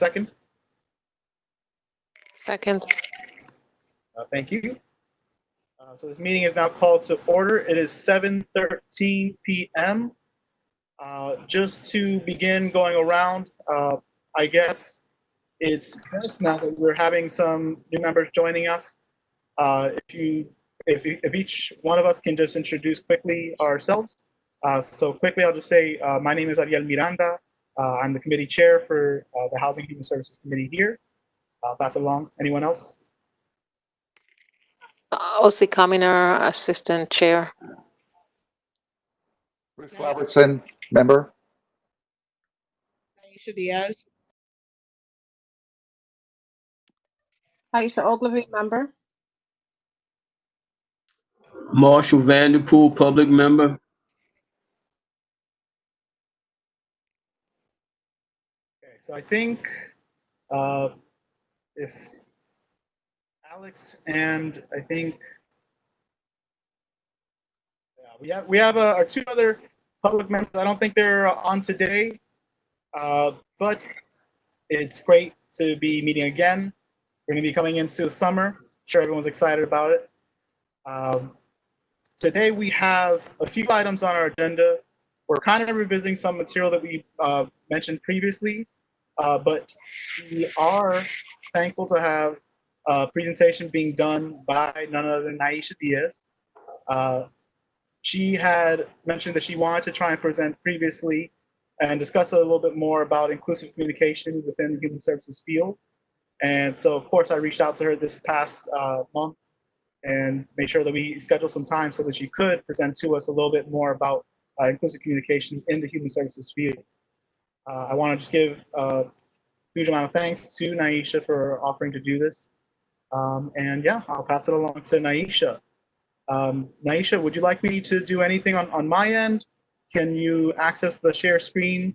second? Second. Thank you. So this meeting is now called to order. It is 7:13 p.m. Just to begin going around, I guess it's best now that we're having some new members joining us. If each one of us can just introduce quickly ourselves. So quickly, I'll just say my name is Ariel Miranda. I'm the committee chair for the Housing and Human Services Committee here. I'll pass it along. Anyone else? Osi Kaminer, assistant chair. Bruce Robertson, member. Aisha Diaz. Aisha Ogilvy, member. Marshall Vanderpool, public member. Okay, so I think if Alex and I think we have our two other public members. I don't think they're on today, but it's great to be meeting again. We're going to be coming into the summer. I'm sure everyone's excited about it. Today we have a few items on our agenda. We're kind of revisiting some material that we mentioned previously, but we are thankful to have a presentation being done by none other than Aisha Diaz. She had mentioned that she wanted to try and present previously and discuss a little bit more about inclusive communication within the human services field. And so, of course, I reached out to her this past month and made sure that we scheduled some time so that she could present to us a little bit more about inclusive communication in the human services field. I want to just give a huge amount of thanks to Naisha for offering to do this. And yeah, I'll pass it along to Naisha. Naisha, would you like me to do anything on my end? Can you access the share screen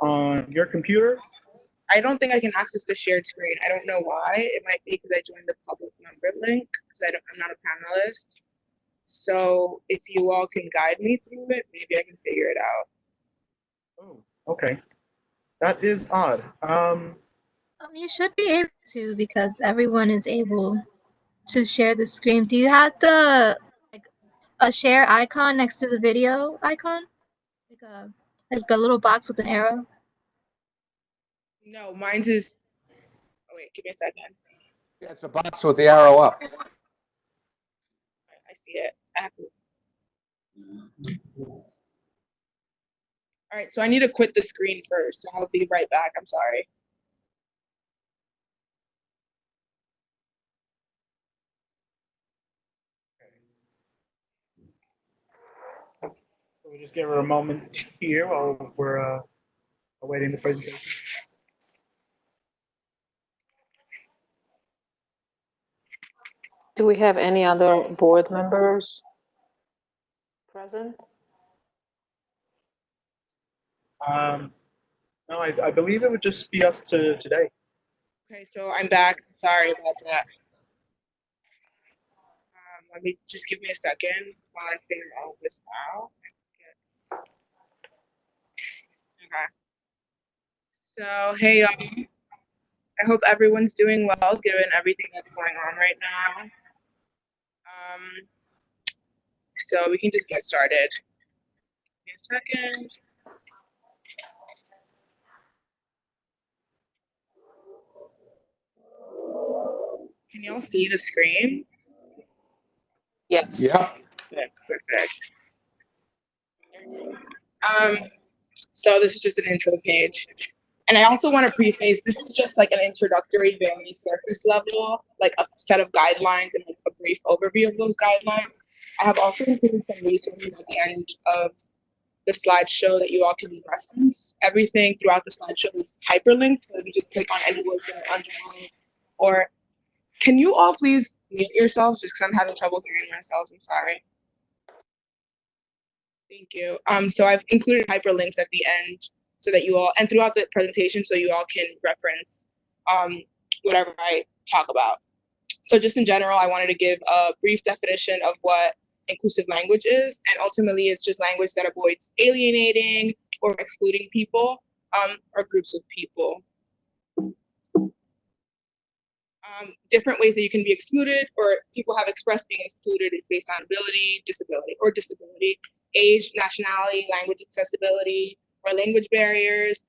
on your computer? I don't think I can access the shared screen. I don't know why. It might be because I joined the public member link because I'm not a panelist. So if you all can guide me through it, maybe I can figure it out. Oh, okay. That is odd. You should be able to because everyone is able to share the screen. Do you have the a share icon next to the video icon? Like a little box with an arrow? No, mine's is. Oh wait, give me a second. Yeah, it's a box with the arrow up. I see it. I have to. All right, so I need to quit the screen first. So I'll be right back. I'm sorry. So we'll just give her a moment here while we're awaiting the presentation. Do we have any other board members present? No, I believe it would just be us today. Okay, so I'm back. Sorry about that. Let me just give me a second while I figure all this out. Okay. So, hey, y'all. I hope everyone's doing well given everything that's going on right now. So we can just get started. Give me a second. Can y'all see the screen? Yes. Yeah. Yeah, perfect. So this is just an intro page. And I also want to preface, this is just like an introductory, very surface level, like a set of guidelines and like a brief overview of those guidelines. I have also included some resources at the end of the slideshow that you all can reference. Everything throughout the slideshow is hyperlinked, so you just click on any words that are underlined. Or can you all please mute yourselves just because I'm having trouble hearing myself? I'm sorry. Thank you. So I've included hyperlinks at the end so that you all, and throughout the presentation, so you all can reference whatever I talk about. So just in general, I wanted to give a brief definition of what inclusive language is, and ultimately it's just language that avoids alienating or excluding people or groups of people. Different ways that you can be excluded or people have expressed being excluded is based on ability, disability, age, nationality, language accessibility, or language barriers,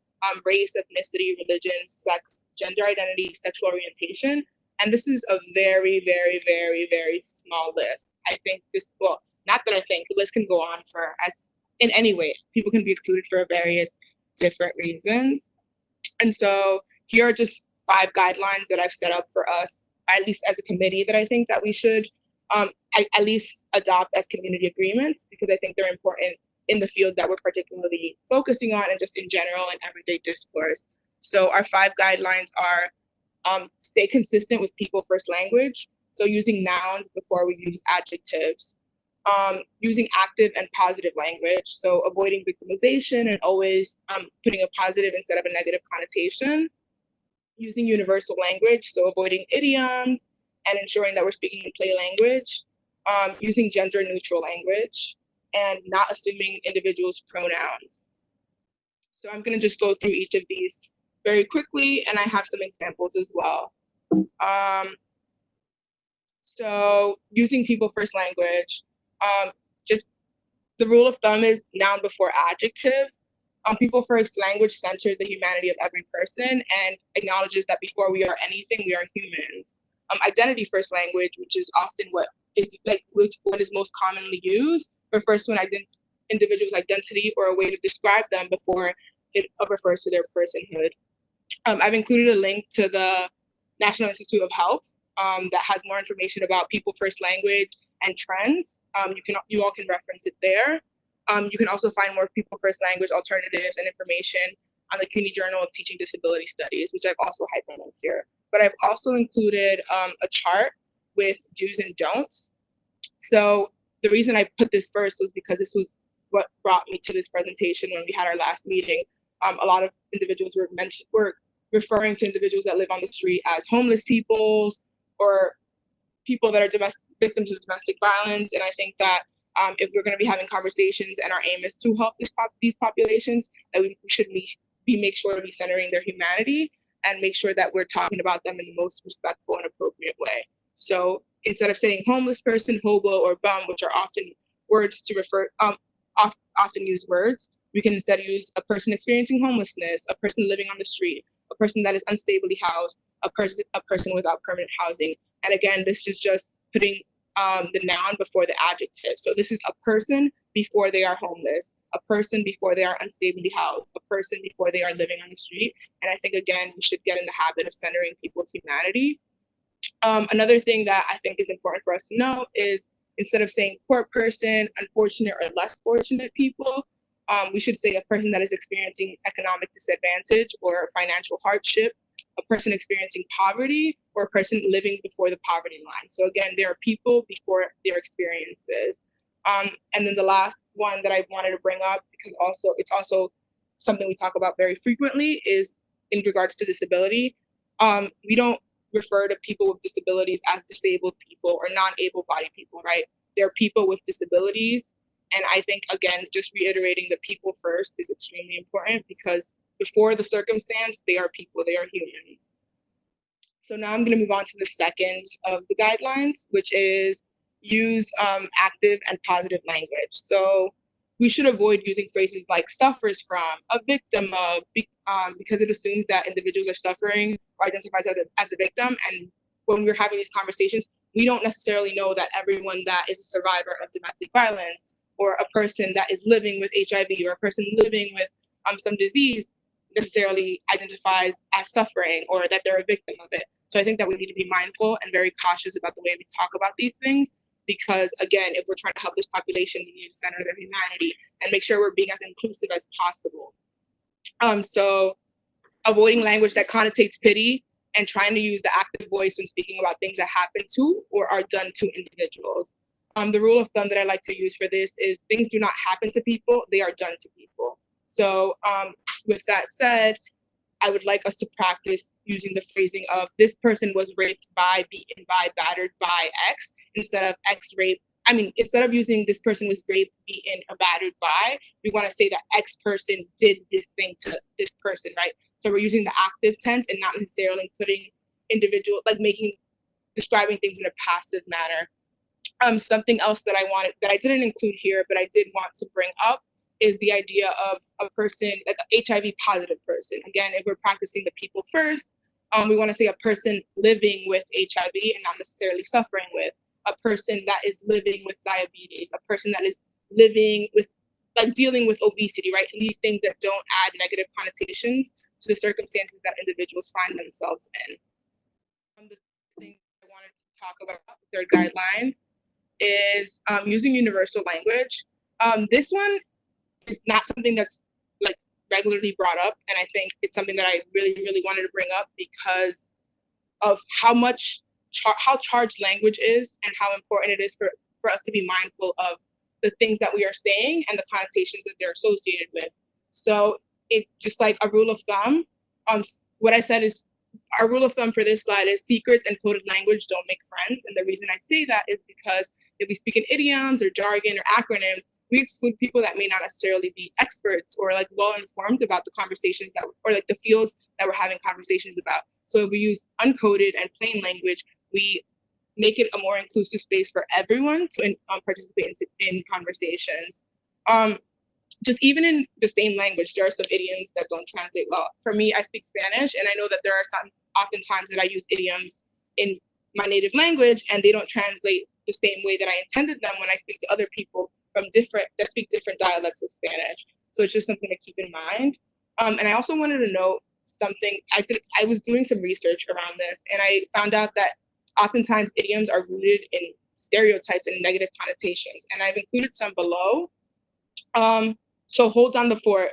race, ethnicity, religion, sex, gender identity, sexual orientation. And this is a very, very, very, very small list. I think this, well, not that I think, the list can go on for as in any way. People can be excluded for various different reasons. And so here are just 5 guidelines that I've set up for us, at least as a committee, that I think that we should at least adopt as community agreements, because I think they're important in the field that we're particularly focusing on and just in general in everyday discourse. So our 5 guidelines are stay consistent with people first language. So using nouns before we use adjectives. Using active and positive language, so avoiding victimization and always putting a positive instead of a negative connotation. Using universal language, so avoiding idioms and ensuring that we're speaking in play language. Using gender neutral language and not assuming individuals' pronouns. So I'm going to just go through each of these very quickly, and I have some examples as well. So using people first language, just the rule of thumb is noun before adjective. People first language centers the humanity of every person and acknowledges that before we are anything, we are humans. Identity first language, which is often what is most commonly used, refers to an individual's identity or a way to describe them before it refers to their personhood. I've included a link to the National Institute of Health that has more information about people first language and trends. You all can reference it there. You can also find more people first language alternatives and information on the CUNY Journal of Teaching Disability Studies, which I've also hyperlinked here. But I've also included a chart with do's and don'ts. So the reason I put this first was because this was what brought me to this presentation when we had our last meeting. A lot of individuals were referring to individuals that live on the street as homeless people or people that are victims of domestic violence. And I think that if we're going to be having conversations and our aim is to help these populations, that we should make sure to be centering their humanity and make sure that we're talking about them in the most respectful and appropriate way. So instead of saying homeless person, hobo, or bum, which are often words to refer, often used words, we can instead use a person experiencing homelessness, a person living on the street, a person that is unstably housed, a person without permanent housing. And again, this is just putting the noun before the adjective. So this is a person before they are homeless, a person before they are unstably housed, a person before they are living on the street. And I think, again, we should get in the habit of centering people's humanity. Another thing that I think is important for us to know is instead of saying poor person, unfortunate or less fortunate people, we should say a person that is experiencing economic disadvantage or financial hardship, a person experiencing poverty, or a person living before the poverty line. So again, there are people before their experiences. And then the last one that I wanted to bring up, because it's also something we talk about very frequently, is in regards to disability. We don't refer to people with disabilities as disabled people or non-able-bodied people, right? There are people with disabilities. And I think, again, just reiterating that people first is extremely important because before the circumstance, they are people, they are humans. So now I'm going to move on to the second of the guidelines, which is use active and positive language. So we should avoid using phrases like suffers from, a victim of, because it assumes that individuals are suffering or identifies as a victim. And when we're having these conversations, we don't necessarily know that everyone that is a survivor of domestic violence or a person that is living with HIV or a person living with some disease necessarily identifies as suffering or that they're a victim of it. So I think that we need to be mindful and very cautious about the way we talk about these things because, again, if we're trying to help this population, we need to center their humanity and make sure we're being as inclusive as possible. So avoiding language that connotates pity and trying to use the active voice when speaking about things that happen to or are done to individuals. The rule of thumb that I like to use for this is things do not happen to people, they are done to people. So with that said, I would like us to practice using the phrasing of this person was raped by, beaten by, battered by X instead of X raped. I mean, instead of using this person was raped, beaten, or battered by, we want to say that X person did this thing to this person, right? So we're using the active tense and not necessarily putting individual, like describing things in a passive manner. Something else that I didn't include here, but I did want to bring up is the idea of a person, like an HIV positive person. Again, if we're practicing the people first, we want to say a person living with HIV and not necessarily suffering with, a person that is living with diabetes, a person that is living with, like dealing with obesity, right? And these things that don't add negative connotations to the circumstances that individuals find themselves in. The thing I wanted to talk about, the third guideline, is using universal language. This one is not something that's like regularly brought up, and I think it's something that I really wanted to bring up because of how much how charged language is and how important it is for us to be mindful of the things that we are saying and the connotations that they're associated with. So it's just like a rule of thumb. What I said is, our rule of thumb for this slide is secrets and coded language don't make friends. And the reason I say that is because if we speak in idioms or jargon or acronyms, we exclude people that may not necessarily be experts or like well informed about the conversations that, or like the fields that we're having conversations about. So if we use uncoded and plain language, we make it a more inclusive space for everyone to participate in conversations. Just even in the same language, there are some idioms that don't translate well. For me, I speak Spanish, and I know that there are some oftentimes that I use idioms in my native language, and they don't translate the same way that I intended them when I speak to other people that speak different dialects of Spanish. So it's just something to keep in mind. And I also wanted to note something. I was doing some research around this, and I found out that oftentimes idioms are rooted in stereotypes and negative connotations, and I've included some below. So hold down the fort.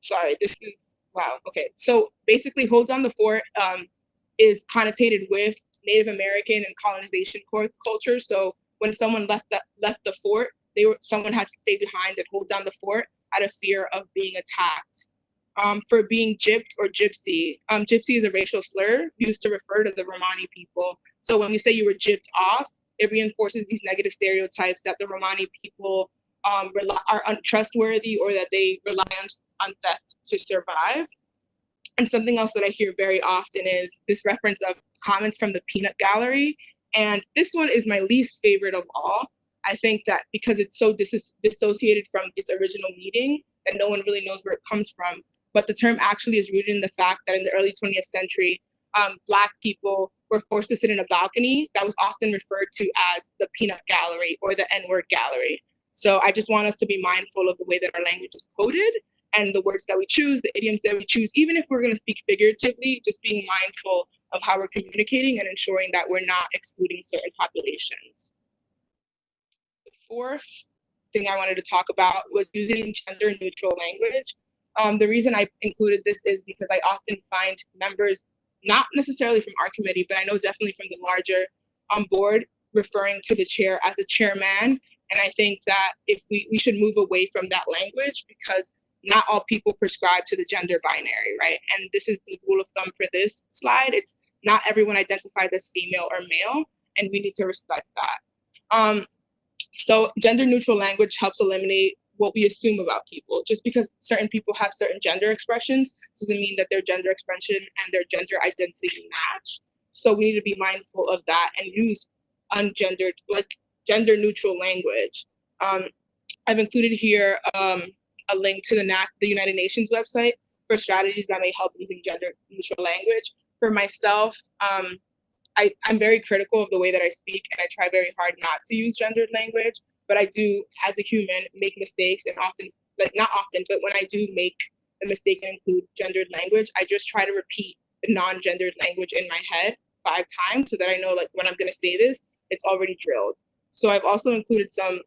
Sorry, this is, wow, okay. So basically hold down the fort is connotated with Native American and colonization culture. So when someone left the fort, someone had to stay behind and hold down the fort out of fear of being attacked. For being gypped or gypsy, gypsy is a racial slur used to refer to the Romani people. So when you say you were gypped off, it reinforces these negative stereotypes that the Romani people are untrustworthy or that they rely on theft to survive. And something else that I hear very often is this reference of comments from the peanut gallery. And this one is my least favorite of all. I think that because it's so dissociated from its original meaning that no one really knows where it comes from. But the term actually is rooted in the fact that in the early 20th century, Black people were forced to sit in a balcony that was often referred to as the peanut gallery or the N-word gallery. So I just want us to be mindful of the way that our language is coded and the words that we choose, the idioms that we choose, even if we're going to speak figuratively, just being mindful of how we're communicating and ensuring that we're not excluding certain populations. The fourth thing I wanted to talk about was using gender neutral language. The reason I included this is because I often find members, not necessarily from our committee, but I know definitely from the larger board, referring to the chair as a chairman. And I think that if we should move away from that language because not all people prescribe to the gender binary, right? And this is the rule of thumb for this slide. It's not everyone identifies as female or male, and we need to respect that. So gender neutral language helps eliminate what we assume about people. Just because certain people have certain gender expressions doesn't mean that their gender expression and their gender identity match. So we need to be mindful of that and use ungendered, like gender neutral language. I've included here a link to the United Nations website for strategies that may help using gender neutral language. For myself, I'm very critical of the way that I speak, and I try very hard not to use gendered language, but I do, as a human, make mistakes, and often, like not often, but when I do make a mistake and include gendered language, I just try to repeat the non-gendered language in my head 5 times so that I know, like, when I'm gonna say this, it's already drilled. So I've also included some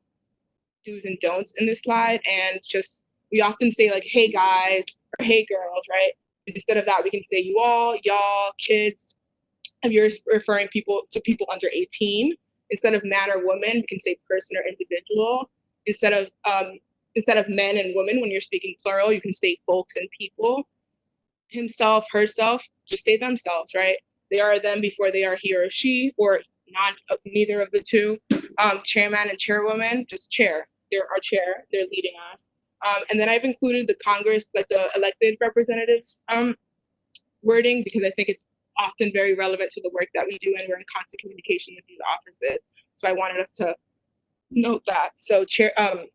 do's and don'ts in this slide, and just, we often say like, hey guys, or hey girls, right? Instead of that, we can say you all, y'all, kids. If you're referring to people under 18, instead of man or woman, we can say person or individual. Instead of men and women, when you're speaking plural, you can say folks and people. Himself, herself, just say themselves, right? They are them before they are he or she, or neither of the two. Chairman and chairwoman, just chair. They're our chair, they're leading us. And then I've included the Congress, like the elected representatives wording, because I think it's often very relevant to the work that we do, and we're in constant communication with these offices. So I wanted us to note that. So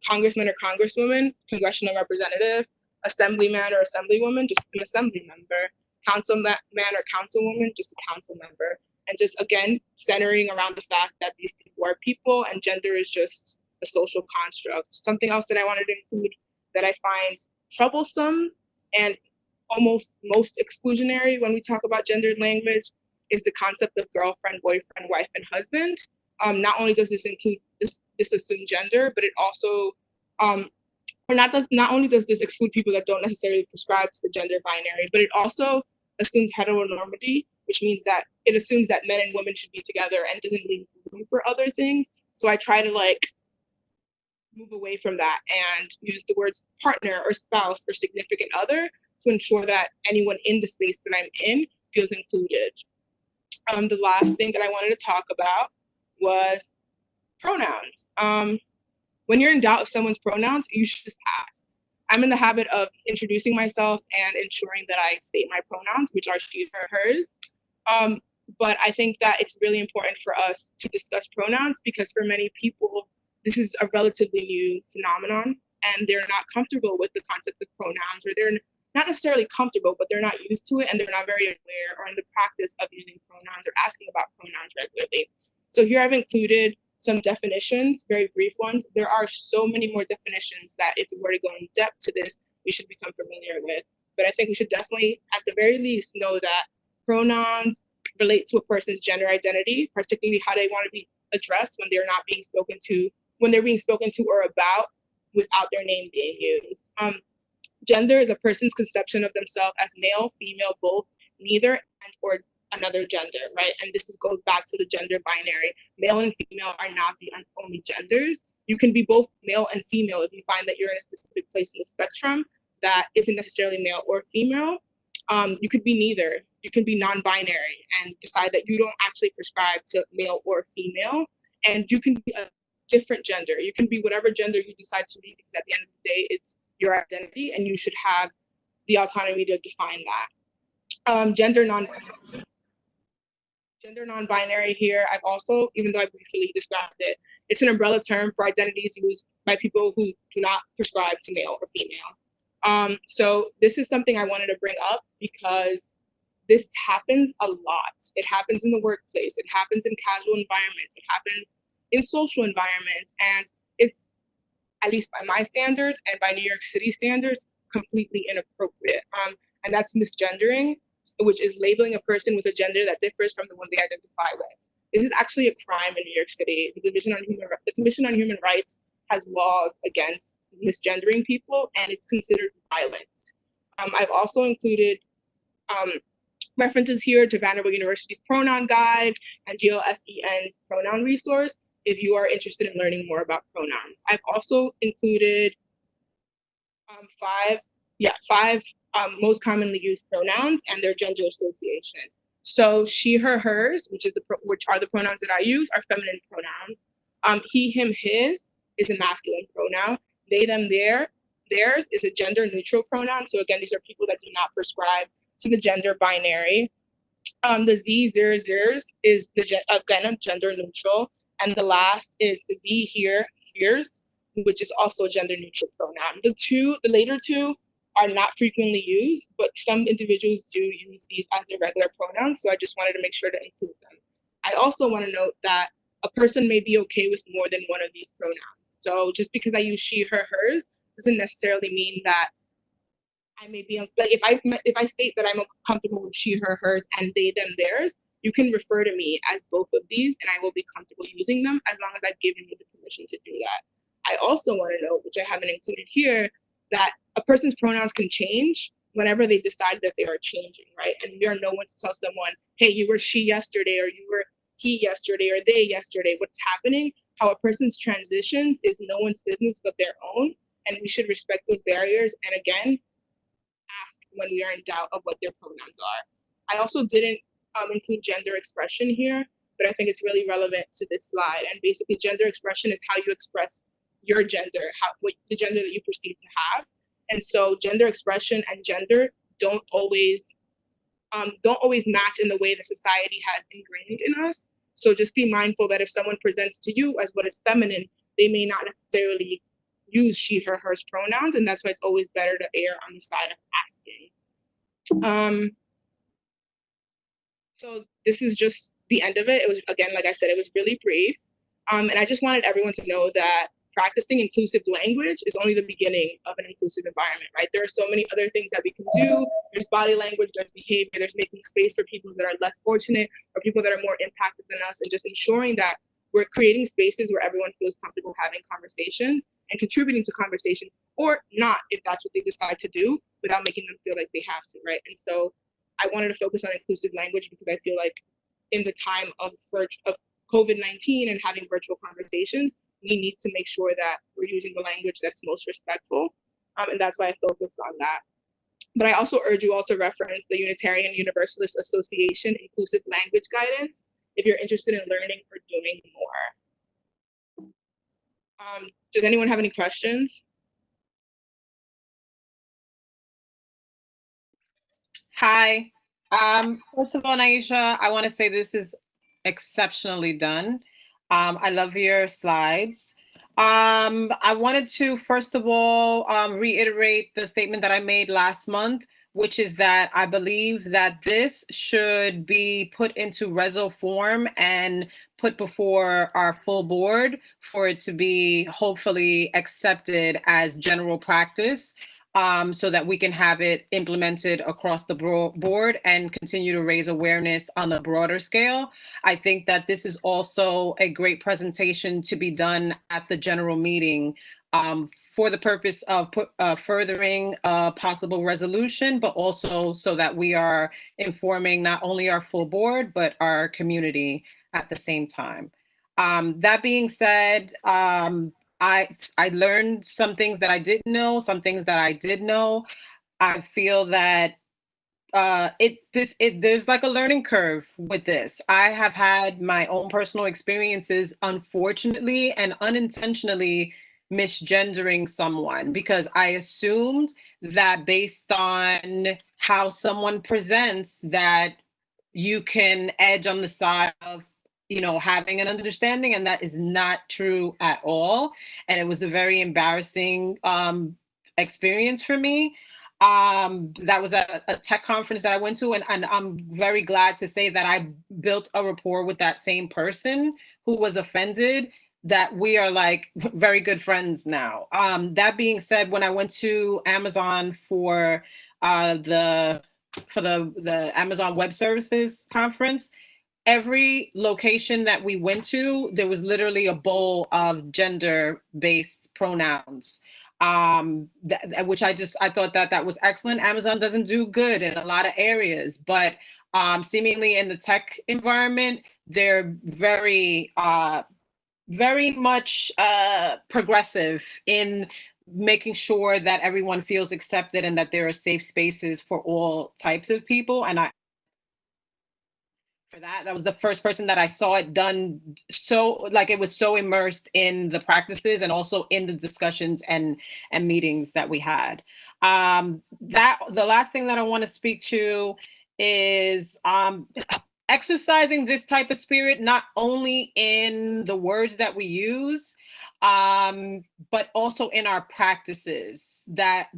congressman or congresswoman, congressional representative, assemblyman or assemblywoman, just an assembly member, councilman or councilwoman, just a council member. And just, again, centering around the fact that these people are people and gender is just a social construct. Something else that I wanted to include that I find troublesome and almost most exclusionary when we talk about gendered language is the concept of girlfriend, boyfriend, wife, and husband. Not only does this include this assume gender, but it also not only does this exclude people that don't necessarily prescribe to the gender binary, but it also assumes heteronormity, which means that it assumes that men and women should be together and doesn't leave room for other things. So I try to move away from that and use the words partner or spouse or significant other to ensure that anyone in the space that I'm in feels included. The last thing that I wanted to talk about was pronouns. When you're in doubt of someone's pronouns, you should just ask. I'm in the habit of introducing myself and ensuring that I state my pronouns, which are she, her, hers. But I think that it's really important for us to discuss pronouns because for many people, this is a relatively new phenomenon and they're not comfortable with the concept of pronouns, or they're not necessarily comfortable, but they're not used to it and they're not very aware or in the practice of using pronouns or asking about pronouns regularly. So here I've included some definitions, very brief ones. There are so many more definitions that if we were to go in depth to this, we should become familiar with. But I think we should definitely, at the very least, know that pronouns relate to a person's gender identity, particularly how they want to be addressed when they're not being spoken to, when they're being spoken to or about without their name being used. Gender is a person's conception of themselves as male, female, both, neither, and or another gender, right? And this goes back to the gender binary. Male and female are not the only genders. You can be both male and female if you find that you're in a specific place in the spectrum that isn't necessarily male or female. You could be neither. You can be non-binary and decide that you don't actually prescribe to male or female. And you can be a different gender. You can be whatever gender you decide to be, because at the end of the day, it's your identity and you should have the autonomy to define that. Gender non-binary here, I've also, even though I briefly described it, it's an umbrella term for identities used by people who do not prescribe to male or female. So this is something I wanted to bring up because this happens a lot. It happens in the workplace, it happens in casual environments, it happens in social environments, and it's, at least by my standards and by New York City standards, completely inappropriate. And that's misgendering, which is labeling a person with a gender that differs from the one they identify with. This is actually a crime in New York City. The Commission on Human Rights has laws against misgendering people, and it's considered violent. I've also included references here to Vanderbilt University's pronoun guide and GLSEN's pronoun resource if you are interested in learning more about pronouns. I've also included five most commonly used pronouns and their gender association. So she, her, hers, which are the pronouns that I use, are feminine pronouns. He, him, his is a masculine pronoun. They, them, theirs is a gender neutral pronoun. So again, these are people that do not prescribe to the gender binary. The Z, theirs is again a gender neutral. And the last is Z, here, hers, which is also a gender neutral pronoun. The later two are not frequently used, but some individuals do use these as their regular pronouns. So I just wanted to make sure to include them. I also want to note that a person may be okay with more than one of these pronouns. So just because I use she, her, hers doesn't necessarily mean that I may be, like if I state that I'm comfortable with she, her, hers, and they, them, theirs, you can refer to me as both of these and I will be comfortable using them as long as I've given you the permission to do that. I also want to note, which I haven't included here, that a person's pronouns can change whenever they decide that they are changing, right? And we are no one to tell someone, hey, you were she yesterday, or you were he yesterday, or they yesterday. What's happening, how a person's transitions is no one's business but their own, and we should respect those barriers. And again, ask when we are in doubt of what their pronouns are. I also didn't include gender expression here, but I think it's really relevant to this slide. And basically, gender expression is how you express your gender, the gender that you perceive to have. And so gender expression and gender don't always don't always match in the way the society has ingrained in us. So just be mindful that if someone presents to you as what is feminine, they may not necessarily use she, her, hers pronouns, and that's why it's always better to err on the side of asking. So this is just the end of it. It was, again, like I said, it was really brief. And I just wanted everyone to know that practicing inclusive language is only the beginning of an inclusive environment, right? There are so many other things that we can do. There's body language, there's behavior, there's making space for people that are less fortunate or people that are more impacted than us, and just ensuring that we're creating spaces where everyone feels comfortable having conversations and contributing to conversations, or not if that's what they decide to do, without making them feel like they have to, right? And so I wanted to focus on inclusive language because I feel like in the time of COVID-19 and having virtual conversations, we need to make sure that we're using the language that's most respectful. And that's why I focused on that. But I also urge you all to reference the Unitarian Universalist Association Inclusive Language Guidance if you're interested in learning or doing more. Does anyone have any questions? Hi. First of all, Naisha, I want to say this is exceptionally done. I love your slides. I wanted to, first of all, reiterate the statement that I made last month, which is that I believe that this should be put into reso form and put before our full board for it to be hopefully accepted as general practice. So that we can have it implemented across the board and continue to raise awareness on a broader scale. I think that this is also a great presentation to be done at the general meeting for the purpose of furthering a possible resolution, but also so that we are informing not only our full board, but our community at the same time. That being said, I learned some things that I didn't know, some things that I did know. I feel that there's like a learning curve with this. I have had my own personal experiences, unfortunately and unintentionally, misgendering someone because I assumed that based on how someone presents that you can edge on the side of having an understanding, and that is not true at all. And it was a very embarrassing experience for me. That was a tech conference that I went to, and I'm very glad to say that I built a rapport with that same person who was offended, that we are like very good friends now. That being said, when I went to Amazon for the Amazon Web Services conference, every location that we went to, there was literally a bowl of gender-based pronouns, which I thought that was excellent. Amazon doesn't do good in a lot of areas, but seemingly in the tech environment, they're very much progressive in making sure that everyone feels accepted and that there are safe spaces for all types of people. And that was the first person that I saw it done, so like it was so immersed in the practices and also in the discussions and meetings that we had. That the last thing that I want to speak to is exercising this type of spirit not only in the words that we use, but also in our practices, that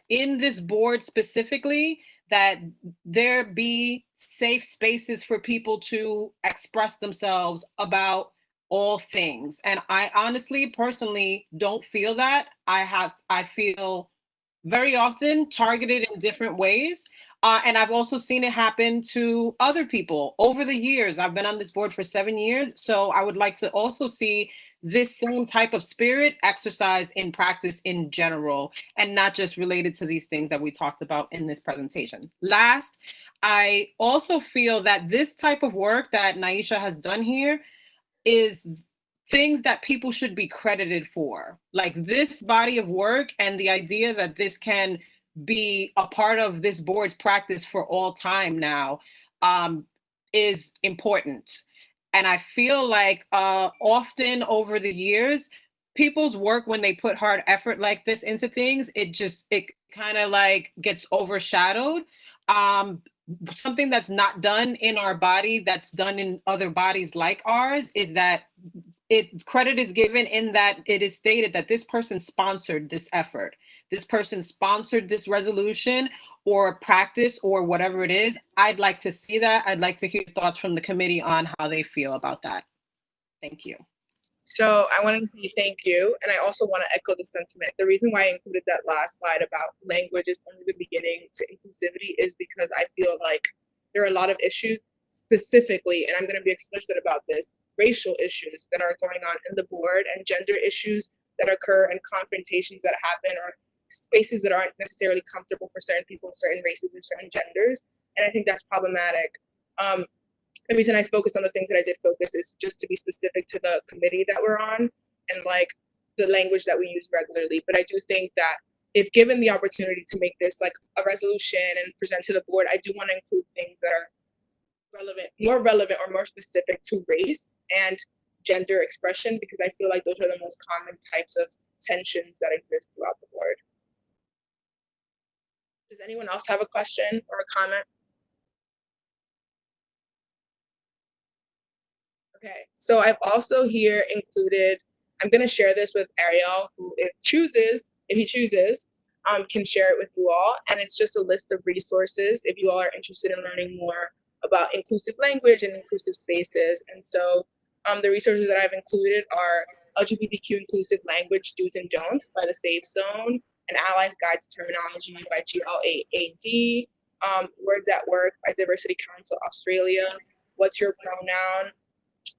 in this board specifically, that there be safe spaces for people to express themselves about all things. And I honestly, personally don't feel that. I feel very often targeted in different ways. And I've also seen it happen to other people over the years. I've been on this board for 7 years. So I would like to also see this same type of spirit exercised in practice in general, and not just related to these things that we talked about in this presentation. Last, I also feel that this type of work that Naisha has done here is things that people should be credited for. Like this body of work and the idea that this can be a part of this board's practice for all time now is important. And I feel like often over the years, people's work, when they put hard effort like this into things, it kind of like gets overshadowed. something that's not done in our body, that's done in other bodies like ours, is that credit is given in that it is stated that this person sponsored this effort. This person sponsored this resolution or practice or whatever it is. I'd like to see that. I'd like to hear thoughts from the committee on how they feel about that. Thank you. So I wanted to say thank you, and I also want to echo the sentiment. The reason why I included that last slide about language is only the beginning to inclusivity is because I feel like there are a lot of issues specifically, and I'm going to be explicit about this, racial issues that are going on in the board and gender issues that occur and confrontations that happen or spaces that aren't necessarily comfortable for certain people, certain races, and certain genders. And I think that's problematic. The reason I focused on the things that I did focus is just to be specific to the committee that we're on and like the language that we use regularly. But I do think that if given the opportunity to make this like a resolution and present to the board, I do want to include things that are more relevant or more specific to race and gender expression, because I feel like those are the most common types of tensions that exist throughout the board. Does anyone else have a question or a comment? Okay, so I've also here included, I'm going to share this with Ariel, who if he chooses, can share it with you all. And it's just a list of resources if you all are interested in learning more about inclusive language and inclusive spaces. And so the resources that I've included are LGBTQ Inclusive Language Do's and Don'ts by the Safe Zone, An Ally's Guide to Terminology by GLAAD, Words at Work by Diversity Council Australia, What's Your Pronoun?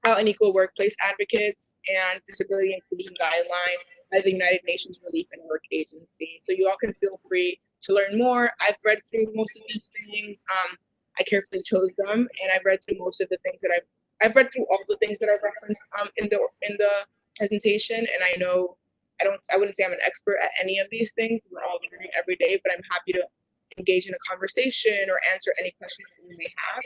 Out and Equal Workplace Advocates, and Disability Inclusion Guideline by the United Nations Relief and Work Agency. So you all can feel free to learn more. I've read through most of these things. I carefully chose them, and I've read through most of the things that I've read through all the things that I've referenced in the presentation. And I wouldn't say I'm an expert at any of these things. We're all learning every day, but I'm happy to engage in a conversation or answer any questions that you may have.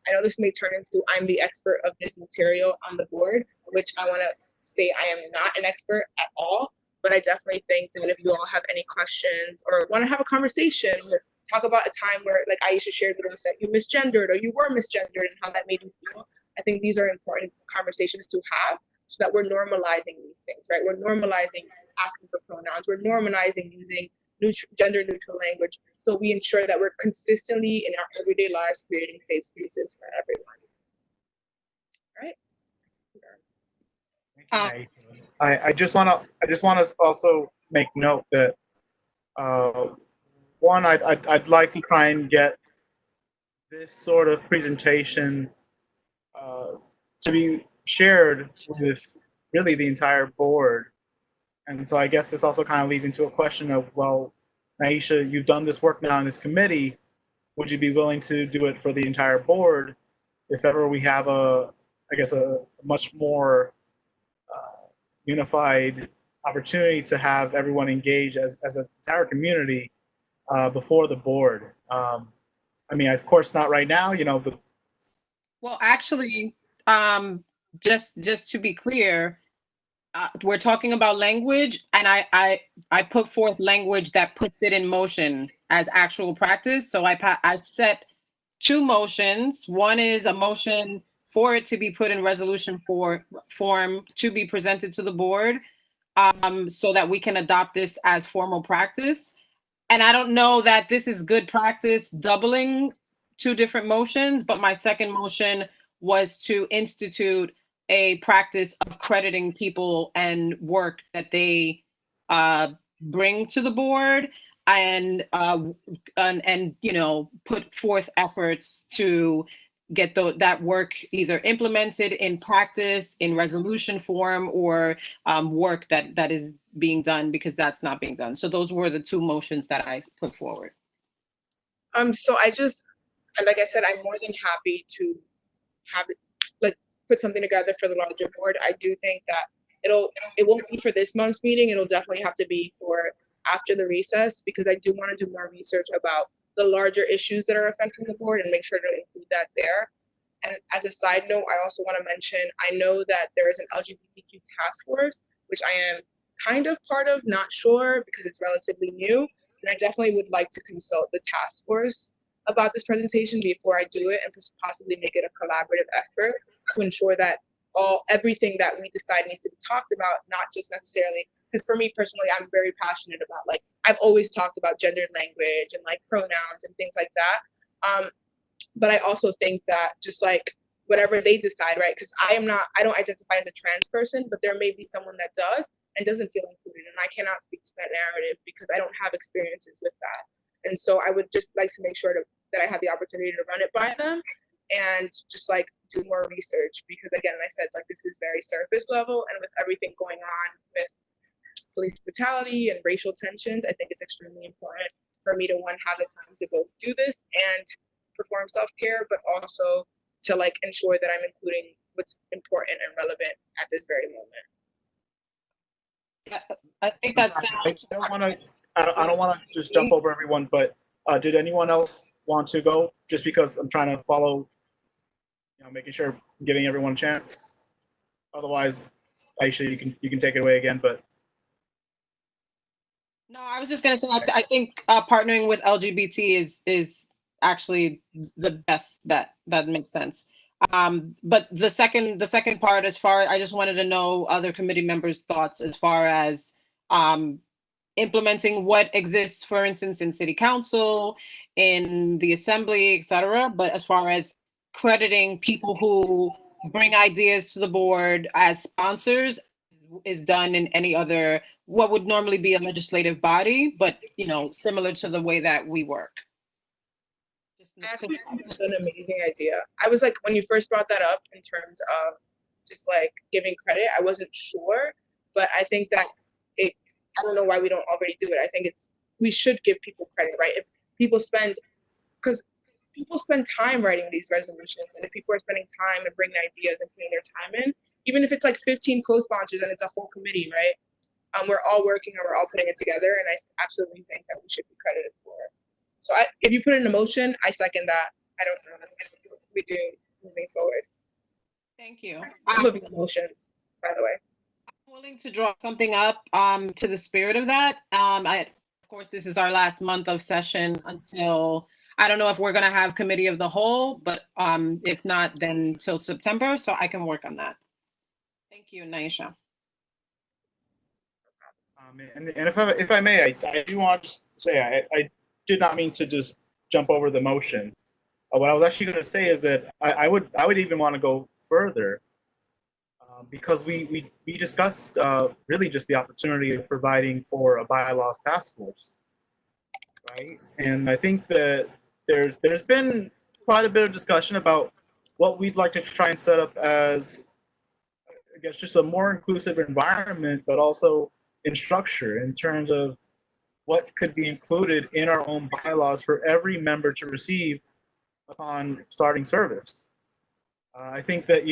I know this may turn into I'm the expert of this material on the board, which I want to say I am not an expert at all, but I definitely think that if you all have any questions or want to have a conversation or talk about a time where, like Aisha shared with us, that you misgendered or you were misgendered and how that made you feel, I think these are important conversations to have so that we're normalizing these things, right? We're normalizing asking for pronouns. We're normalizing using gender neutral language, so we ensure that we're consistently in our everyday lives creating safe spaces for everyone. All right. I just want to also make note that one, I'd like to try and get this sort of presentation to be shared with really the entire board. And so I guess this also kind of leads into a question of, well, Naisha, you've done this work now in this committee. Would you be willing to do it for the entire board if ever we have a much more unified opportunity to have everyone engage as an entire community before the board? I mean, of course, not right now. Well, actually, just to be clear, we're talking about language, and I put forth language that puts it in motion as actual practice. So I set two motions. One is a motion for it to be put in resolution form to be presented to the board, so that we can adopt this as formal practice. And I don't know that this is good practice doubling two different motions, but my second motion was to institute a practice of crediting people and work that they bring to the board, and put forth efforts to get that work either implemented in practice in resolution form or work that is being done, because that's not being done. So those were the two motions that I put forward. So like I said, I'm more than happy to have it, like, put something together for the larger board. I do think that it won't be for this month's meeting. It'll definitely have to be for after the recess, because I do want to do more research about the larger issues that are affecting the board and make sure to include that there. And as a side note, I also want to mention, I know that there is an LGBTQ task force, which I am kind of part of, not sure because it's relatively new. And I definitely would like to consult the task force about this presentation before I do it and possibly make it a collaborative effort to ensure that everything that we decide needs to be talked about, not just necessarily, because for me personally, I'm very passionate about, like, I've always talked about gendered language and like pronouns and things like that. But I also think that just like whatever they decide, right? Because I don't identify as a trans person, but there may be someone that does and doesn't feel included. And I cannot speak to that narrative because I don't have experiences with that. And so I would just like to make sure that I have the opportunity to run it by them and just like do more research, because again, I said, like, this is very surface level, and with everything going on with police brutality and racial tensions, I think it's extremely important for me to have the time to both do this and perform self-care, but also to like ensure that I'm including what's important and relevant at this very moment. I think that's. I don't want to just jump over everyone, but did anyone else want to go? Just because I'm trying to follow, making sure I'm giving everyone a chance. Otherwise, Aisha, you can take it away again. But no, I was just gonna say, I think partnering with LGBT is actually the best bet. That makes sense. But the second part, as far, I just wanted to know other committee members' thoughts as far as implementing what exists, for instance, in city council, in the assembly, etc. But as far as crediting people who bring ideas to the board as sponsors is done in any other, what would normally be a legislative body, but similar to the way that we work. Actually, that's an amazing idea. I was like, when you first brought that up in terms of just like giving credit, I wasn't sure, but I think that I don't know why we don't already do it. I think we should give people credit, right? If people because people spend time writing these resolutions, and if people are spending time and bringing ideas and putting their time in, even if it's like 15 co-sponsors and it's a whole committee, right? We're all working and we're all putting it together, and I absolutely think that we should be credited for it. So if you put it in a motion, I second that. I don't know. We do moving forward. Thank you. I'm moving emotions, by the way. I'm willing to draw something up to the spirit of that. Of course, this is our last month of session until, I don't know if we're going to have committee of the whole, but if not, then till September, so I can work on that. Thank you, Naisha. And if I may, I do want to say I did not mean to just jump over the motion. What I was actually going to say is that I would even want to go further, because we discussed really just the opportunity of providing for a bylaws task force, right? And I think that there's been quite a bit of discussion about what we'd like to try and set up as, I guess, just a more inclusive environment, but also in structure in terms of what could be included in our own bylaws for every member to receive upon starting service. I think that,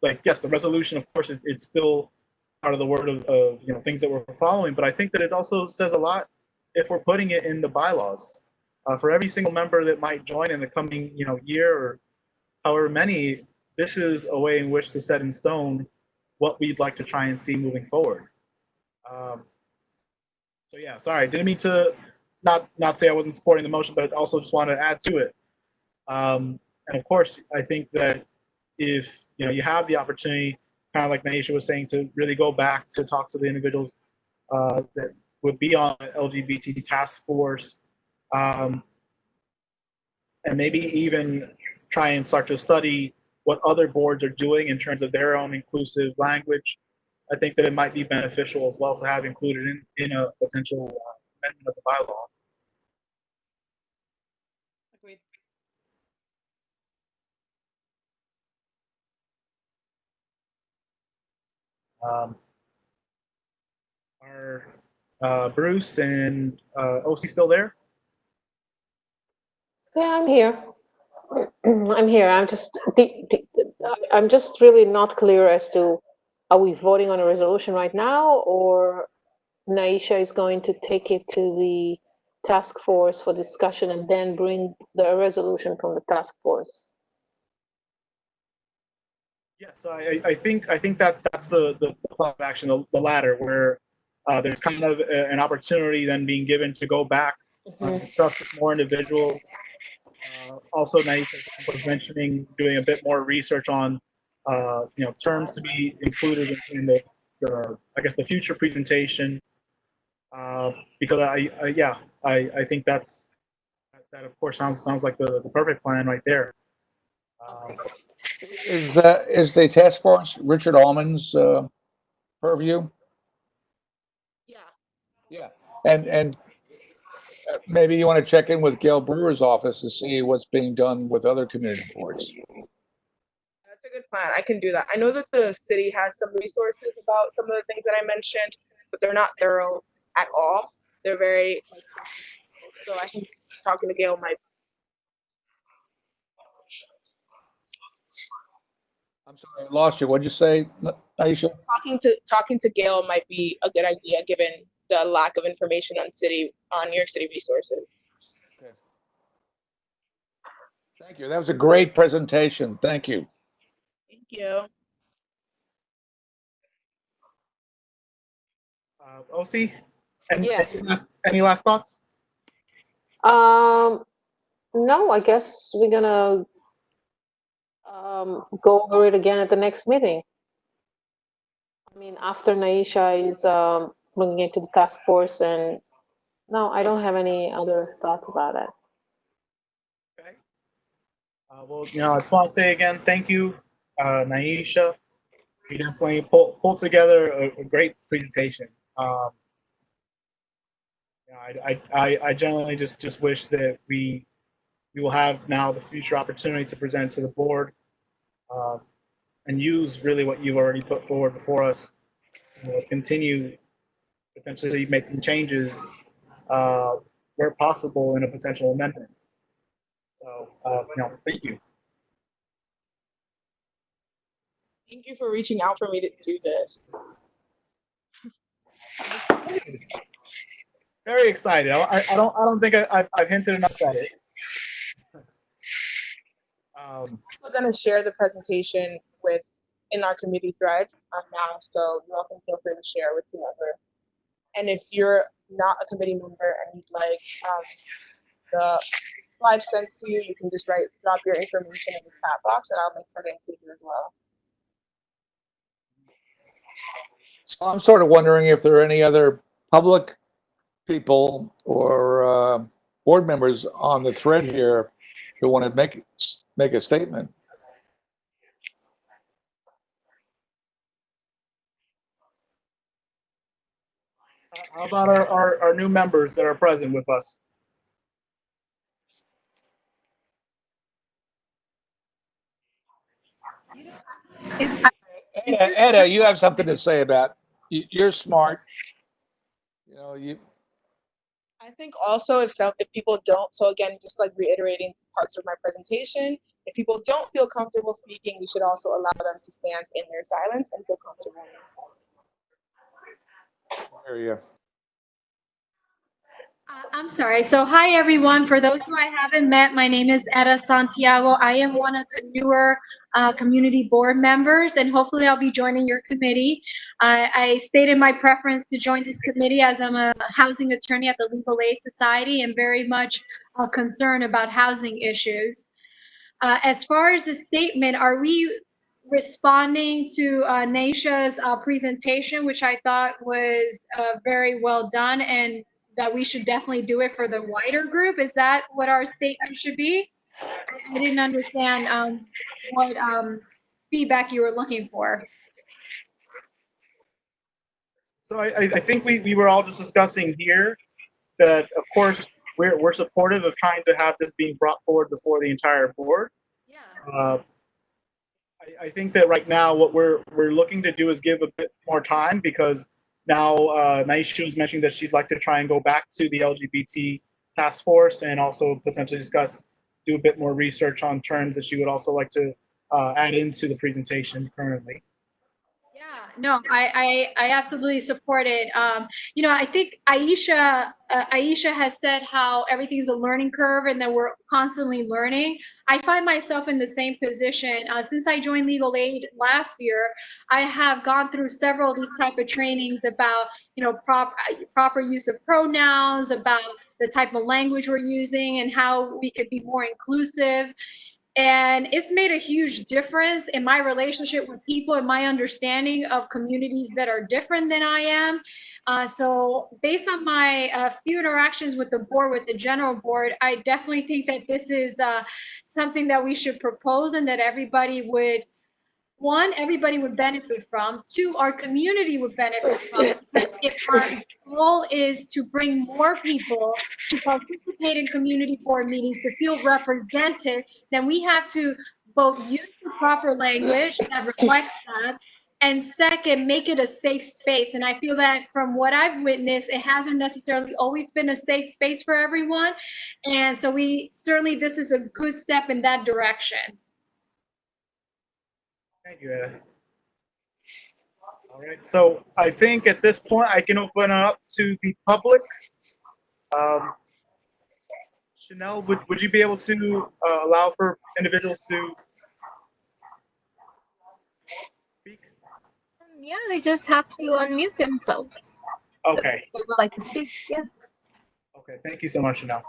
like, yes, the resolution, of course, it's still part of the word of things that we're following, but I think that it also says a lot if we're putting it in the bylaws. For every single member that might join in the coming, year or however many, this is a way in which to set in stone what we'd like to try and see moving forward. So yeah, sorry, didn't mean to not say I wasn't supporting the motion, but also just wanted to add to it. And of course, I think that if you have the opportunity, kind of like Naisha was saying, to really go back to talk to the individuals that would be on the LGBT task force, and maybe even try and start to study what other boards are doing in terms of their own inclusive language, I think that it might be beneficial as well to have included in a potential amendment of the bylaw. Agreed. Are Bruce and OC still there? Yeah, I'm here. I'm here. I'm just really not clear as to, are we voting on a resolution right now, or Naisha is going to take it to the task force for discussion and then bring the resolution from the task force? Yes, I think that's the plan of action, the latter, where there's kind of an opportunity then being given to go back, discuss with more individuals, Also, Naisha was mentioning doing a bit more research on, terms to be included in I guess the future presentation, because I think that of course sounds like the perfect plan right there. Is the task force Richard Allman's purview? Yeah. Yeah, and maybe you want to check in with Gail Brewer's office to see what's being done with other community boards. That's a good plan. I can do that. I know that the city has some resources about some of the things that I mentioned, but they're not thorough at all. They're very, so I think talking to Gail might. I'm sorry, I lost you. What'd you say, Aisha? Talking to Gail might be a good idea given the lack of information on New York City resources. Okay. Thank you. That was a great presentation. Thank you. Thank you. OC, Yes. any last thoughts? No, I guess we're gonna go over it again at the next meeting. I mean, after Naisha is looking into the task force, and no, I don't have any other thoughts about it. Okay. Well, I just want to say again, thank you, Naisha. You definitely pulled together a great presentation. I generally just wish that we will have now the future opportunity to present to the board, and use really what you've already put forward before us. Continue potentially making changes where possible in a potential amendment. So, thank you. Thank you for reaching out for me to do this. Very excited. I don't think I've hinted enough at it. I'm also going to share the presentation in our committee thread now, so you all can feel free to share with whoever. And if you're not a committee member and you'd like the slide sent to you, you can just drop your information in the chat box, and I'll make sure to include you as well. So I'm sort of wondering if there are any other public people or board members on the thread here who want to make a statement. How about our new members that are present with us? Etta, you have something to say about. You're smart. I think also if people don't, so again, just like reiterating parts of my presentation, if people don't feel comfortable speaking, we should also allow them to stand in their silence and feel comfortable in their silence. There you. I'm sorry. So hi, everyone. For those who I haven't met, my name is Etta Santiago. I am one of the newer community board members, and hopefully I'll be joining your committee. I stated my preference to join this committee as I'm a housing attorney at the Legal Aid Society and very much concerned about housing issues. As far as the statement, are we responding to Naisha's presentation, which I thought was very well done, and that we should definitely do it for the wider group? Is that what our statement should be? I didn't understand what feedback you were looking for. So I think we were all just discussing here that, of course, we're supportive of trying to have this being brought forward before the entire board. Yeah. I think that right now what we're looking to do is give a bit more time, because now Naisha was mentioning that she'd like to try and go back to the LGBT task force and also potentially do a bit more research on terms that she would also like to add into the presentation currently. Yeah, no, I absolutely support it. I think Aisha has said how everything's a learning curve and that we're constantly learning. I find myself in the same position. Since I joined Legal Aid last year, I have gone through several of these type of trainings about, proper use of pronouns, about the type of language we're using and how we could be more inclusive. And it's made a huge difference in my relationship with people and my understanding of communities that are different than I am. So based on my few interactions with the board, with the general board, I definitely think that this is something that we should propose and that everybody would, one, everybody would benefit from. Two, our community would benefit from. Because if our goal is to bring more people to participate in community board meetings, to feel represented, then we have to both use the proper language that reflects that, and second, make it a safe space. And I feel that from what I've witnessed, it hasn't necessarily always been a safe space for everyone. And so this is a good step in that direction. Thank you, Ed. All right, so I think at this point I can open it up to the public. Chanel, would you be able to allow for individuals to speak? Yeah, they just have to unmute themselves. Okay. They would like to speak. Yeah. Okay, thank you so much, Chanel.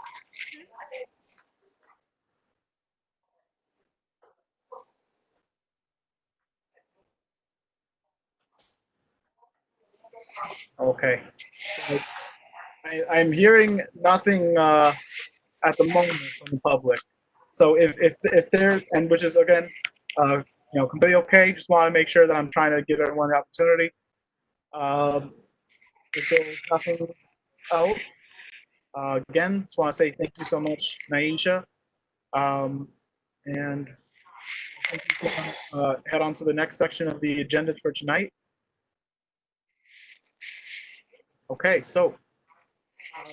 Okay. So I'm hearing nothing at the moment from the public. So if there, and which is again, completely okay. Just want to make sure that I'm trying to give everyone the opportunity. If there's nothing else, again, just want to say thank you so much, Naisha. And I think we can head on to the next section of the agenda for tonight. Okay, so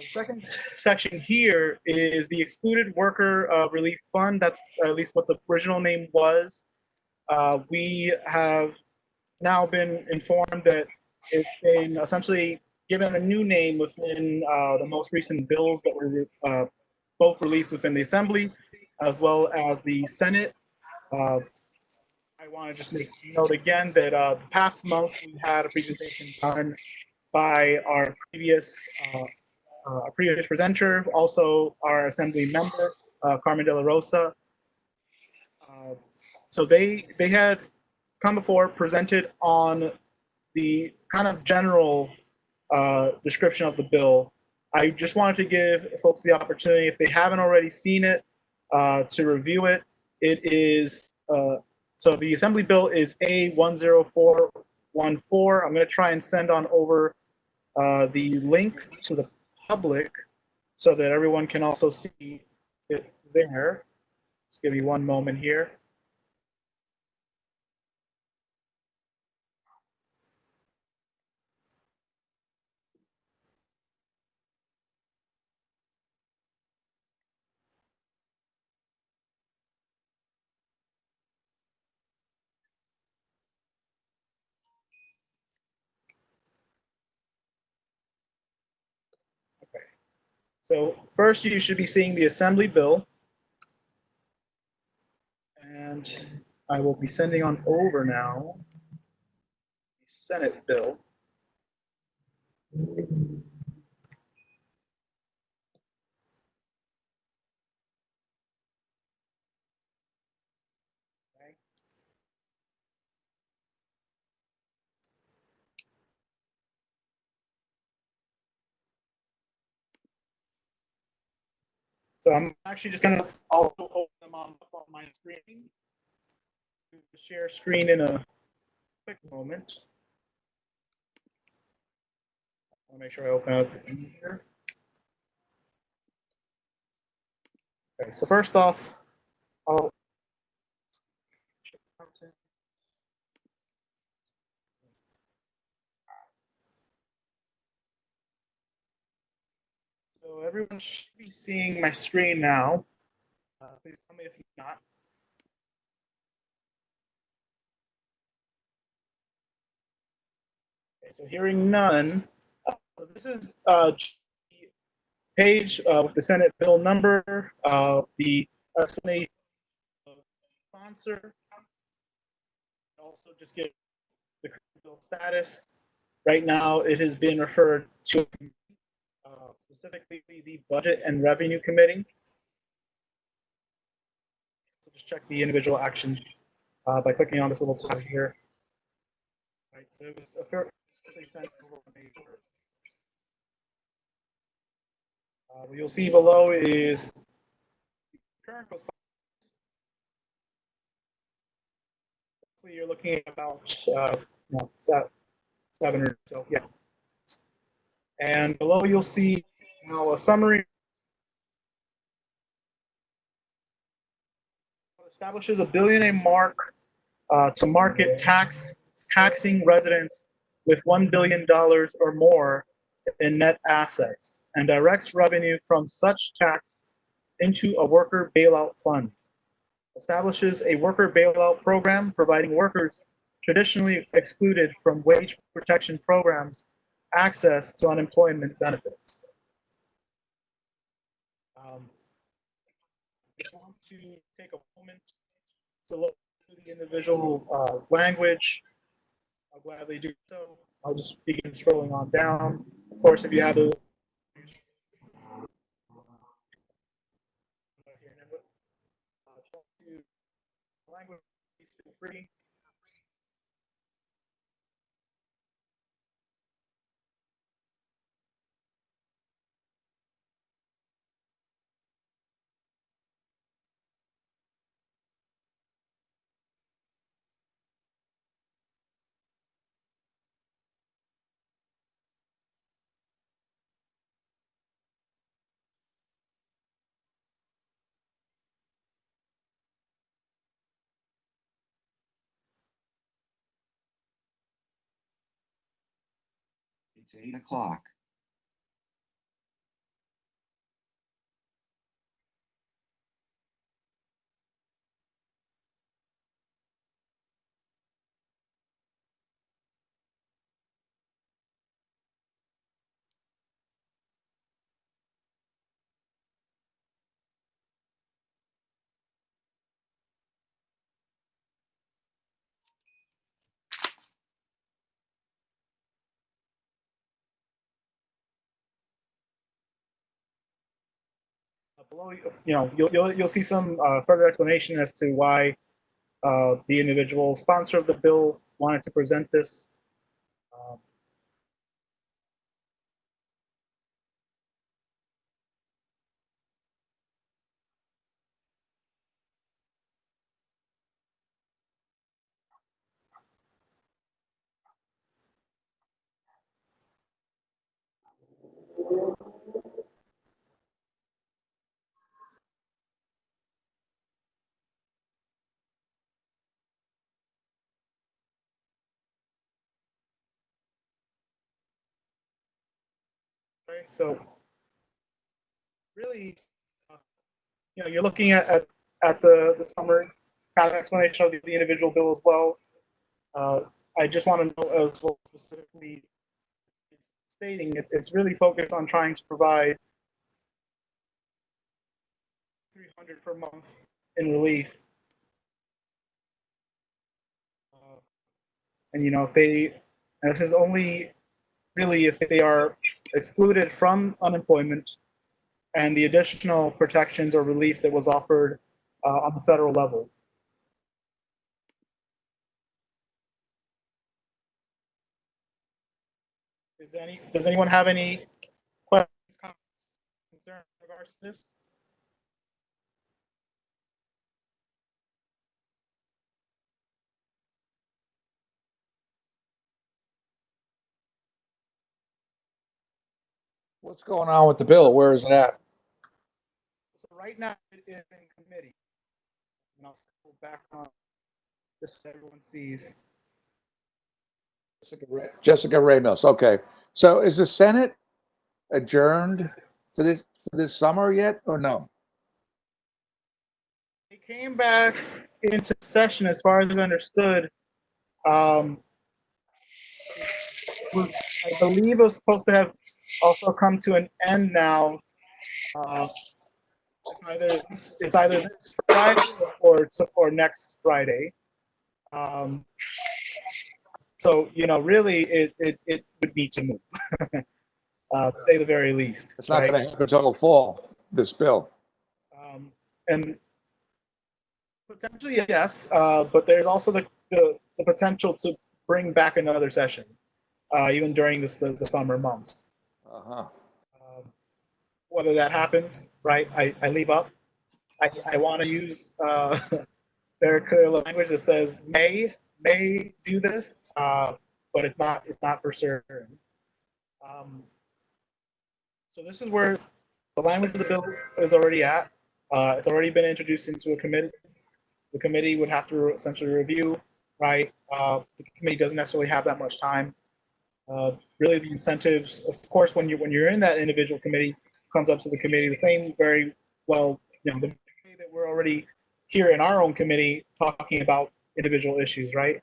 second section here is the Excluded Worker Relief Fund. That's at least what the original name was. We have now been informed that it's been essentially given a new name within the most recent bills that were both released within the Assembly as well as the Senate. I want to just make note again that the past month we had a presentation done by our previous presenter, also our Assembly member, Carmen De La Rosa. So they had come before, presented on the kind of general description of the bill. I just wanted to give folks the opportunity, if they haven't already seen it, to review it. It is, so the Assembly bill is A10414. I'm going to try and send on over the link to the public so that everyone can also see it there. Just give me one moment here. Okay. So first you should be seeing the Assembly bill. And I will be sending on over now the Senate bill. Okay. So I'm actually just going to also open them on my screen. Share screen in a quick moment. I'll make sure I open up here. Okay, so first off, I'll so everyone should be seeing my screen now. Please tell me if you're not. Okay, so hearing none, so this is the page with the Senate bill number, the explanation of sponsor, also just give the bill status. Right now, it has been referred to specifically the Budget and Revenue Committee. So just check the individual actions by clicking on this little tab here. Right, so it was a fair sent over on May 1st. What you'll see below is current correspondence. You're looking at about 7 or so, yeah. And below you'll see now a summary establishes a billionaire mark to market taxing residents with $1 billion or more in net assets and directs revenue from such tax into a worker bailout fund. Establishes a worker bailout program providing workers traditionally excluded from wage protection programs access to unemployment benefits. I want to take a moment to look through the individual language. I'll gladly do so. I'll just begin scrolling on down. Of course, if you have a language, please feel free. It's 8 o'clock. Below, you'll see some further explanation as to why the individual sponsor of the bill wanted to present this. Okay, so really, you're looking at the summary kind of explanation of the individual bill as well. I just want to note as well specifically stating it's really focused on trying to provide $300 per month in relief. And if and this is only really if they are excluded from unemployment and the additional protections or relief that was offered on the federal level. Does anyone have any questions, comments, concerns in regards to this? What's going on with the bill? Where is it at? So right now it is in committee. And I'll scroll back on just so everyone sees. Jessica Ramos. Okay. So is the Senate adjourned for this summer yet or no? It came back into session, as far as I understood. I believe it was supposed to have also come to an end now. It's either this Friday or next Friday. So really, it would need to move. to say the very least. It's not right? going to happen until fall, this bill. And potentially, yes, but there's also the potential to bring back another session, even during the summer months. Uh-huh. Whether that happens, right, I leave up. I want to use very clear language that says may do this, but it's not for certain. So this is where the language of the bill is already at. It's already been introduced into a committee. The committee would have to essentially review, right? The committee doesn't necessarily have that much time. Really, the incentives, of course, when you're in that individual committee, comes up to the committee the same very well. The way that we're already here in our own committee talking about individual issues, right?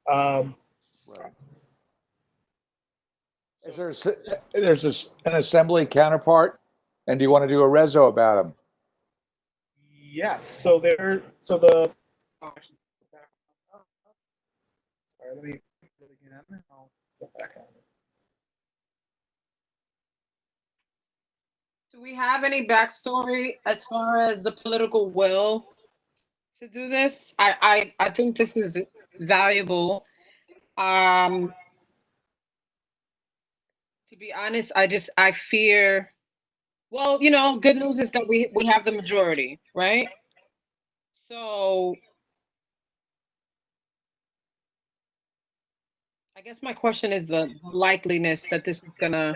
Right. There's an assembly counterpart, and do you want to do a reso about him? Yes. So the. Sorry, let me do it again. I'll get back on it. Do we have any backstory as far as the political will to do this? I think this is valuable. To be honest, I fear. Well, good news is that we have the majority, right? So I guess my question is the likeliness that this is gonna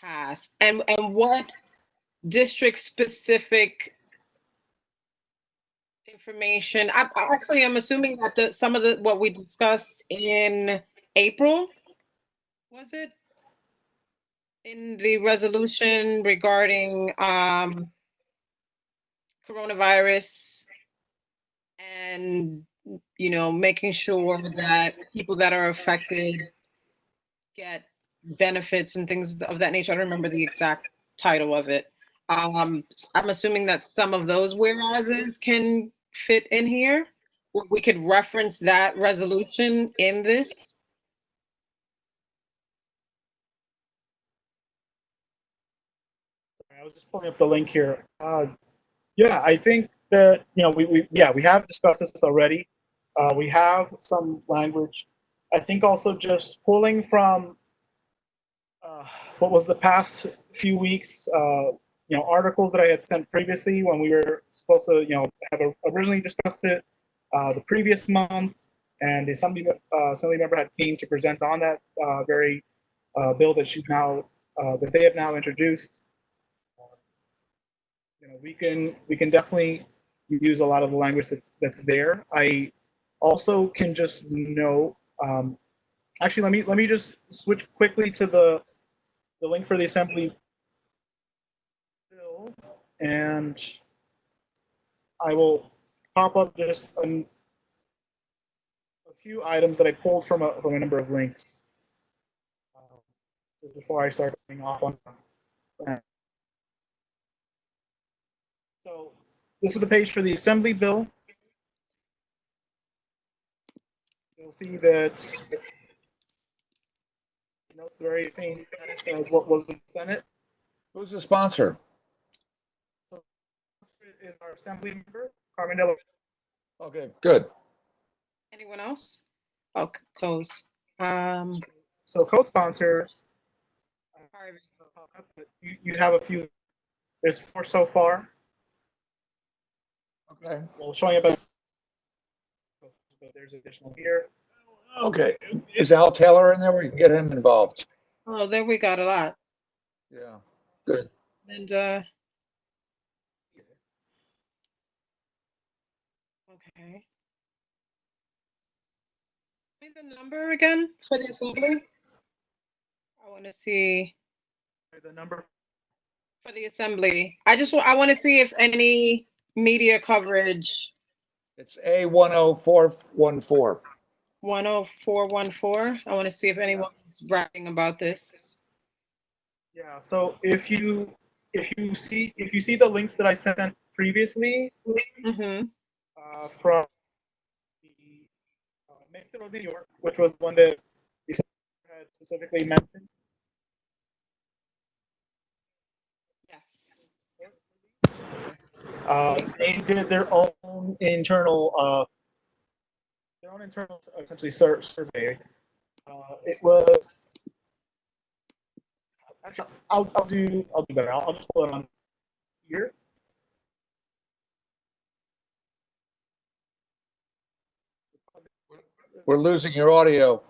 pass, and what district specific information. I'm assuming that some of what we discussed in April, was it? In the resolution regarding coronavirus and making sure that people that are affected get benefits and things of that nature. I don't remember the exact title of it. I'm assuming that some of those whereases can fit in here. We could reference that resolution in this. Sorry, I was just pulling up the link here. Yeah, I think that we have discussed this already. We have some language. I think also just pulling from what was the past few weeks, articles that I had sent previously when we were supposed to, have originally discussed it the previous month, and the assembly member had came to present on that very bill that that they have now introduced. We can definitely use a lot of the language that's there. I also can just know. Actually, let me just switch quickly to the link for the assembly bill, and I will pop up just a few items that I pulled from a number of links just before I start going off on that. So this is the page for the assembly bill. You'll see that it's the very same status as what was in the Senate. Who's the sponsor? So is our assembly member, Carmen Della. Okay, good. Anyone else? Oh, Co's. So co-sponsors, you have a few. There's 4 so far. Okay. Well, showing up as there's additional here. Okay. Is Al Taylor in there? We can get him involved. Oh, there we got a lot. Yeah. Good. And okay. Give me the number again for the assembly. I want to see The number for the assembly. I want to see if any media coverage. It's A10414. 10414. I want to see if anyone's writing about this. Yeah. So if you see the links that I sent previously Mm-hmm. From the Make the Road New York, which was the one that had specifically mentioned. Yes. They did their own internal essentially survey. It was actually I'll do better. I'll just pull it on here. We're losing your audio,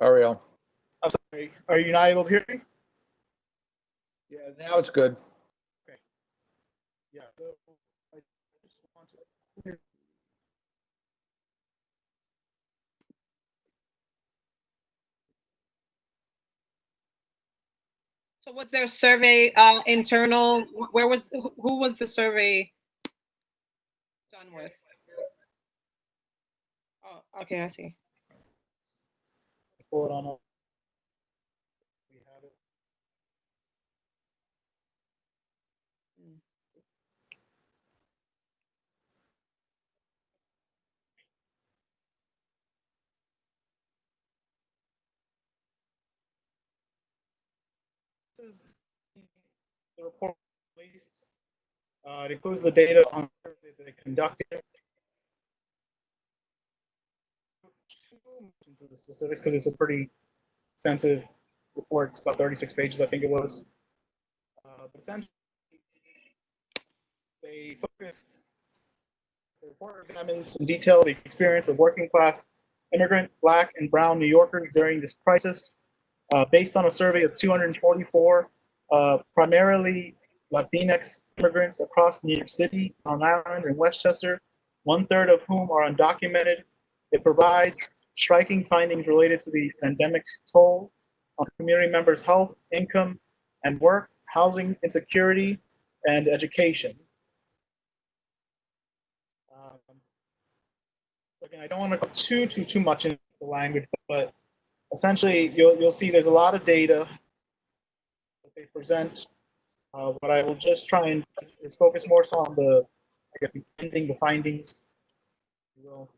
Ariel. I'm sorry. Are you not able to hear me? Yeah, now it's good. Okay. Yeah. So I just want to. So was their survey internal? Where was who was the survey done with? Oh, okay, I see. Pull it on up. We have it. This is the report released. It includes the data on the survey that they conducted. Into the specifics because it's a pretty extensive report. It's about 36 pages, I think it was. But essentially, they focused. The report examines in detail the experience of working class immigrant, Black, and Brown New Yorkers during this crisis, based on a survey of 244 primarily Latinx immigrants across New York City, Long Island, and Westchester, 1/3 of whom are undocumented. It provides striking findings related to the pandemic's toll on community members' health, income, and work, housing insecurity, and education. So again, I don't want to go too much into the language, but essentially you'll see there's a lot of data that they present. What I will just try and is focus more so on the, I guess, the findings. Will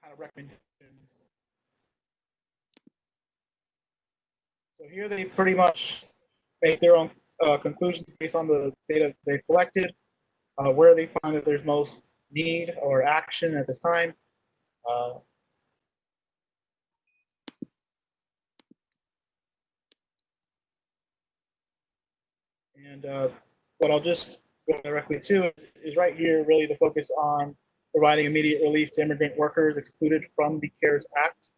kind of recommendations. So here they pretty much make their own conclusions based on the data they've collected, where they find that there's most need or action at this time. And what I'll just go directly to is right here, really the focus on providing immediate relief to immigrant workers excluded from the CARES Act.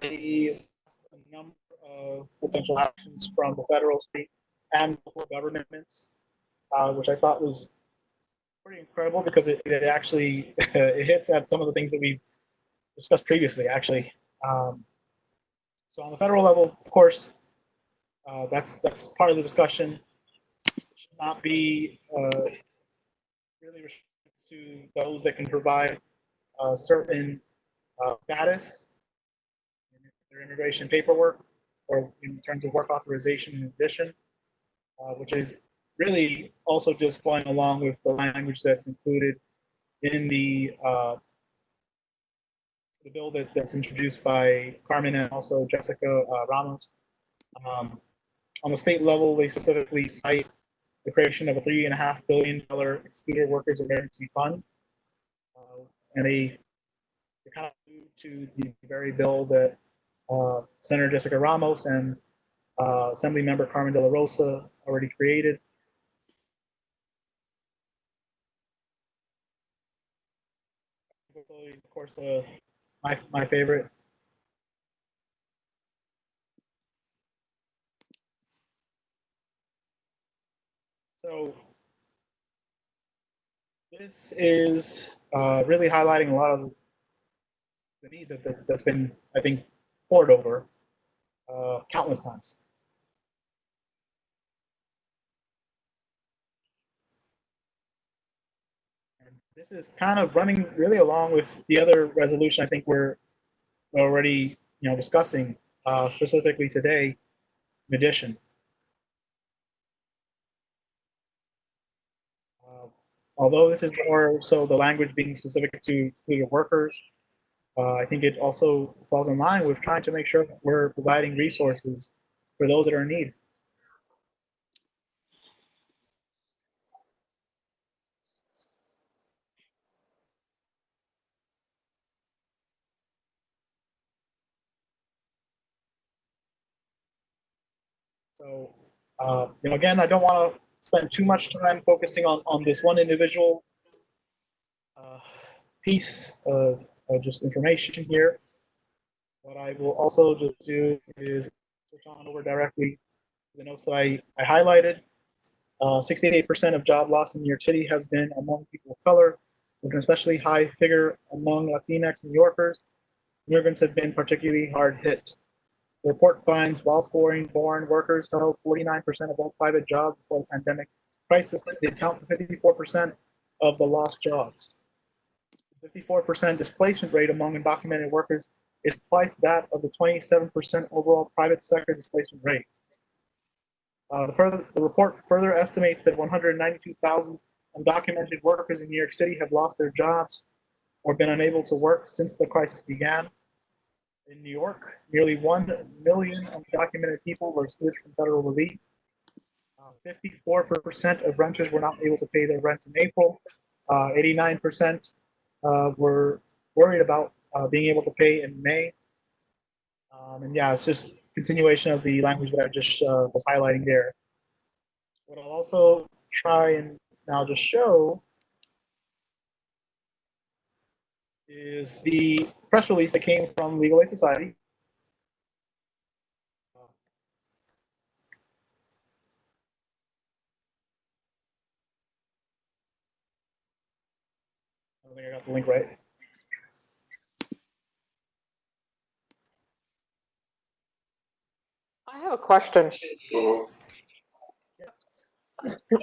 They assessed a number of potential actions from the federal, state, and local governments, which I thought was pretty incredible because it actually it hits at some of the things that we've discussed previously, actually. So on the federal level, of course, that's part of the discussion. It should not be really restricted to those that can provide certain status in their immigration paperwork or in terms of work authorization in addition, which is really also just going along with the language that's included in the bill that's introduced by Carmen and also Jessica Ramos. On the state level, they specifically cite the creation of a $3.5 billion excluded workers emergency fund, and they kind of allude to the very bill that Senator Jessica Ramos and Assembly Member Carmen De La Rosa already created. Of course, my favorite. So this is really highlighting a lot of the need that's been, I think, poured over countless times. And this is kind of running really along with the other resolution I think we're already discussing specifically today, in addition. Although this is more so the language being specific to excluded workers, I think it also falls in line with trying to make sure that we're providing resources for those that are in need. So, again, I don't want to spend too much time focusing on this one individual piece of just information here. What I will also just do is switch on over directly to the notes that I highlighted. 68% of job loss in New York City has been among people of color, with an especially high figure among Latinx New Yorkers. Immigrants have been particularly hard hit. The report finds while foreign-born workers held 49% of all private jobs before the pandemic crisis, they account for 54% of the lost jobs. 54% displacement rate among undocumented workers is twice that of the 27% overall private sector displacement rate. The report further estimates that 192,000 undocumented workers in New York City have lost their jobs or been unable to work since the crisis began. In New York, nearly 1 million undocumented people were excluded from federal relief. 54% of renters were not able to pay their rent in April. 89% were worried about being able to pay in May. And yeah, it's just continuation of the language that I just was highlighting there. What I'll also try and now just show is the press release that came from Legal Aid Society. I don't think I got the link right. I have a question.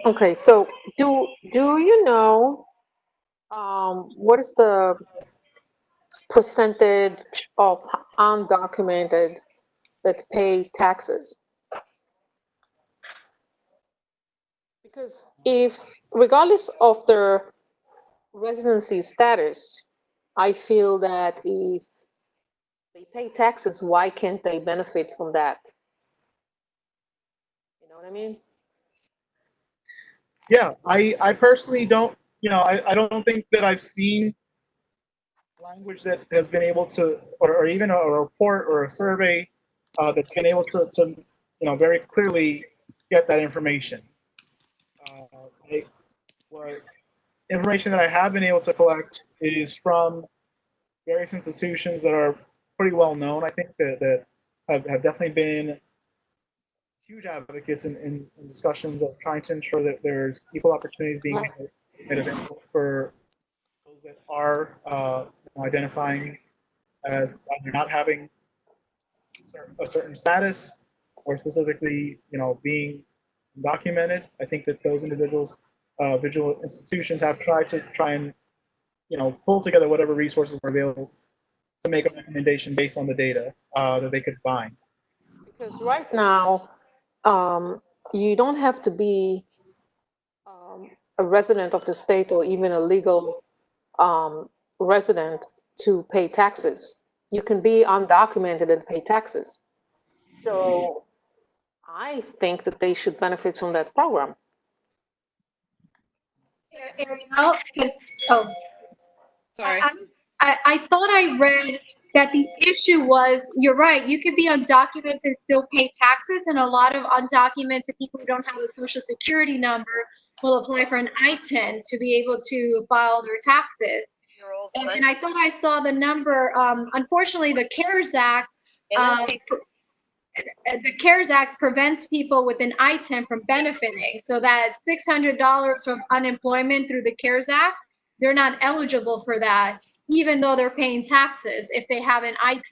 Okay, so do you know what is the percentage of undocumented that pay taxes? Because if, regardless of their residency status, I feel that if they pay taxes, why can't they benefit from that? You know what I mean? Yeah, I personally don't, I don't think that I've seen language that has been able to, or even a report or a survey that's been able to very clearly get that information. What information that I have been able to collect is from various institutions that are pretty well known. I think that have definitely been huge advocates in discussions of trying to ensure that there's equal opportunities being made available for those that are identifying as either not having a certain status or specifically, being documented. I think that those individuals, visual institutions have tried to pull together whatever resources are available to make a recommendation based on the data that they could find. Because right now, you don't have to be a resident of the state or even a legal resident to pay taxes. You can be undocumented and pay taxes. So I think that they should benefit from that program. Ariel, oh, Sorry. I thought I read that the issue was, you're right, you could be undocumented and still pay taxes, and a lot of undocumented people who don't have a social security number will apply for an I-10 to be able to file their taxes. And I thought I saw the number, unfortunately, the CARES Act, prevents people with an I-10 from benefiting. So that $600 from unemployment through the CARES Act, they're not eligible for that, even though they're paying taxes if they have an I-10.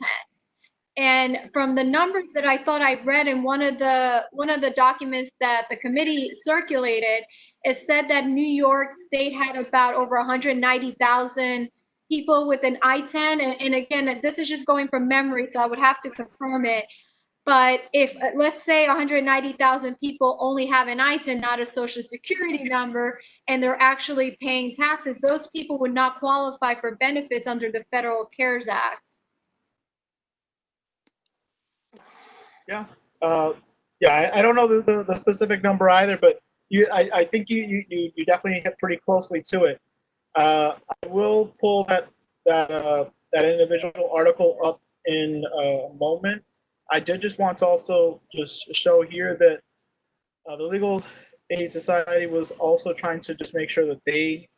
And from the numbers that I thought I read in one of the documents that the committee circulated, it said that New York State had about over 190,000 people with an I-10. And again, this is just going from memory, so I would have to confirm it. But if, let's say 190,000 people only have an ITIN, not a social security number, and they're actually paying taxes, those people would not qualify for benefits under the Federal CARES Act. Yeah. Yeah, I don't know the specific number either, but I think you definitely hit pretty closely to it. I will pull that individual article up in a moment. I did just want to also just show here that the Legal Aid Society was also trying to just make sure that they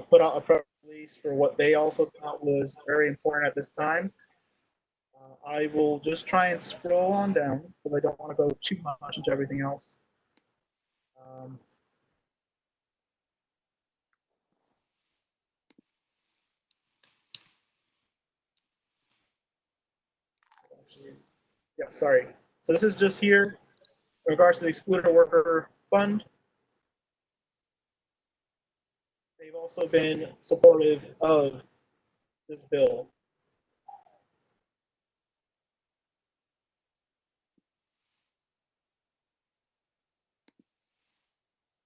put out a press release for what they also thought was very important at this time. I will just try and scroll on down because I don't want to go too much into everything else. Yeah, sorry. So this is just here in regards to the Excluded Worker Fund. They've also been supportive of this bill.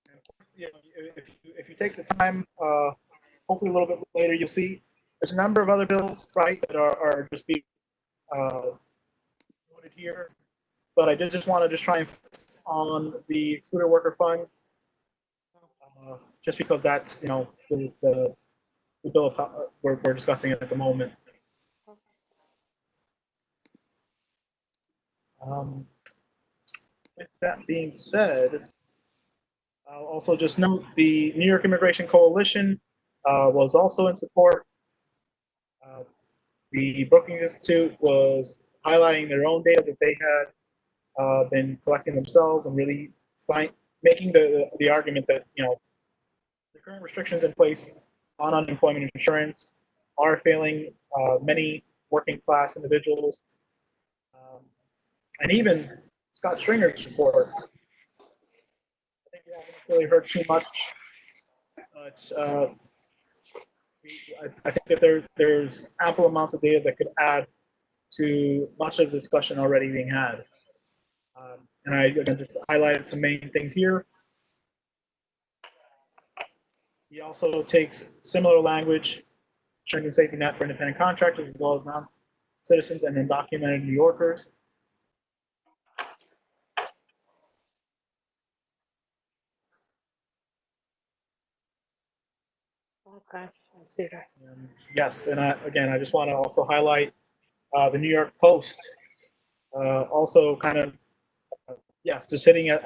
And of course, you know, if you take the time, hopefully a little bit later, you'll see there's a number of other bills, right, that are just being noted here. But I did just want to just try and focus on the Excluded Worker Fund, just because that's, you know, the bill of, we're discussing it at the moment. With that being said, I'll also just note the New York Immigration Coalition was also in support. The Brookings Institute was highlighting their own data that they had been collecting themselves and really making the argument that, you know, the current restrictions in place on unemployment insurance are failing many working class individuals, and even Scott Stringer's report. I think we haven't really heard too much, but I think that there's ample amounts of data that could add to much of the discussion already being had. And I again just highlighted some main things here. He also takes similar language, strengthen safety net for independent contractors as well as non-citizens and undocumented New Yorkers. Okay, I see that. Yes, and again, I just want to also highlight the New York Post, also kind of, yes, just hitting at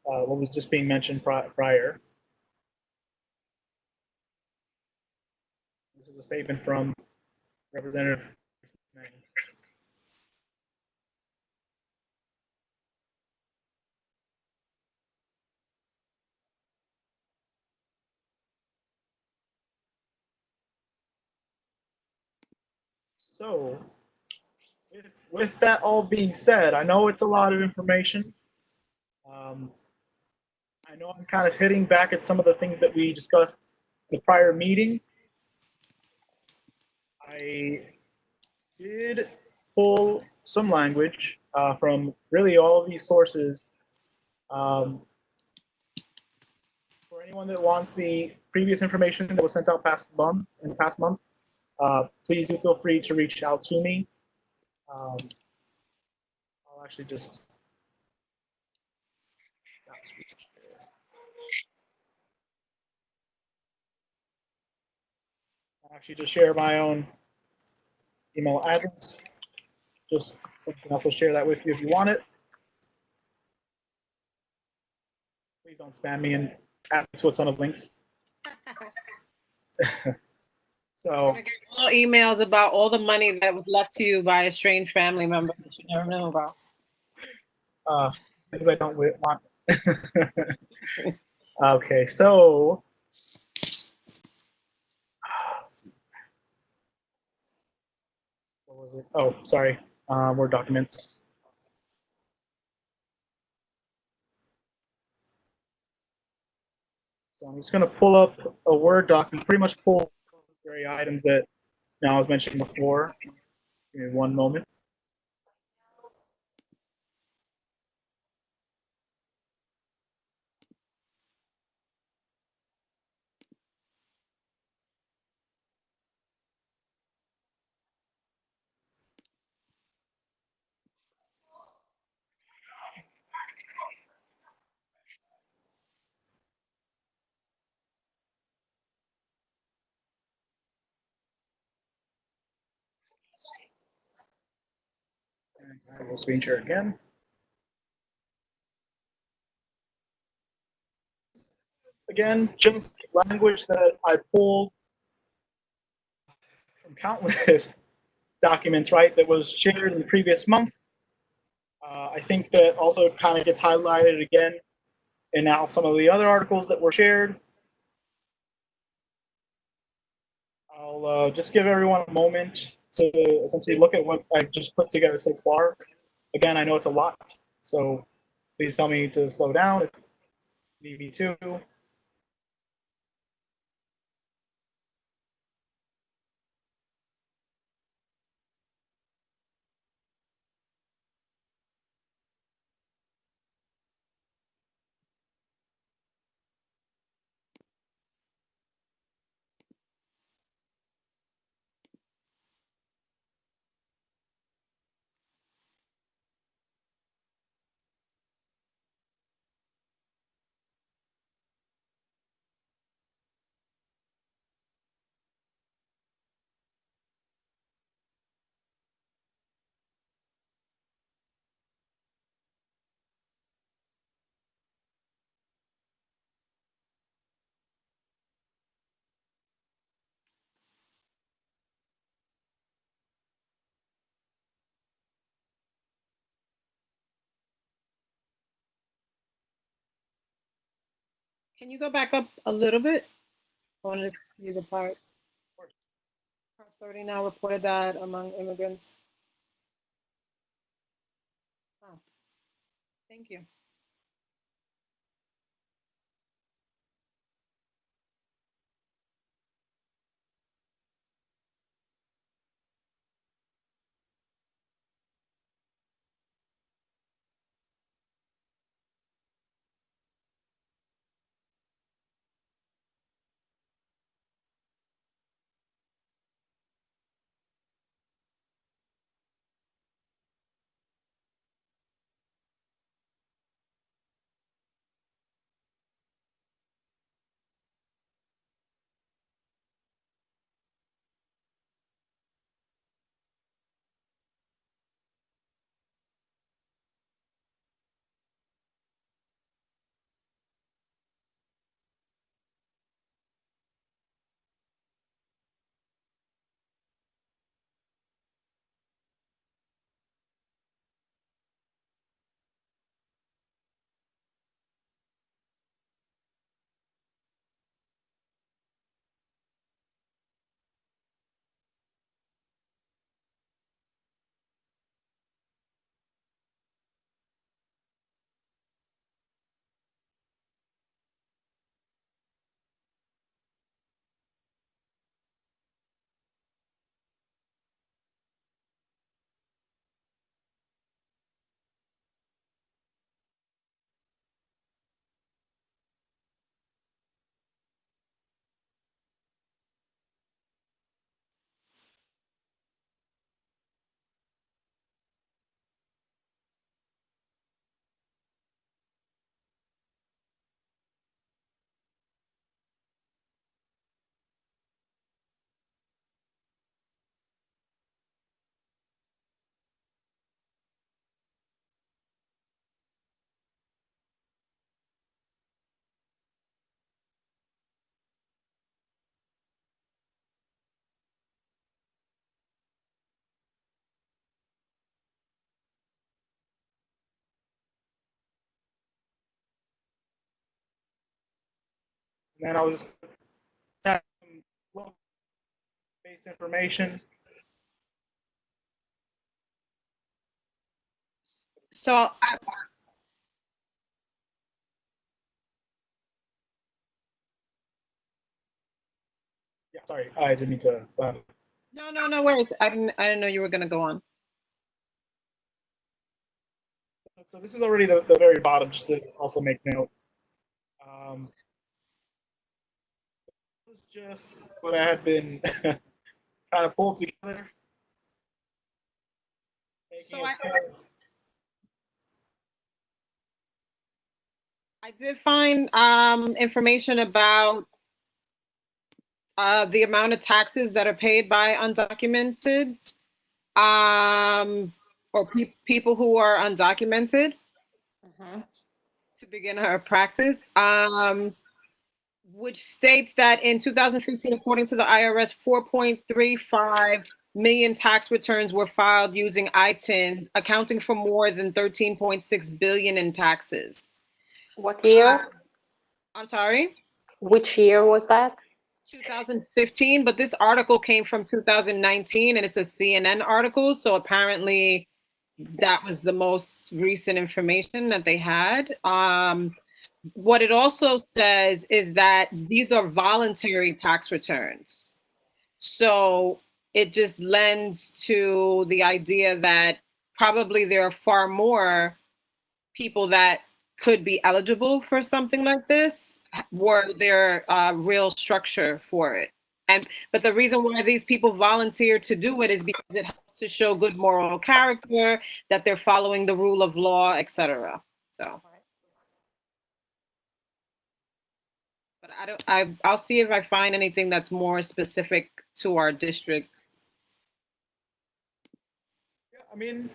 what was just being mentioned prior. This is a statement from Representative. So, with that all being said, I know it's a lot of information. I know I'm kind of hitting back at some of the things that we discussed in the prior meeting. I did pull some language from really all of these sources. For anyone that wants the previous information that was sent out in the past month, please do feel free to reach out to me. I'll actually just share my own email address. Just so I can also share that with you if you want it. Please don't spam me and add me to a ton of links. So all emails about all the money that was left to you by a strange family member that you never know about. Things I don't want. Okay, so what was it? Oh, sorry. Word documents. So I'm just going to pull up a Word doc and pretty much pull the very items that I was mentioning before. Give me one moment. And I will screen share again. Again, just language that I pulled from countless documents, right, that was shared in the previous month. I think that also kind of gets highlighted again in now some of the other articles that were shared. I'll just give everyone a moment to essentially look at what I've just put together so far. Again, I know it's a lot, so please tell me to slow down if you need me to. Can you go back up a little bit? I want to see the part. Part 30 now reported that among immigrants. Oh, thank you. And then I'll just tap some local-based information. So Yeah, sorry, I didn't mean to. no worries. I didn't know you were gonna go on. So this is already the very bottom, just to also make note. This is just what I had been trying to pull together. So I did find information about the amount of taxes that are paid by undocumented or people who are undocumented to begin her practice, which states that in 2015, according to the IRS, 4.35 million tax returns were filed using ITIN, accounting for more than 13.6 billion in taxes. What year? I'm sorry? Which year was that? 2015, but this article came from 2019 and it's a CNN article. So apparently that was the most recent information that they had. What it also says is that these are voluntary tax returns. So it just lends to the idea that probably there are far more people that could be eligible for something like this were there real structure for it. But the reason why these people volunteer to do it is because it helps to show good moral character, that they're following the rule of law, etc. So, but I'll see if I find anything that's more specific to our district. Yeah, I mean,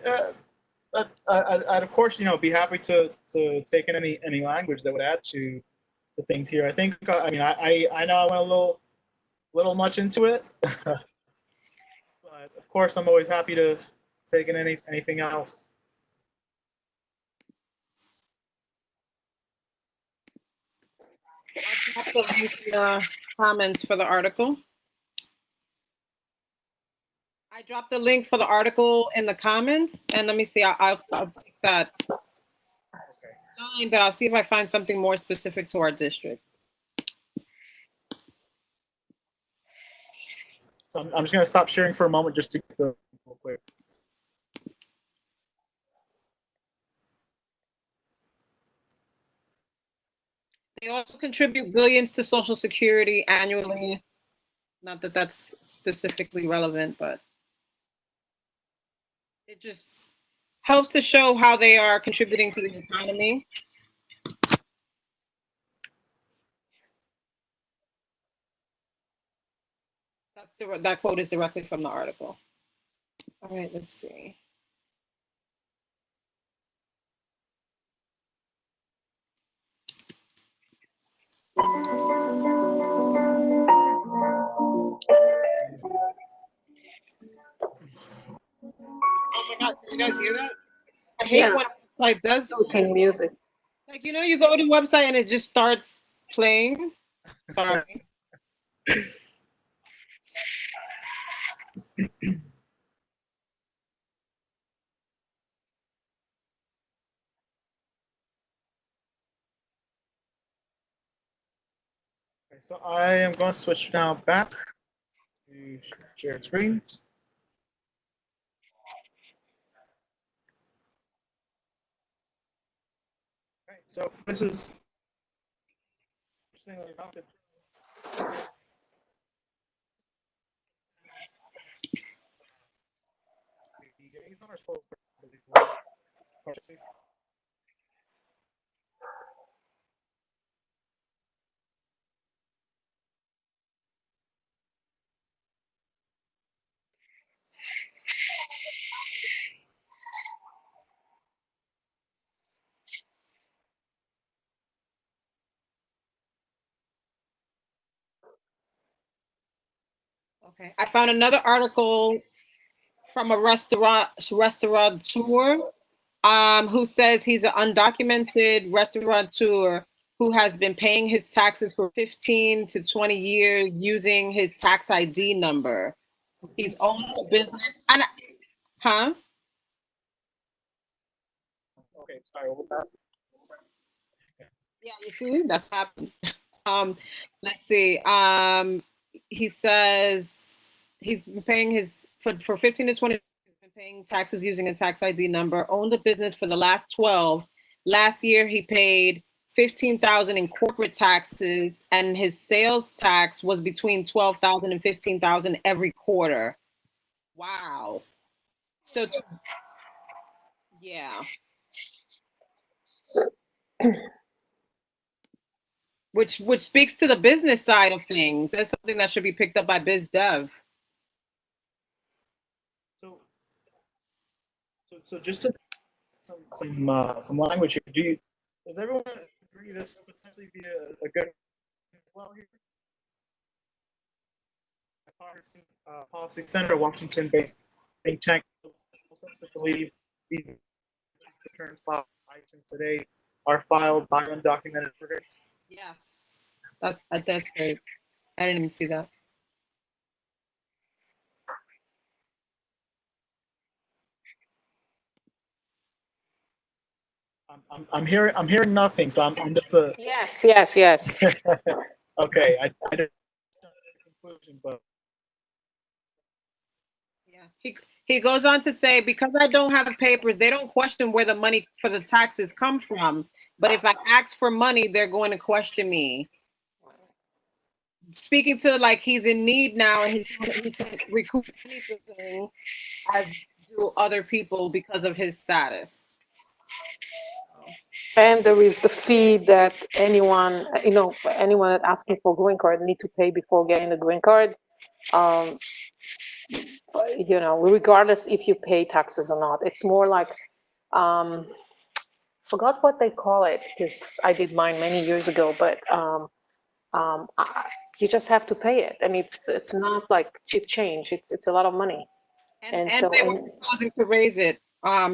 I'd of course, be happy to take in any language that would add to the things here. I think, I mean, I know I went a little much into it, but of course, I'm always happy to take in anything else. I'll drop the link in the comments for the article. I dropped the link for the article in the comments, and let me see. I'll take that. Okay. But I'll see if I find something more specific to our district. So I'm just going to stop sharing for a moment just to get the real quick. They also contribute billions to Social Security annually. Not that that's specifically relevant, but it just helps to show how they are contributing to the economy. That quote is directly from the article. All right, let's see. Oh my God, can you guys hear that? I hate when a website does Soothing music. like, you go to the website and it just starts playing. Sorry. Okay, so I am going to switch now back to shared screens. Okay, so this is interestingly enough, it's he's not our spokesperson. Okay, I found another article from a restaurateur who says he's an undocumented restaurateur who has been paying his taxes for 15 to 20 years using his tax ID number. He's owned a business. Huh? Okay, sorry, what was that? Yeah, you see, that's happened. Let's see. He says he's been paying his for 15 to 20 years, he's been paying taxes using a tax ID number, owned a business for the last 12. Last year he paid 15,000 in corporate taxes, and his sales tax was between 12,000 and 15,000 every quarter. Wow. So yeah. Which speaks to the business side of things. That's something that should be picked up by biz dev. So So just to some language here. Does everyone agree this would potentially be a good as well here? Bipartisan Policy Center, Washington-based think tank, believe these returns filed by iTunes today are filed by undocumented immigrants. Yes, that's great. I didn't even see that. I'm hearing nothing, so I'm just a Yes, yes, yes. okay. I didn't conclusion, but Yeah. He goes on to say, because I don't have papers, they don't question where the money for the taxes come from. But if I ask for money, they're going to question me. Speaking to like he's in need now and he can't recoup anything as do other people because of his status. And there is the fee that anyone, anyone that asking for green card need to pay before getting the green card. Regardless if you pay taxes or not, it's more like, forgot what they call it because I did mine many years ago, but you just have to pay it, and it's not like cheap change. It's a lot of money, And they were proposing to raise it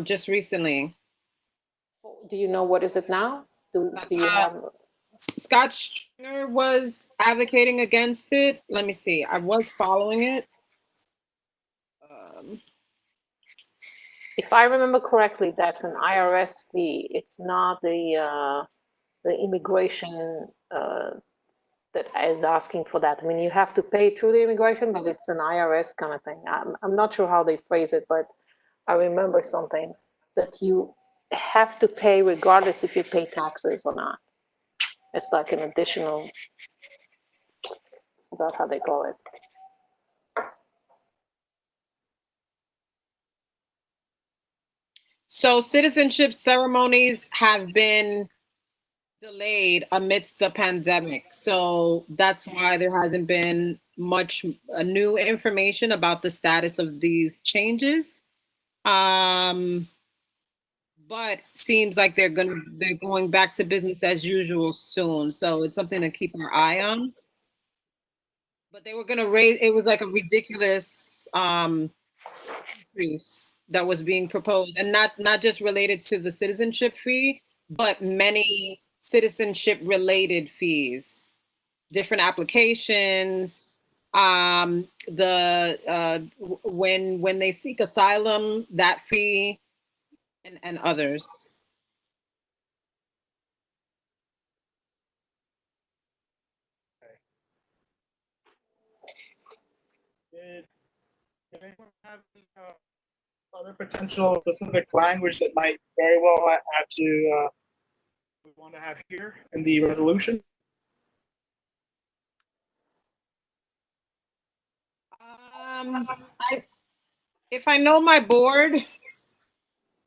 just recently. do you know what is it now? Do you have? Scott Stringer was advocating against it. Let me see. I was following it. If I remember correctly, that's an IRS fee. It's not the immigration that is asking for that. I mean, you have to pay through the immigration, but it's an IRS kind of thing. I'm not sure how they phrase it, but I remember something that you have to pay regardless if you pay taxes or not. It's like an additional, about how they call it. So citizenship ceremonies have been delayed amidst the pandemic. So that's why there hasn't been much new information about the status of these changes. But seems like they're going back to business as usual soon. So it's something to keep our eye on. But they were gonna raise, it was like a ridiculous increase that was being proposed, and not just related to the citizenship fee, but many citizenship related fees, different applications, when they seek asylum, that fee, and others. did anyone have any, other potential specific language that might very well add to we want to have here in the resolution? If I know my board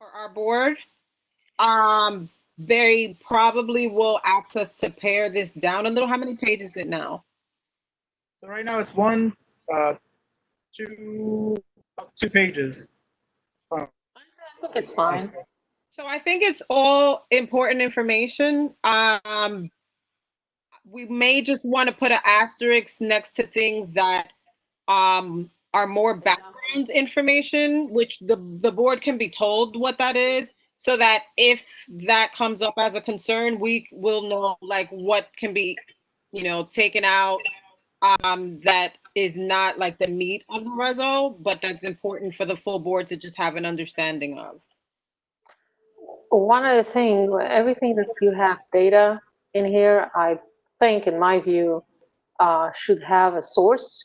or our board, they probably will ask us to pare this down a little. How many pages is it now? So right now it's two pages. I think it's fine. So I think it's all important information. We may just want to put an asterisk next to things that are more background information, which the board can be told what that is, so that if that comes up as a concern, we will know like what can be, taken out, that is not like the meat of the reso, but that's important for the full board to just have an understanding of. One of the things, everything that you have data in here, I think, in my view, should have a source.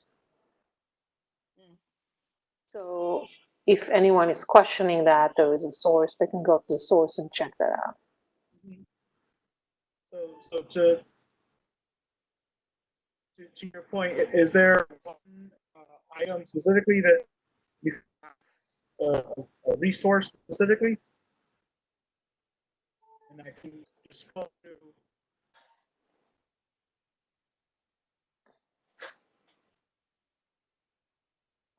So if anyone is questioning that there is a source, they can go to the source and check that out. So to your point, is there one item specifically that you a resource specifically? And I can just go to.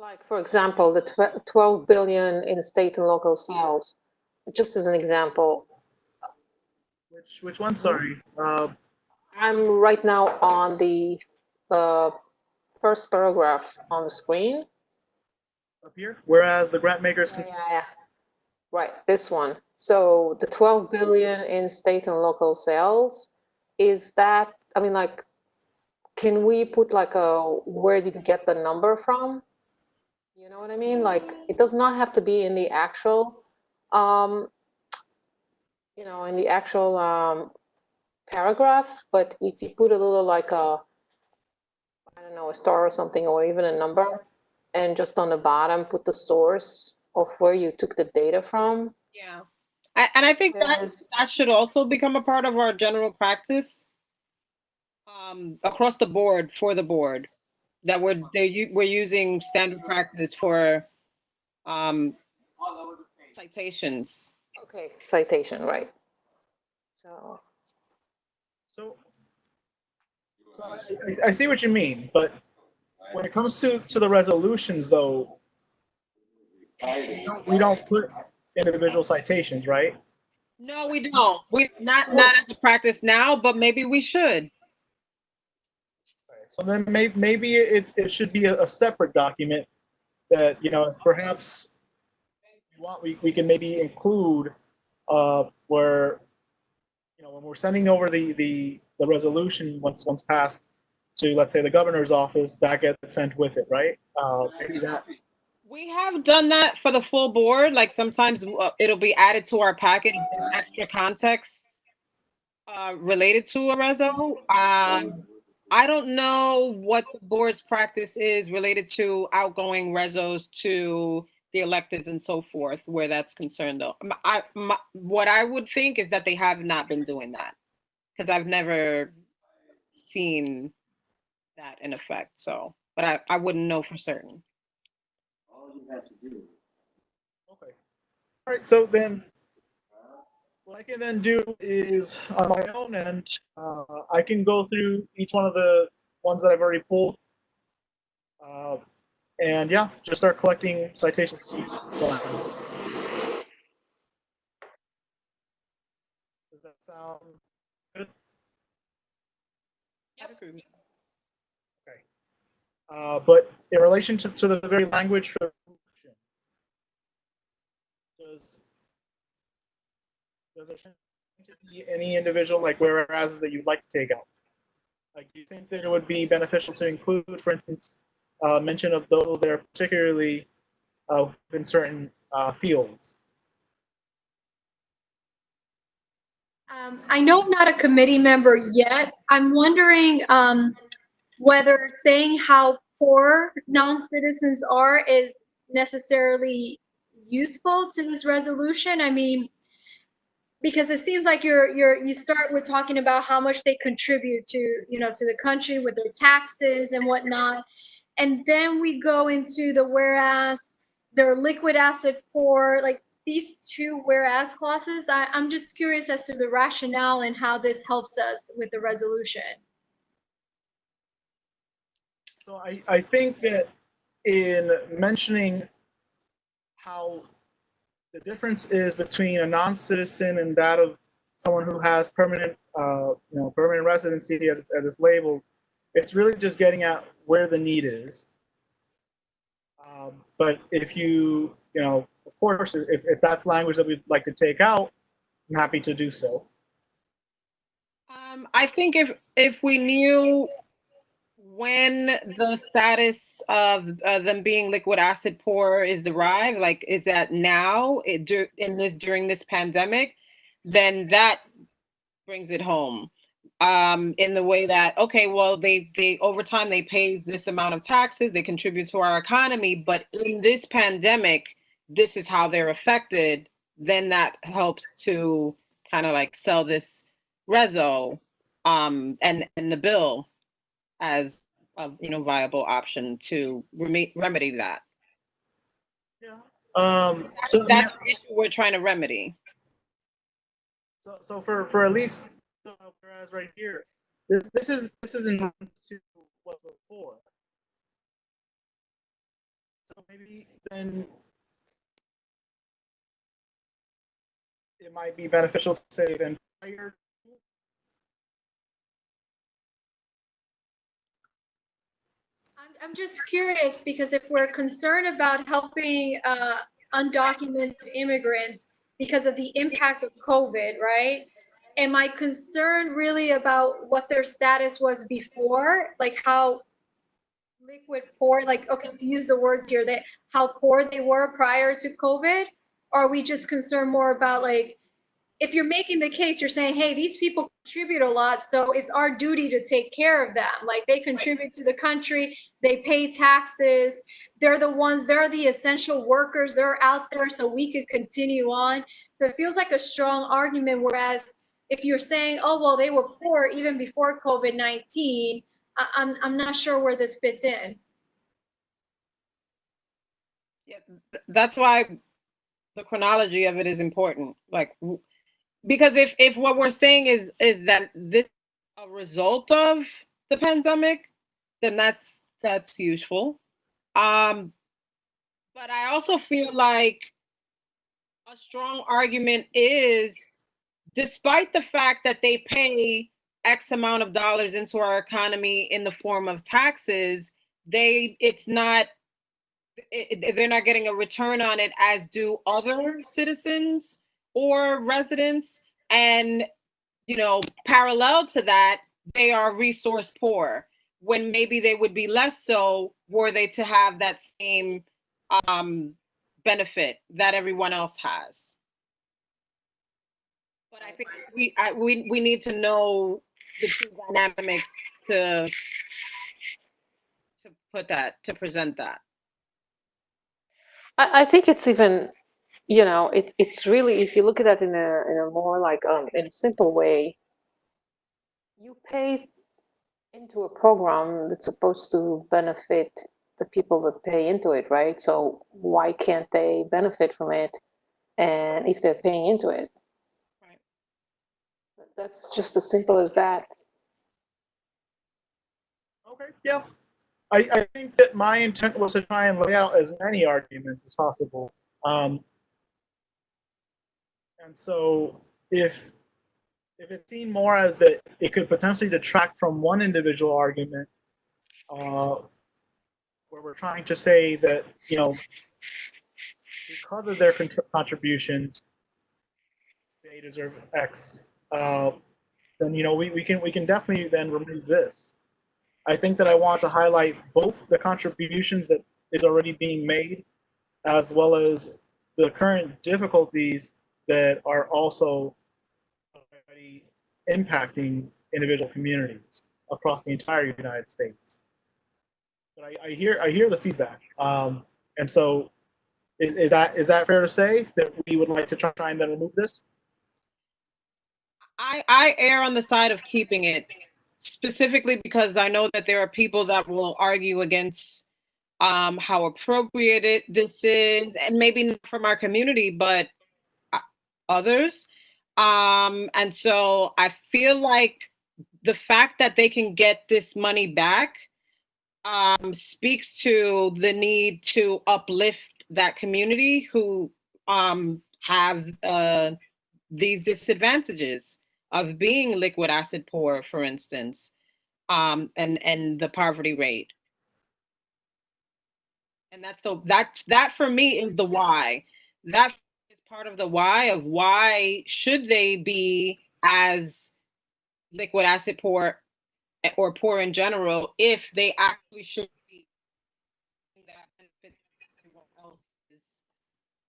Like, for example, the 12 billion in state and local sales, just as an example. Which one? Sorry. I'm right now on the first paragraph on the screen. Up here. Whereas the grant makers. Yeah. Right, this one. So the 12 billion in state and local sales, is that, I mean, like, can we put like where did you get the number from? You know what I mean? Like, it does not have to be in the actual, um, in the actual paragraph, but if you put a little like I don't know, a star or something, or even a number, and just on the bottom, put the source of where you took the data from. Yeah. And I think that should also become a part of our general practice across the board for the board, that we're using standard practice for citations. Okay, citation, right. So I see what you mean, but when it comes to the resolutions, though, we don't put individual citations, right? No, we don't. We not as a practice now, but maybe we should. So then maybe it should be a separate document that, perhaps we can maybe include where, when we're sending over the resolution once passed to, let's say, the governor's office, that gets sent with it, right? Maybe that. We have done that for the full board. Like sometimes it'll be added to our packet. There's extra context related to a reso. I don't know what the board's practice is related to outgoing resos to the electeds and so forth, where that's concerned, though. What I would think is that they have not been doing that, because I've never seen that in effect. So, but I wouldn't know for certain. Okay. All right. So then, what I can then do is, on my own end, I can go through each one of the ones that I've already pulled, and yeah, just start collecting citations. Does that sound good? Okay. But in relation to the very language for does there be any individual, like, whereas that you'd like to take out? Like, do you think that it would be beneficial to include, for instance, mention of those that are particularly in certain fields? I know I'm not a committee member yet. I'm wondering whether saying how poor non-citizens are is necessarily useful to this resolution. I mean, because it seems like you start with talking about how much they contribute to, to the country with their taxes and whatnot. And then we go into the whereas they're liquid asset poor, like these two whereas clauses. I'm just curious as to the rationale and how this helps us with the resolution. So I think that in mentioning how the difference is between a non-citizen and that of someone who has permanent residency as it's labeled, it's really just getting at where the need is. But if of course, if that's language that we'd like to take out, I'm happy to do so. I think if we knew when the status of them being liquid asset poor is derived, like is that now during this pandemic, then that brings it home. In the way that, okay, well, they over time they pay this amount of taxes, they contribute to our economy, but in this pandemic, this is how they're affected. Then that helps to kind of like sell this reso and the bill as a viable option to remedy that. Yeah. That's the issue we're trying to remedy. So for at least whereas right here, this is in to what's before. So maybe then it might be beneficial to say then prior. I'm just curious because if we're concerned about helping undocumented immigrants because of the impact of COVID, right? Am I concerned really about what their status was before, like how liquid poor, like, okay, to use the words here, that how poor they were prior to COVID? Or are we just concerned more about like, if you're making the case, you're saying, hey, these people contribute a lot, so it's our duty to take care of them. Like they contribute to the country, they pay taxes, they're the essential workers, they're out there so we could continue on. So it feels like a strong argument, whereas if you're saying, oh, well, they were poor even before COVID-19, I'm not sure where this fits in. Yeah, that's why the chronology of it is important. Like, because if what we're saying is that this is a result of the pandemic, then that's useful. But I also feel like a strong argument is, despite the fact that they pay X amount of dollars into our economy in the form of taxes, they're not getting a return on it as do other citizens or residents. And, parallel to that, they are resource poor when maybe they would be less so were they to have that same benefit that everyone else has. But I think we need to know the true dynamics to present that. I think it's even, it's really, if you look at that in a more like in a simple way, you pay into a program that's supposed to benefit the people that pay into it, right? So why can't they benefit from it? And if they're paying into it, Right. That's just as simple as that. Okay, yeah. I think that my intent was to try and lay out as many arguments as possible. And so if it's seen more as that it could potentially detract from one individual argument, where we're trying to say that, because of their contributions, they deserve X, then, we can definitely then remove this. I think that I want to highlight both the contributions that is already being made, as well as the current difficulties that are also already impacting individual communities across the entire United States. But I hear the feedback, and so is that fair to say that we would like to try and then remove this? I err on the side of keeping it, specifically because I know that there are people that will argue against how appropriate this is, and maybe not from our community, but others. And so I feel like the fact that they can get this money back speaks to the need to uplift that community who have these disadvantages of being liquid asset poor, for instance, and the poverty rate. And that for me is the why. That is part of the why of why should they be as liquid asset poor or poor in general if they actually should be that benefit everyone else is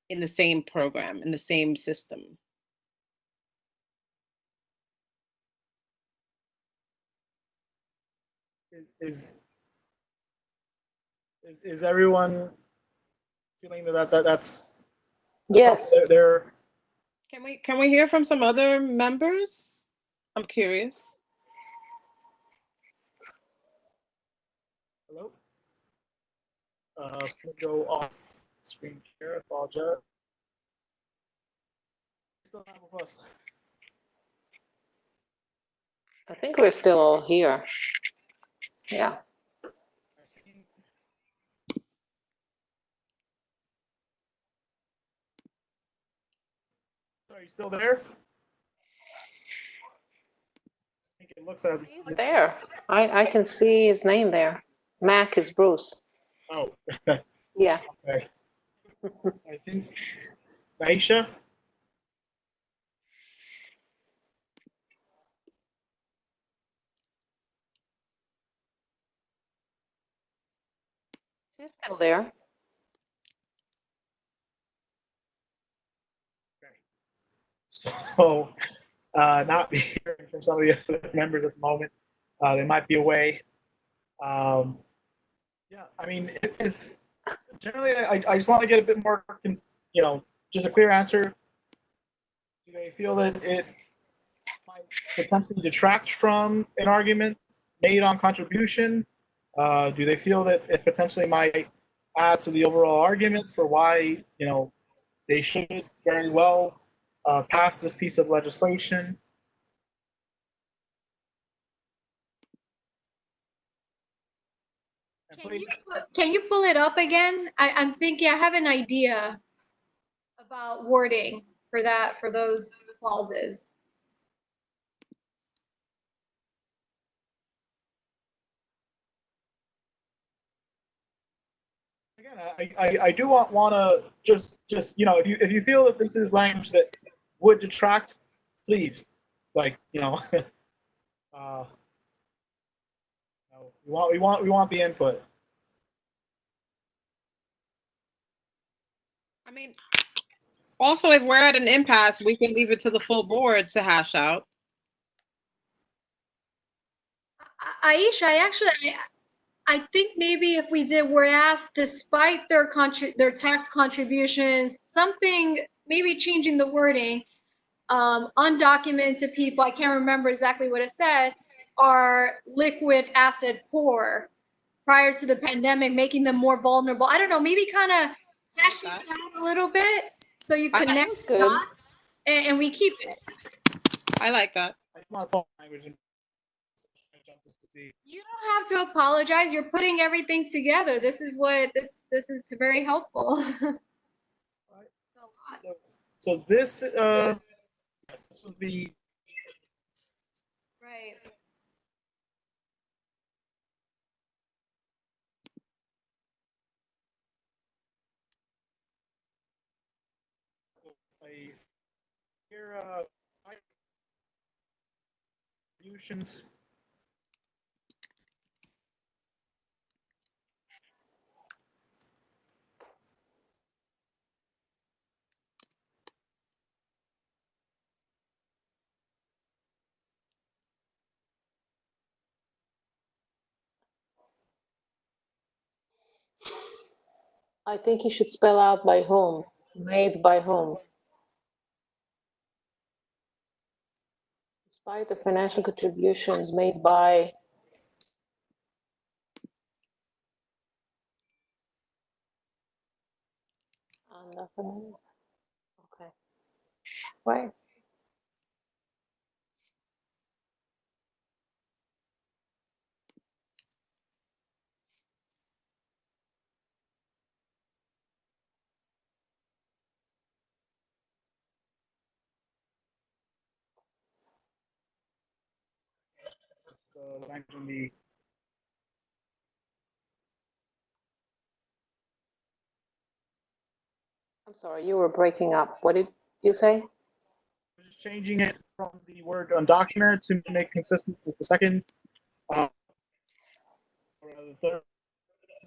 in the same program, in the same system. Is everyone feeling that's Yes. they're Can we hear from some other members? I'm curious. hello? Go off screen share. Apologize. Still not with us. I think we're still all here. Yeah. are you still there? I think it looks as He's there. I can see his name there. Mac is Bruce. oh, Yeah. okay. I think Aisha. She's still there. So, not hearing from some of the other members at the moment. They might be away. Yeah, I mean, if generally, I just want to get a bit more, just a clear answer. Do they feel that it might potentially detract from an argument made on contribution? Do they feel that it potentially might add to the overall argument for why, they should very well pass this piece of legislation? Can you pull it up again? I'm thinking, I have an idea about wording for that, for those clauses. Again, I do want to just if you feel that this is language that would detract, please, like we want the input. I mean, also, if we're at an impasse, we can leave it to the full board to hash out. Aisha, I think maybe if we did, we're asked, despite their tax contributions, something, maybe changing the wording, undocumented people, I can't remember exactly what it said, are liquid asset poor prior to the pandemic, making them more vulnerable. I don't know, maybe kind of hashing it out a little bit so you connect the dots and we keep it. I like that. I just want to pull language and just to see. You don't have to apologize. You're putting everything together. This is what this is very helpful. So this yes, this was the right. here contributions. I think you should spell out by whom, made by whom. Despite the financial contributions made by okay. Right. The language in the I'm sorry, you were breaking up. What did you say? just changing it from the word undocumented to make consistent with the second or the third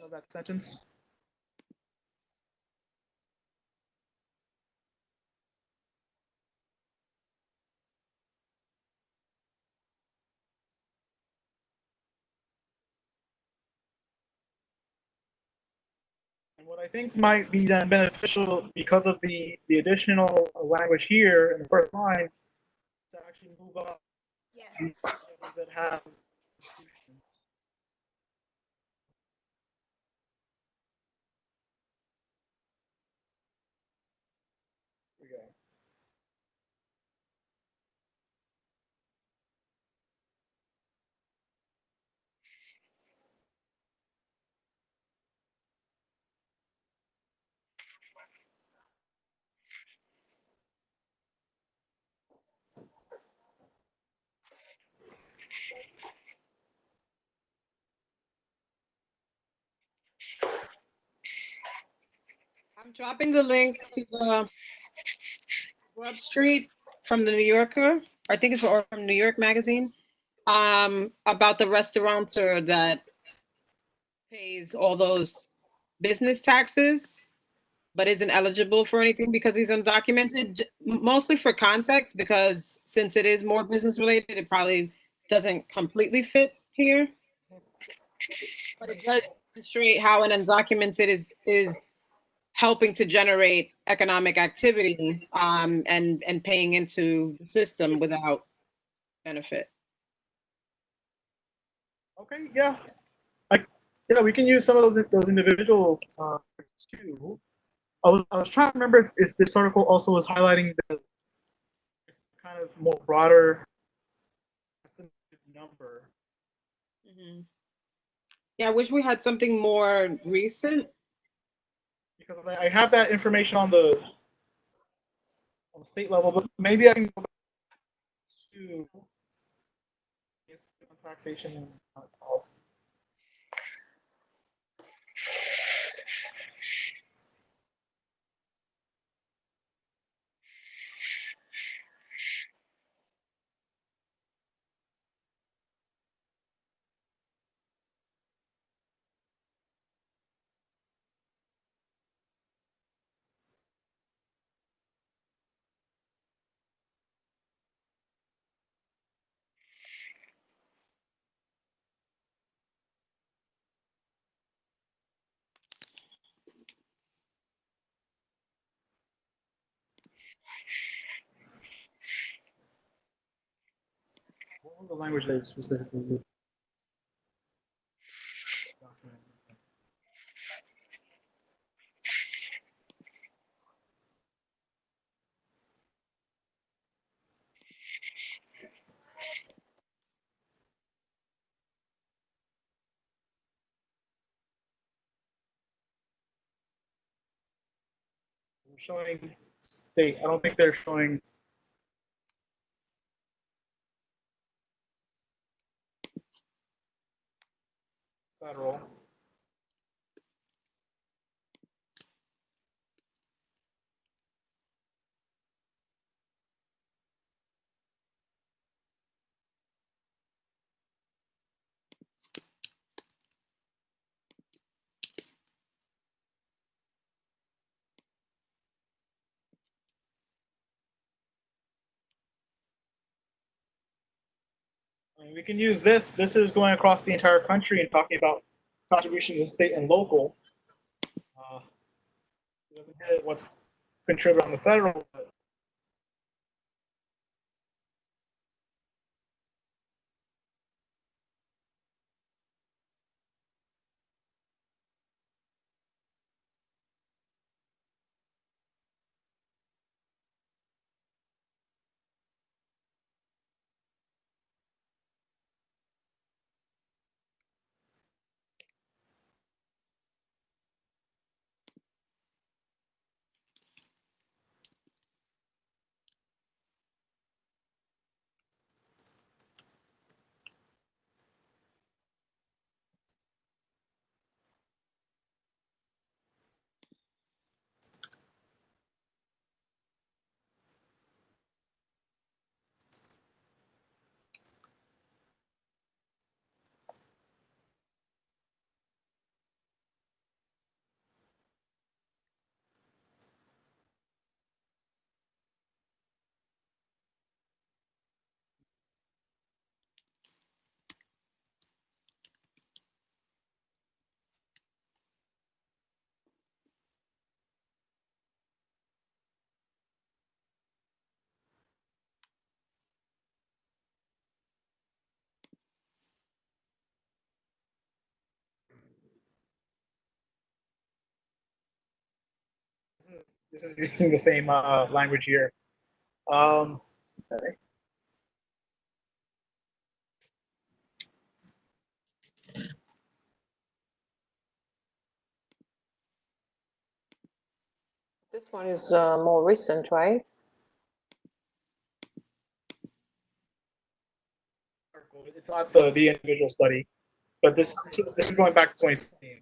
of that sentence. And what I think might be then beneficial because of the additional language here in the first line to actually move up that have institutions. Here we go. I'm dropping the link to the Grub Street from the New Yorker. I think it's from New York Magazine. About the restaurateur that pays all those business taxes, but isn't eligible for anything because he's undocumented. Mostly for context, because since it is more business related, it probably doesn't completely fit here. But it does demonstrate how an undocumented is helping to generate economic activity and paying into the system without benefit. Okay, yeah. Yeah, we can use some of those individual too. I was trying to remember if this article also was highlighting the kind of more broader estimated number. Mm-hmm. Yeah, I wish we had something more recent. Because I have that information on the state level, but maybe I can go back to taxation and policy. What was the language they specifically used? They're showing state. I don't think they're showing federal. I mean, we can use this. This is going across the entire country and talking about contributions to state and local. It doesn't hit what's contributed on the federal, but this is using the same language here. Okay. This one is more recent, right? It's not the individual study, but this is going back to 2016.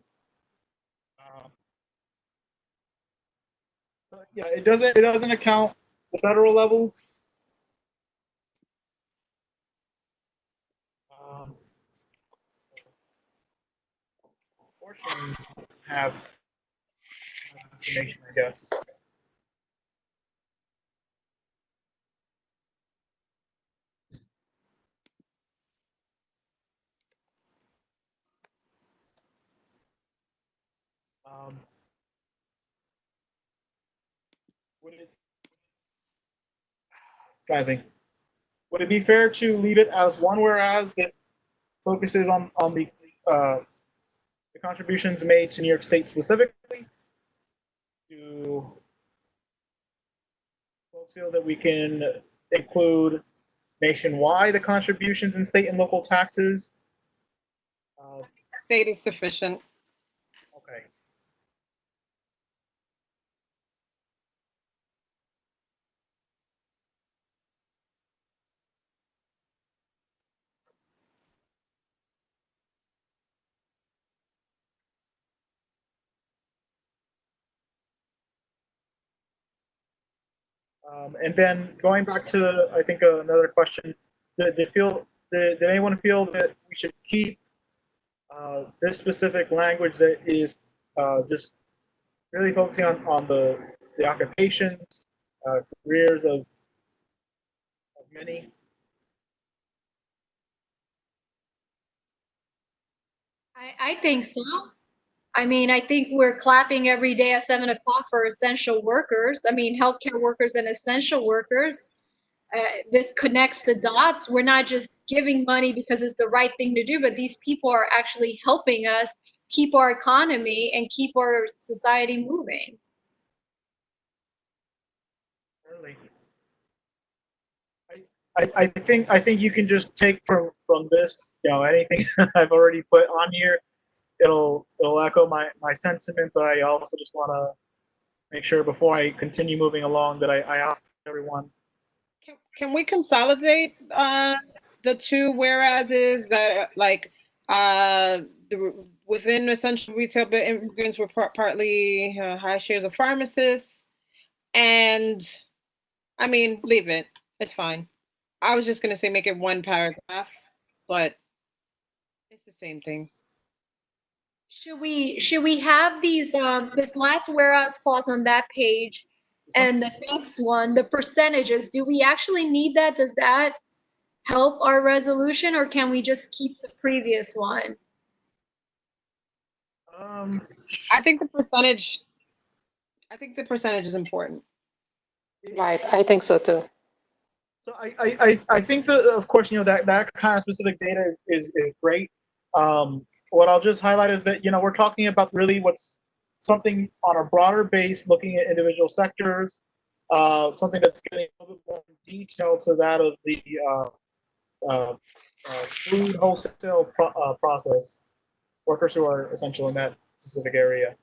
Yeah, it doesn't account the federal level. Unfortunately, have information, I guess. Um, would it? I think. Would it be fair to leave it as one whereas that focuses on the contributions made to New York State specifically? Do folks feel that we can include nationwide the contributions in state and local taxes? State is sufficient. Okay. And then going back to, I think, another question, did anyone feel that we should keep this specific language that is just really focusing on the occupations, careers of many? I think so. I mean, I think we're clapping every day at 7 o'clock for essential workers. I mean, healthcare workers and essential workers. This connects the dots. We're not just giving money because it's the right thing to do, but these people are actually helping us keep our economy and keep our society moving. Really? I think you can just take from this, anything I've already put on here. It'll echo my sentiment, but I also just want to make sure before I continue moving along that I ask everyone. Can we consolidate the two whereases that within essential retail, but immigrants were partly high shares of pharmacists, and I mean, leave it. It's fine. I was just gonna say make it one paragraph, but it's the same thing. Should we have these this last whereas clause on that page and the next one, the percentages, do we actually need that? Does that help our resolution, or can we just keep the previous one? I think the percentage is important. Right, I think so too. So I think that, of course, that kind of specific data is great. What I'll just highlight is that we're talking about really what's something on a broader base, looking at individual sectors, something that's getting a little bit more detail to that of the food wholesale process workers who are essential in that specific area.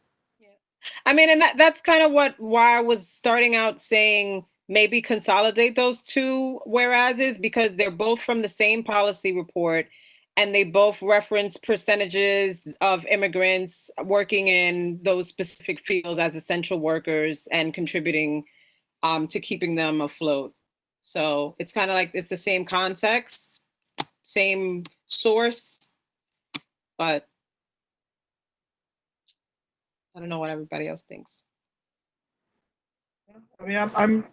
I mean, and that's kind of why I was starting out saying maybe consolidate those two whereases, because they're both from the same policy report and they both reference percentages of immigrants working in those specific fields as essential workers and contributing to keeping them afloat. So it's kind of like it's the same context, same source, but I don't know what everybody else thinks. I mean, I'm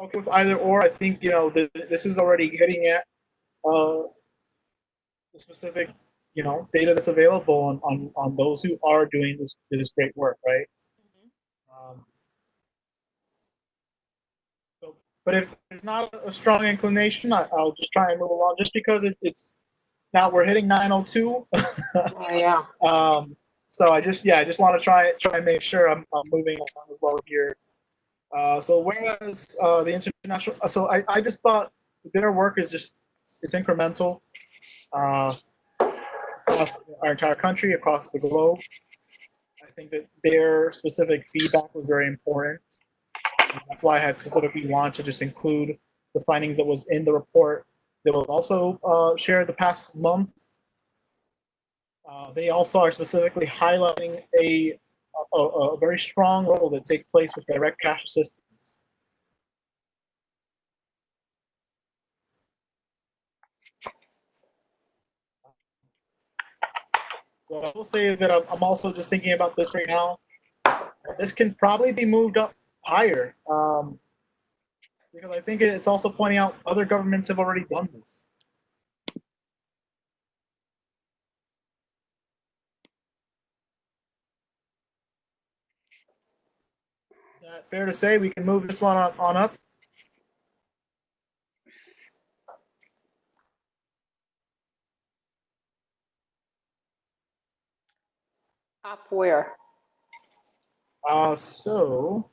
okay with either or. I think this is already getting at the specific data that's available on those who are doing this great work, right? But if there's not a strong inclination, I'll just try and move along. Just because it's now we're hitting 9:02. Yeah. So I just want to try and make sure I'm moving along as well here. So whereas the international, so I just thought their work is it's incremental across our entire country, across the globe. I think that their specific feedback was very important. And that's why I had specifically wanted to just include the findings that was in the report that was also shared the past month. They also are specifically highlighting a a very strong role that takes place with direct cash assistance. What I will say is that I'm also just thinking about this right now. This can probably be moved up higher, because I think it's also pointing out other governments have already done this. Is that fair to say? We can move this one on up? Up where? So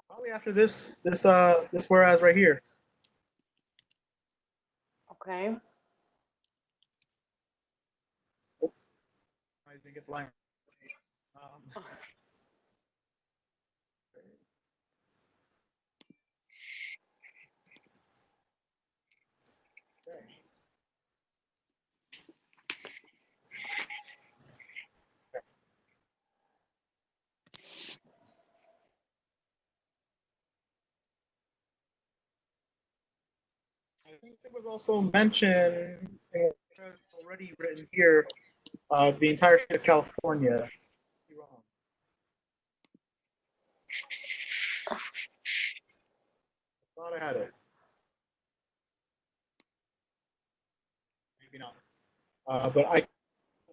probably after this whereas right here. Okay. I didn't get the line. I think it was also mentioned, it's already written here, the entire state of California. Wrong. I thought I had it. Maybe not. But I can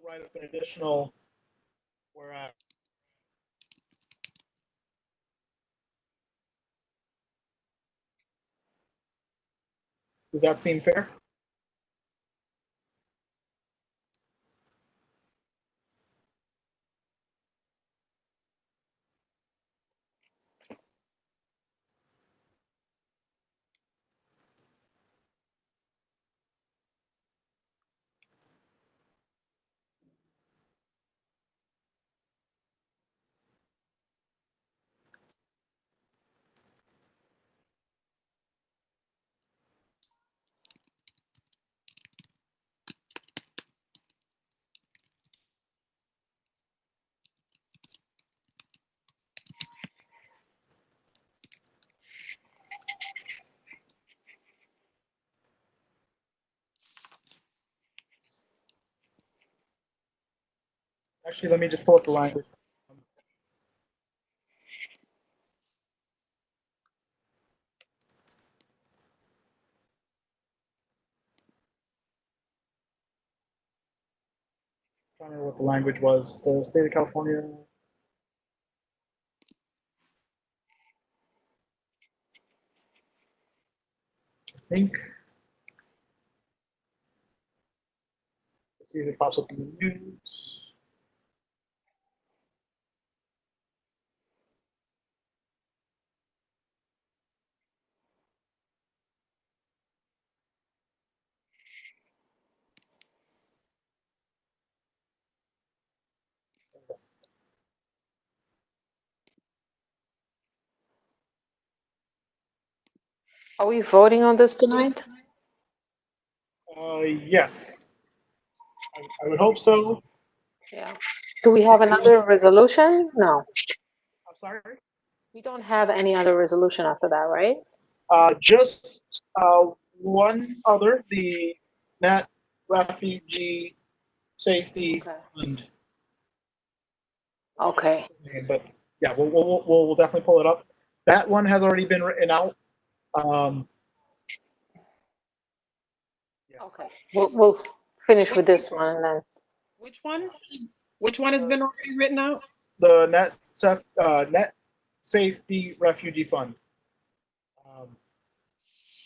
write up an additional whereas. Does that seem fair? Actually, let me just pull up the language. I don't remember what the language was. The state of California. I think. Let's see if it pops up in the news. Are we voting on this tonight? Yes. I would hope so. Yeah. Do we have another resolution? No. I'm sorry. We don't have any other resolution after that, right? Just one other, the Net Refugee Safety Okay. Fund. Okay. But yeah, we'll definitely pull it up. That one has already been written out. Okay. We'll finish with this one and then. Which one? Which one has been already written out? The Net Safety Refugee Fund.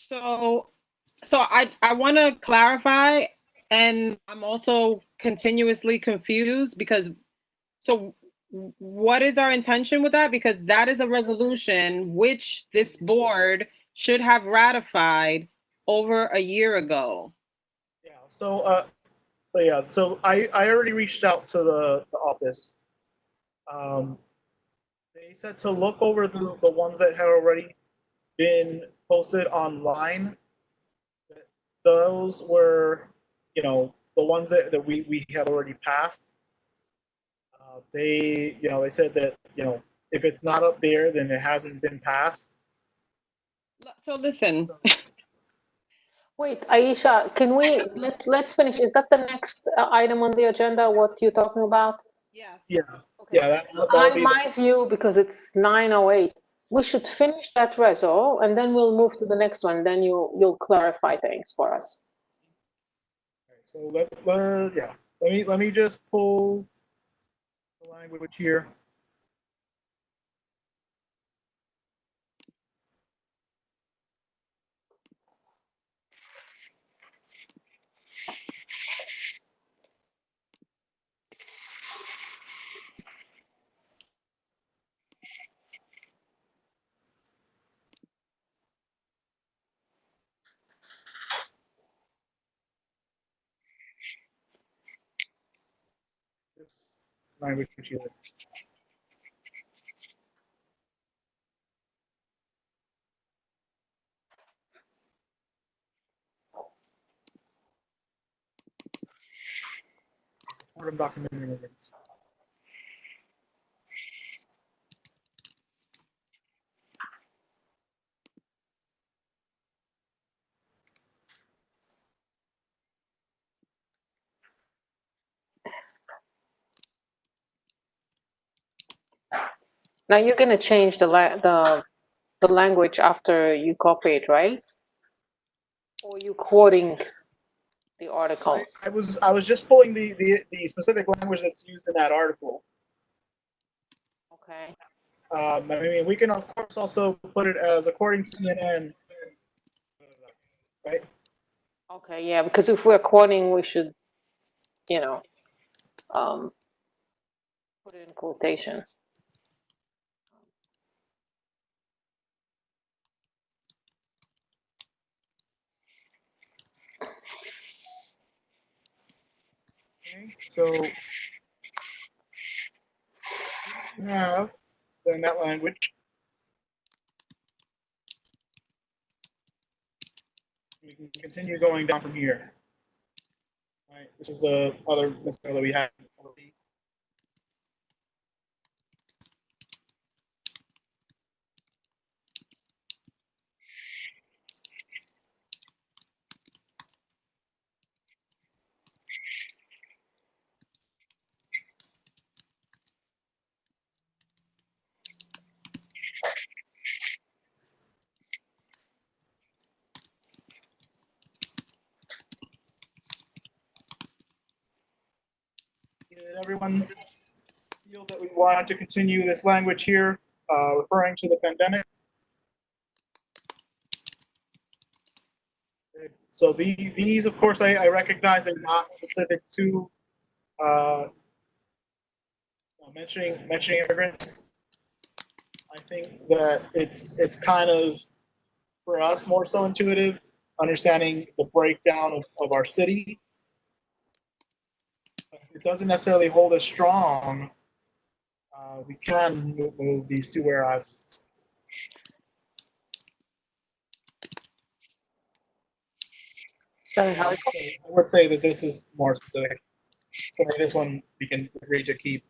So I want to clarify, and I'm also continuously confused because what is our intention with that? Because that is a resolution which this board should have ratified over a year ago. Yeah. So I already reached out to the office. They said to look over the ones that had already been posted online those were, you know, the ones that we had already passed. They said that, if it's not up there, then it hasn't been passed. So listen, Wait, Aisha, can we, let's finish. Is that the next item on the agenda, what you're talking about? yes. Yeah, Okay. yeah, that'll be My view, because it's 9:08, we should finish that reso and then we'll move to the next one. Then you'll clarify things for us. so let me just pull the language here. This language here. Supportive documentary immigrants. Now you're going to change the language after you copy it, right? Or you quoting the article? I was just pulling the specific language that's used in that article. Okay. I mean, we can of course also put it as according to CNN, right? Okay, yeah, because if we're quoting, we should, um, put it in quotation. Okay, so we have then that language. We can continue going down from here. All right, this is the other material that we have. Did everyone feel that we wanted to continue this language here, referring to the pandemic? So these, of course, I recognize they're not specific to mentioning immigrants. I think that it's kind of, for us, more so intuitive, understanding the breakdown of our city. It doesn't necessarily hold as strong. We can move these two whereas. I would say that this is more specific. So this one we can agree to keep.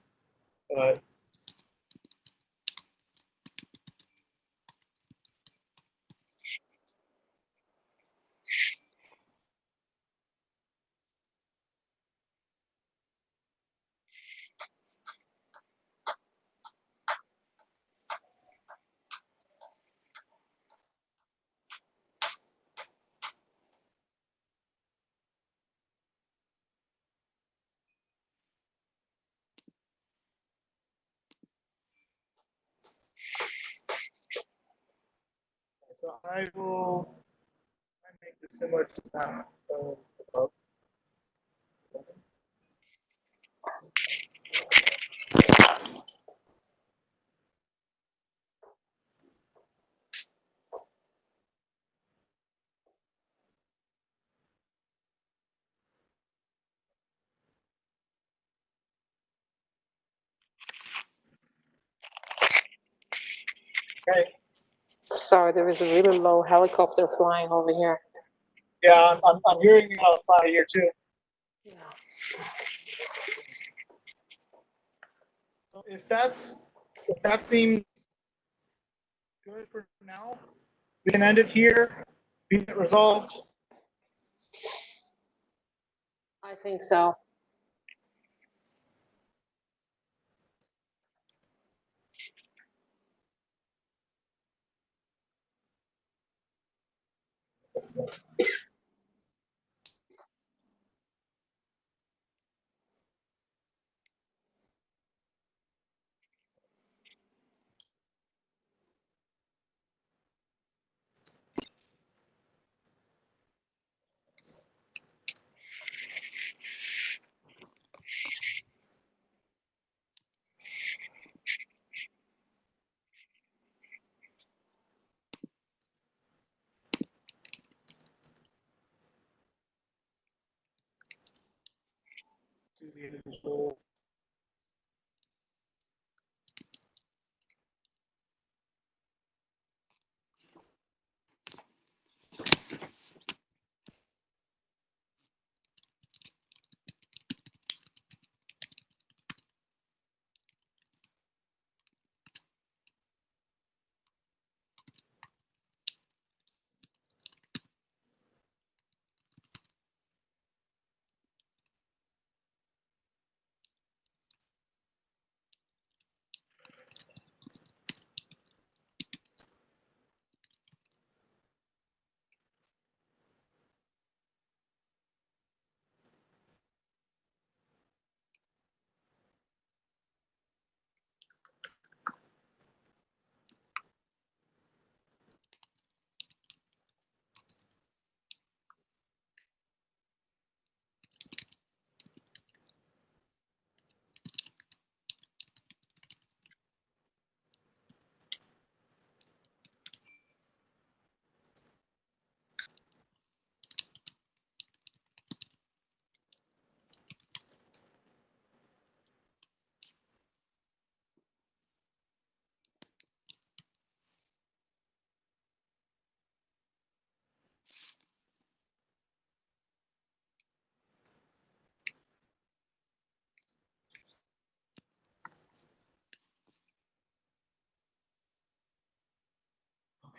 So I will make this similar to that above. Okay. Sorry, there is a really low helicopter flying over here. Yeah, I'm hearing you outside here too. Yeah. So if that seems good for now, we can end it here. We get resolved. I think so. To the individual.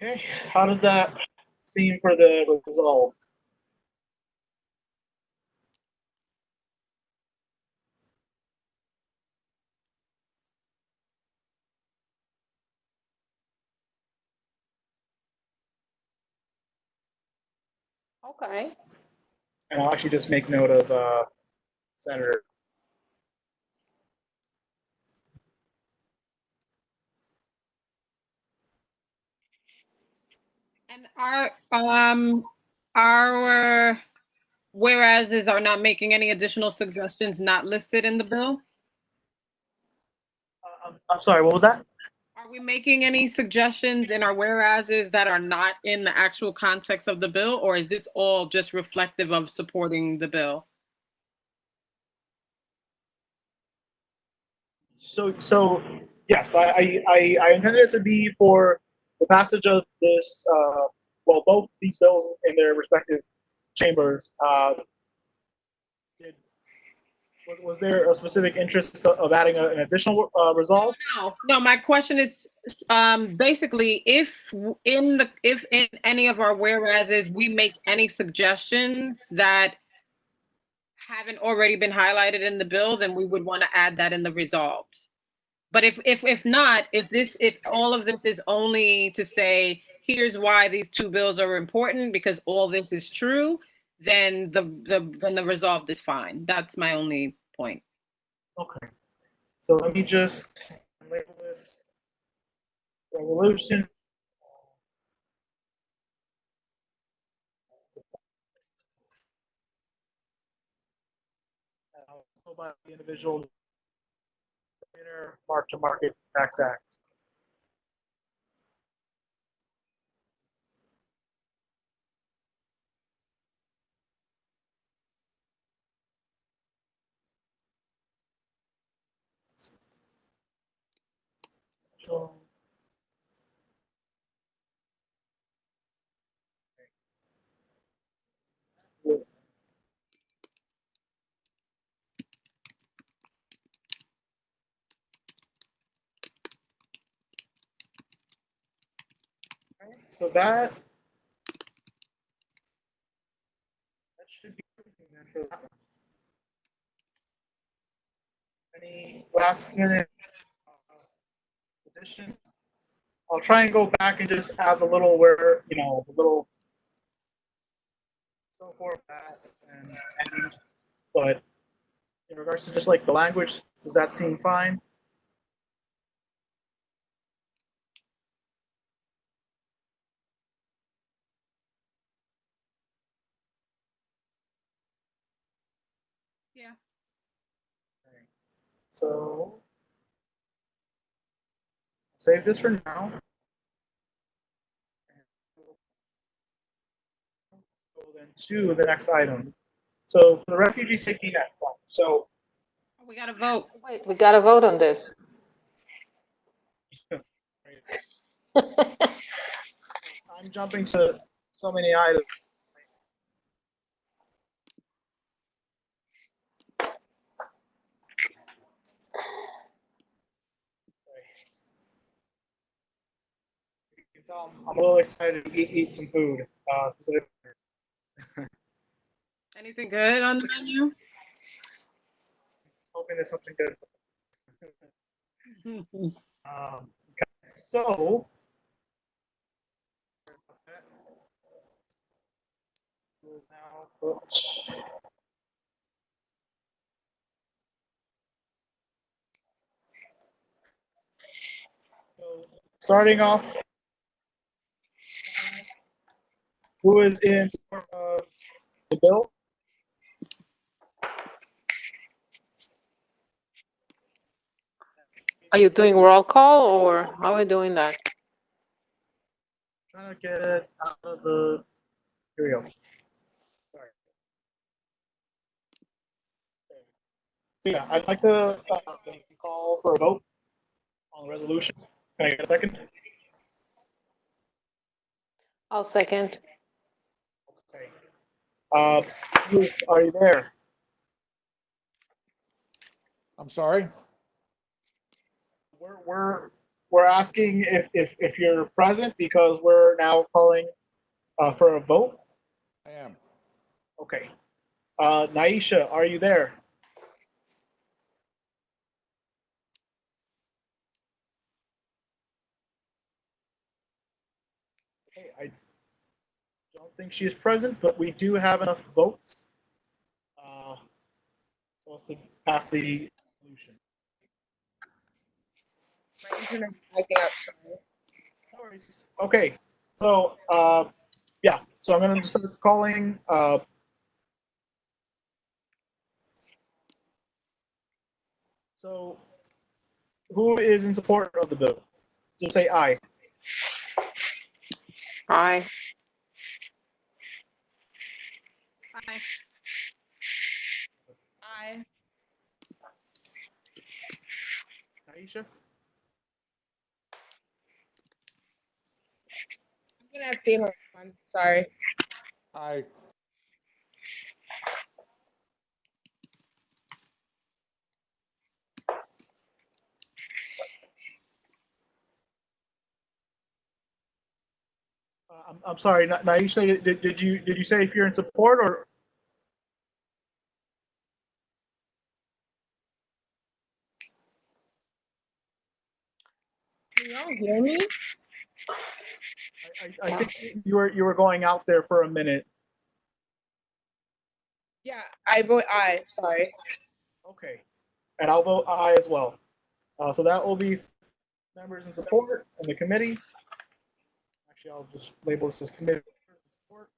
Okay, how does that seem for the resolved? Okay. And I'll actually just make note of Senator. And our whereases are not making any additional suggestions not listed in the bill? I'm sorry, what was that? Are we making any suggestions in our whereases that are not in the actual context of the bill, or is this all just reflective of supporting the bill? So yes, I intended it to be for the passage of this, well, both these bills in their respective chambers. Did, was there a specific interest of adding an additional resolve? No, my question is basically if in any of our whereases we make any suggestions that haven't already been highlighted in the bill, then we would want to add that in the resolved. But if not, if all of this is only to say here's why these two bills are important because all this is true, then the resolved is fine. That's my only point. Okay. So let me just label this resolution. By the individual Mark to Market Tax Act. So, So that should be everything then for that one. Any last minute addition? I'll try and go back and just add the little where, the little so forth that and but in regards to just like the language, does that seem fine? Yeah. Okay. So save this for now. Go then to the next item. So for the refugee safety net fund. So We got to vote. Wait, we got to vote on this. I'm jumping to so many items. You can tell I'm a little excited to eat some food. Specifically. Anything good on the menu? Hoping there's something good. Okay. So we'll now so starting off, who is in support of the bill? Are you doing roll call or how are we doing that? Trying to get it out of the. Here we go. Sorry. So yeah, I'd like to call for a vote on the resolution. Can I get a second? I'll second. Okay. Are you there? I'm sorry? We're asking if you're present because we're now calling for a vote. I am. Okay. Naisha, are you there? Okay, I don't think she is present, but we do have enough votes so as to pass the resolution. My internet acting up. Sorry. No worries. Okay, so yeah, so I'm gonna start calling. So, who is in support of the bill? Just say aye. Aye. Aye. Aye. Aisha? I'm gonna abstain on this one. Sorry. I I'm sorry, Naisha. Did you say if you're in support or? Can y'all hear me? I think you were going out there for a minute. Yeah, I vote aye. Sorry. Okay, and I'll vote aye as well. So that will be members in support and the committee. Actually, I'll just label this as committee support.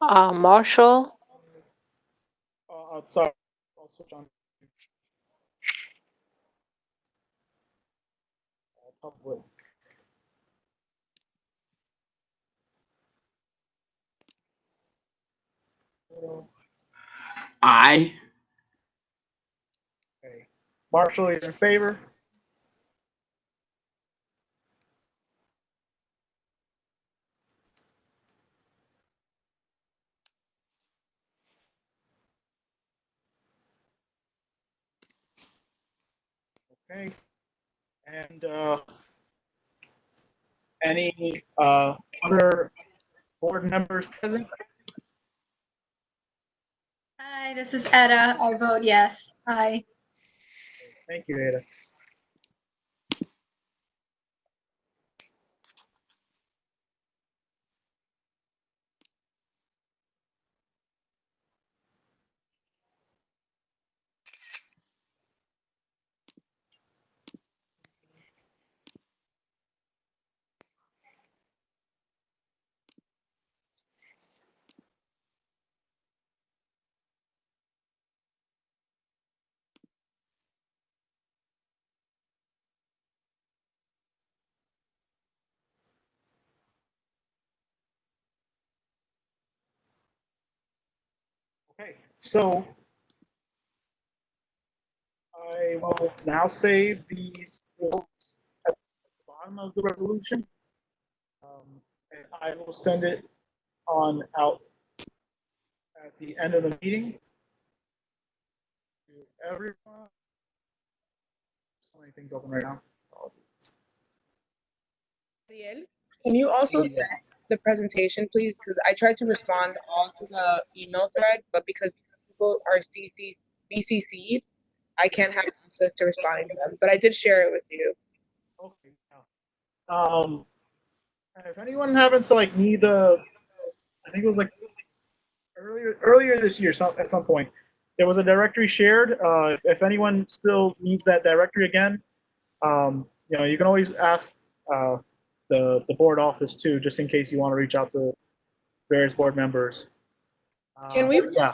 Marshall. Sorry, I'll switch on. Public. Aye. Okay, Marshall, you're in favor. Okay, and Any other board members present? Hi, this is Etta. I vote yes. Aye. Thank you, Ada. Okay, so I will now save these votes at the bottom of the resolution. And I will send it on out at the end of the meeting to everyone. So many things open right now. Ariel, can you also send the presentation, please? Because I tried to respond all to the email thread, but because people are BCC'd, I can't have access to responding to them. But I did share it with you. Okay. And if anyone happens to like need the, I think it was like earlier this year, at some point, there was a directory shared. If anyone still needs that directory again, you can always ask the board office too, just in case you want to reach out to various board members. Can we? Yeah.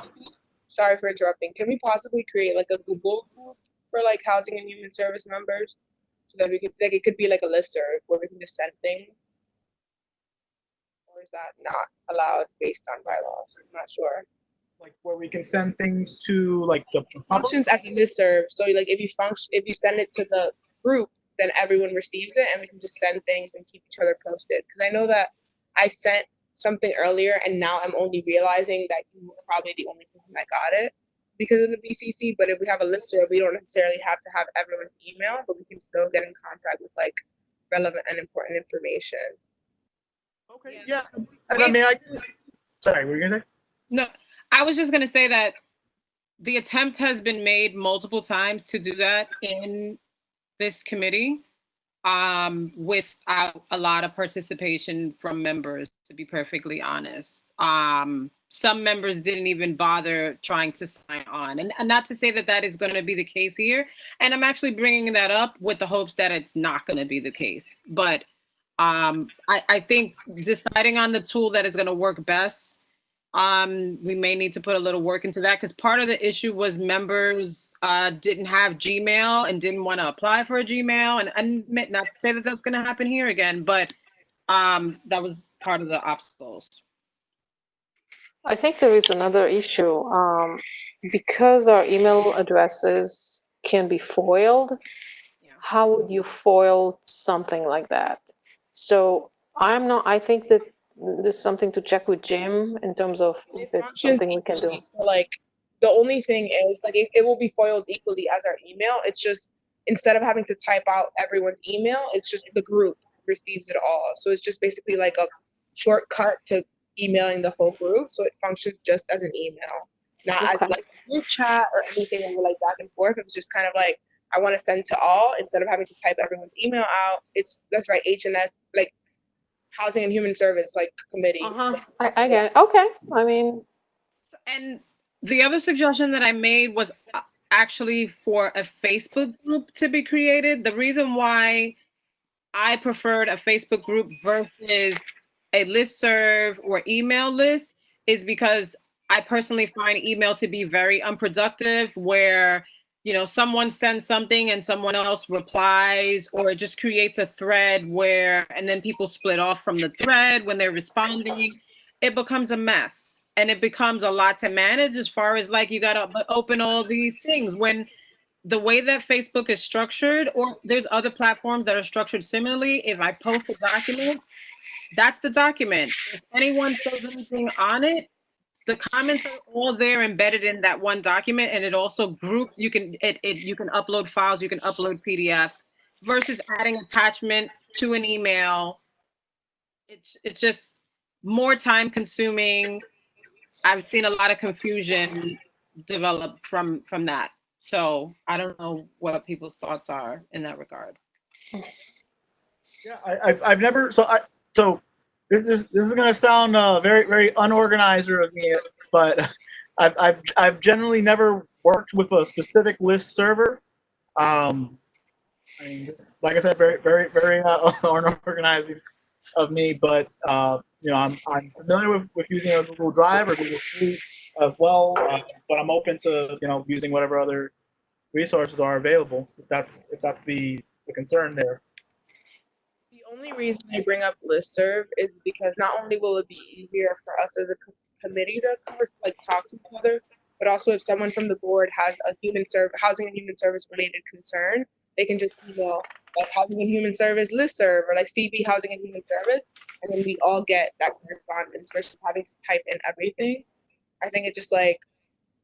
Sorry for interrupting. Can we possibly create like a Google group for like housing and human service members, so that we could like it could be like a listserv where we can just send things? Or is that not allowed based on bylaws? I'm not sure. Like where we can send things to like the Functions as a listserv. So like if you send it to the group, then everyone receives it, and we can just send things and keep each other posted. Because I know that I sent something earlier, and now I'm only realizing that you were probably the only person that got it because of the BCC. But if we have a listserv, we don't necessarily have to have everyone's email, but we can still get in contact with like relevant and important information. Okay. Yeah. And I mean, sorry, what were you gonna say? No, I was just going to say that the attempt has been made multiple times to do that in this committee, without a lot of participation from members, to be perfectly honest. Some members didn't even bother trying to sign on. And not to say that that is going to be the case here. And I'm actually bringing that up with the hopes that it's not going to be the case. But I think deciding on the tool that is going to work best, we may need to put a little work into that, because part of the issue was members didn't have Gmail and didn't want to apply for a Gmail, and not to say that that's going to happen here again, but that was part of the obstacles. I think there is another issue. Because our email addresses can be foiled, how would you foil something like that? So I think that there's something to check with Jim in terms of if it's something we can do. So like the only thing is like it will be foiled equally as our email. It's just instead of having to type out everyone's email, it's just the group receives it all. So it's just basically like a shortcut to emailing the whole group. So it functions just as an email, not as like a group chat or anything where we're like back and forth. It's just kind of like I want to send to all instead of having to type everyone's email out. That's right, HNS, like Housing and Human Service, like committee. I get it. Okay. I mean, and the other suggestion that I made was actually for a Facebook group to be created. The reason why I preferred a Facebook group versus a listserv or email list is because I personally find email to be very unproductive, where someone sends something and someone else replies, or it just creates a thread and then people split off from the thread when they're responding. It becomes a mess, and it becomes a lot to manage, as far as like you got to open all these things when the way that Facebook is structured, or there's other platforms that are structured similarly. If I post a document, that's the document. If anyone says anything on it, the comments are all there embedded in that one document, and it also groups. You can upload files, you can upload PDFs, versus adding attachment to an email it's just more time consuming. I've seen a lot of confusion develop from that. So I don't know what people's thoughts are in that regard. Yeah, I've never so this is gonna sound very very unorganizer of me, but I've generally never worked with a specific list server. I mean, like I said, very very very unorganizing of me, but I'm familiar with using a Google Drive or Google Suite as well, but I'm open to using whatever other resources are available if that's the concern there. The only reason I bring up listserv is because not only will it be easier for us as a committee to talk to each other, but also if someone from the board has a housing and human service related concern, they can just email housing and human service listserv or CB housing and human service, and then we all get that correspondence versus having to type in everything. I think it just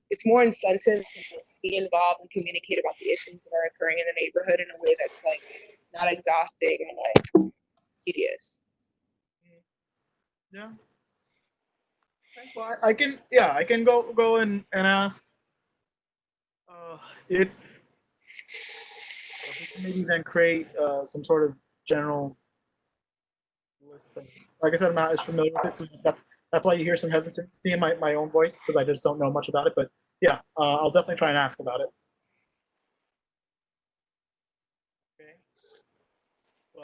it's more incentive to be involved and communicate about the issues that are occurring in the neighborhood in a way that's not exhausting and tedious. Yeah. Well, I can go and ask if we can maybe then create some sort of general list. Like I said, I'm not as familiar with it, so that's why you hear some hesitancy in my own voice because I just don't know much about it. But yeah, I'll definitely try and ask about it.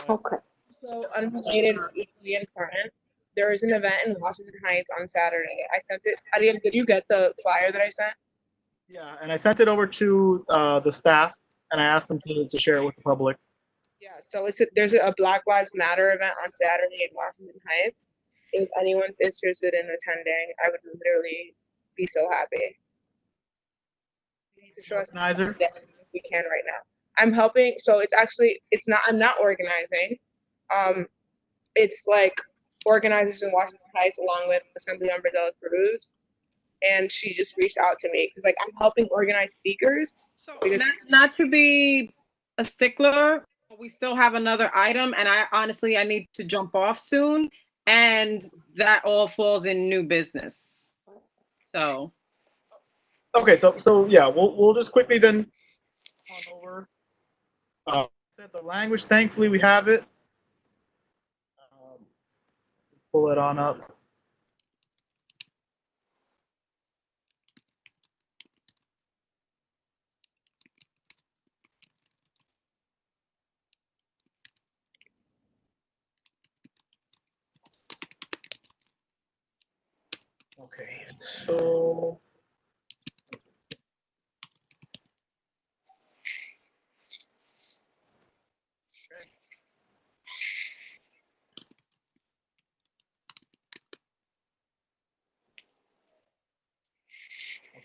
Okay. So unrelated, equally important, there is an event in Washington Heights on Saturday. I sent it. Did you get the flyer that I sent? Yeah, and I sent it over to the staff, and I asked them to share it with the public. Yeah, so there's a Black Lives Matter event on Saturday in Washington Heights. If anyone's interested in attending, I would literally be so happy. We need to show us if we can right now. I'm helping. So I'm not organizing. It's organizers in Washington Heights along with Assemblymember Dela Cruz, and she just reached out to me because I'm helping organize speakers. So not to be a stickler, but we still have another item, and I need to jump off soon, and that all falls in new business. So. Okay, so yeah, we'll just quickly then on over. Set the language. Thankfully, we have it. Pull it on up. Okay, so.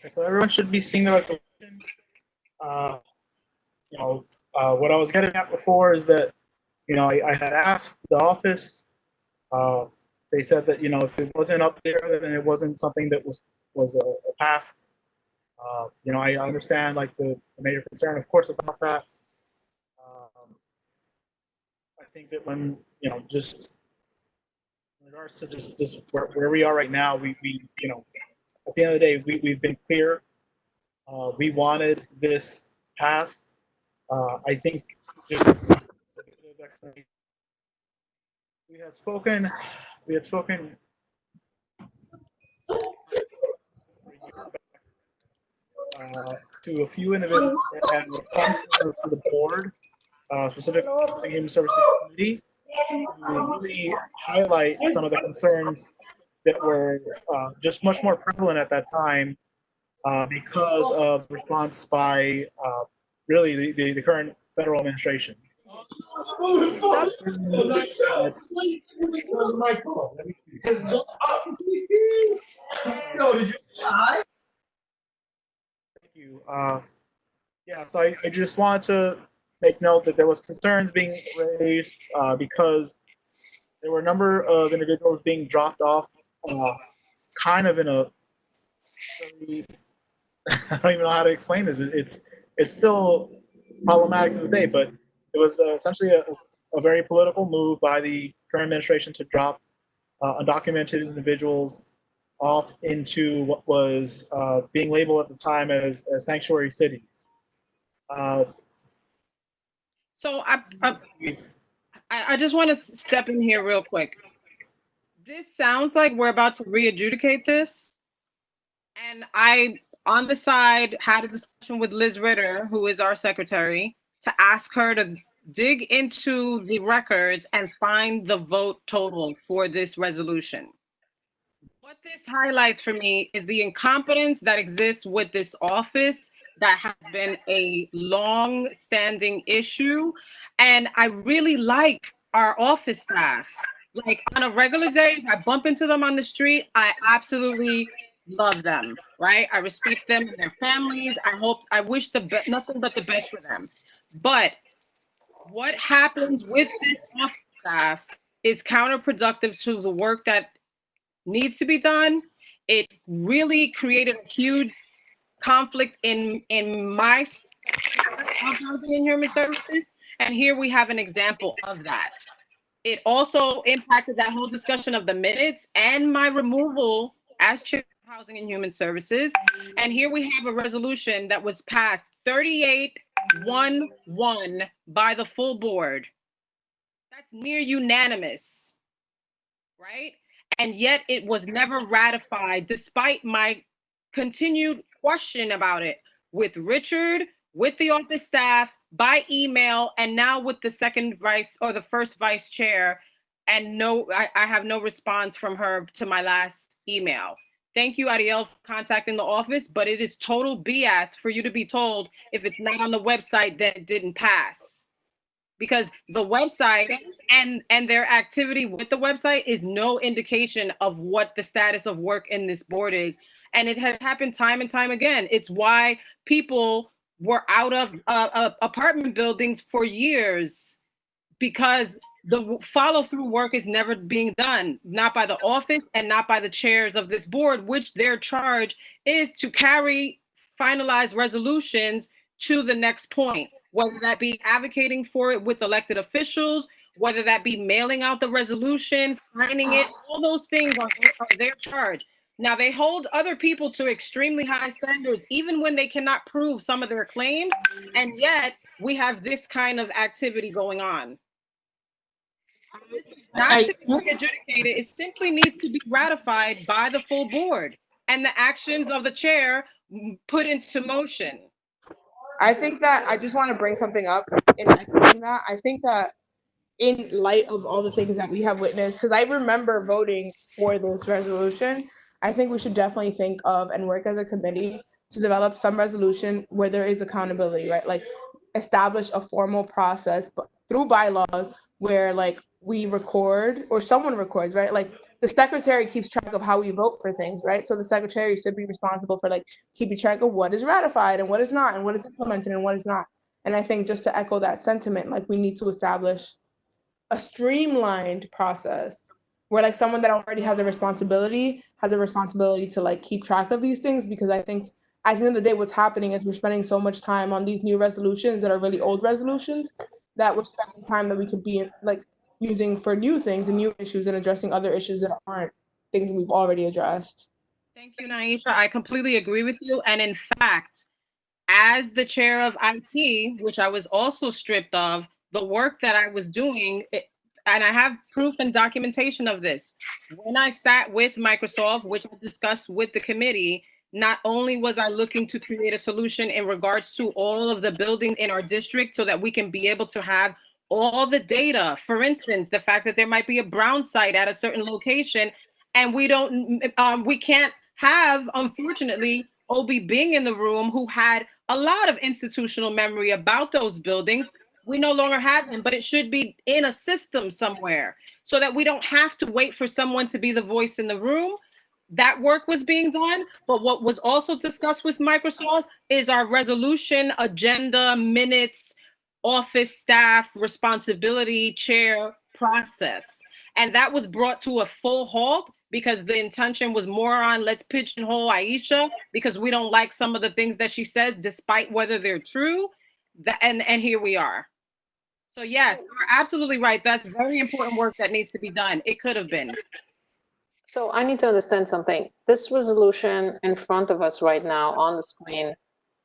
Okay, so everyone should be seeing the resolution. What I was getting at before is that, I had asked the office. They said that if it wasn't up there, then it wasn't something that was a past. I understand the major concern, of course, about that. I think that when just in regards to just where we are right now, we at the end of the day, we've been clear. We wanted this passed. I think we had spoken to a few individuals that had come to the board, specifically the Human Services Committee, to really highlight some of the concerns that were just much more prevalent at that time because of response by really the current federal administration. Thank you. Yeah, so I just wanted to make note that there was concerns being raised because there were a number of individuals being dropped off kind of in a very, I don't even know how to explain this. It's still problematic to this day, but it was essentially a very political move by the current administration to drop undocumented individuals off into what was being labeled at the time as sanctuary cities. So I just want to step in here real quick. This sounds like we're about to re-adjudicate this. And I, on the side, had a discussion with Liz Ritter, who is our secretary, to ask her to dig into the records and find the vote total for this resolution. What this highlights for me is the incompetence that exists with this office that has been a long-standing issue. And I really like our office staff. Like on a regular day, if I bump into them on the street, I absolutely love them, right? I respect them and their families. I wish nothing but the best for them. But what happens with this office staff is counterproductive to the work that needs to be done. It really created a huge conflict in my housing and human services. And here we have an example of that. It also impacted that whole discussion of the minutes and my removal as chair of housing and human services. And here we have a resolution that was passed 38-1-1 by the full board. That's near unanimous, right? And yet it was never ratified despite my continued question about it with Richard, with the office staff, by email, and now with the first vice chair. And I have no response from her to my last email. Thank you, Ariel, for contacting the office, but it is total BS for you to be told if it's not on the website that it didn't pass. Because the website and their activity with the website is no indication of what the status of work in this board is. And it has happened time and time again. It's why people were out of apartment buildings for years, because the follow-through work is never being done, not by the office and not by the chairs of this board, which their charge is to carry finalized resolutions to the next point, whether that be advocating for it with elected officials, whether that be mailing out the resolutions, signing it, all those things are their charge. Now, they hold other people to extremely high standards, even when they cannot prove some of their claims, and yet we have this kind of activity going on. Not to be adjudicated, it simply needs to be ratified by the full board and the actions of the chair put into motion. I think that I just want to bring something up in echoing that. I think that in light of all the things that we have witnessed, because I remember voting for this resolution, I think we should definitely think of and work as a committee to develop some resolution where there is accountability, right? Like establish a formal process but through bylaws where like we record or someone records, right? Like the secretary keeps track of how we vote for things, right? So the secretary should be responsible for like keeping track of what is ratified and what is not and what is implemented and what is not. And I think just to echo that sentiment, like we need to establish a streamlined process where like someone that already has a responsibility to like keep track of these things, because I think at the end of the day what's happening is we're spending so much time on these new resolutions that are really old resolutions that we're spending time that we could be like using for new things and new issues and addressing other issues that aren't things we've already addressed. Thank you, Naisha. I completely agree with you. And in fact, as the chair of IT, which I was also stripped of, the work that I was doing, and I have proof and documentation of this. When I sat with Microsoft, which I discussed with the committee, not only was I looking to create a solution in regards to all of the buildings in our district so that we can be able to have all the data. For instance, the fact that there might be a brown site at a certain location and we can't have, unfortunately, Obi being in the room who had a lot of institutional memory about those buildings. We no longer have him, but it should be in a system somewhere so that we don't have to wait for someone to be the voice in the room. That work was being done, but what was also discussed with Microsoft is our resolution, agenda, minutes, office staff, responsibility, chair process. And that was brought to a full halt because the intention was more on let's pigeonhole Aisha because we don't like some of the things that she says, despite whether they're true. And here we are. So yes, you're absolutely right. That's very important work that needs to be done. It could have been. So I need to understand something. This resolution in front of us right now on the screen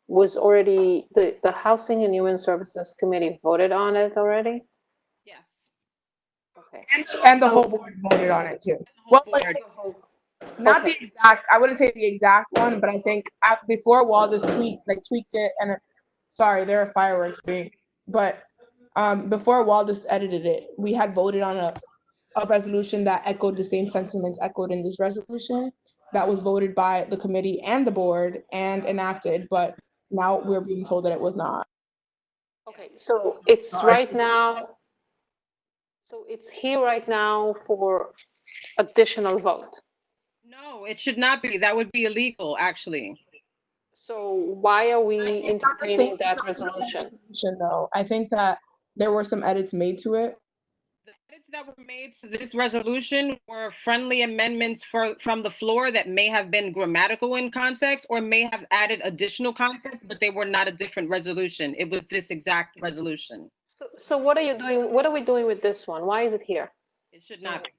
was already, the Housing and Human Services Committee voted on it already? Yes. Okay. And the whole board voted on it too. Well, like, not the exact, I wouldn't say the exact one, but I think before Waldis tweaked it, and sorry, there are fireworks being, but before Waldis edited it, we had voted on a resolution that echoed the same sentiments echoed in this resolution that was voted by the committee and the board and enacted, but now we're being told that it was not. Okay, so it's right now, so it's here right now for additional vote. No, it should not be. That would be illegal, actually. So why are we It's not the same- entertaining that it's not the same resolution? resolution, though. I think that there were some edits made to it. The edits that were made to this resolution were friendly amendments from the floor that may have been grammatical in context or may have added additional context, but they were not a different resolution. It was this exact resolution. So what are you doing? What are we doing with this one? Why is it here? It should not be.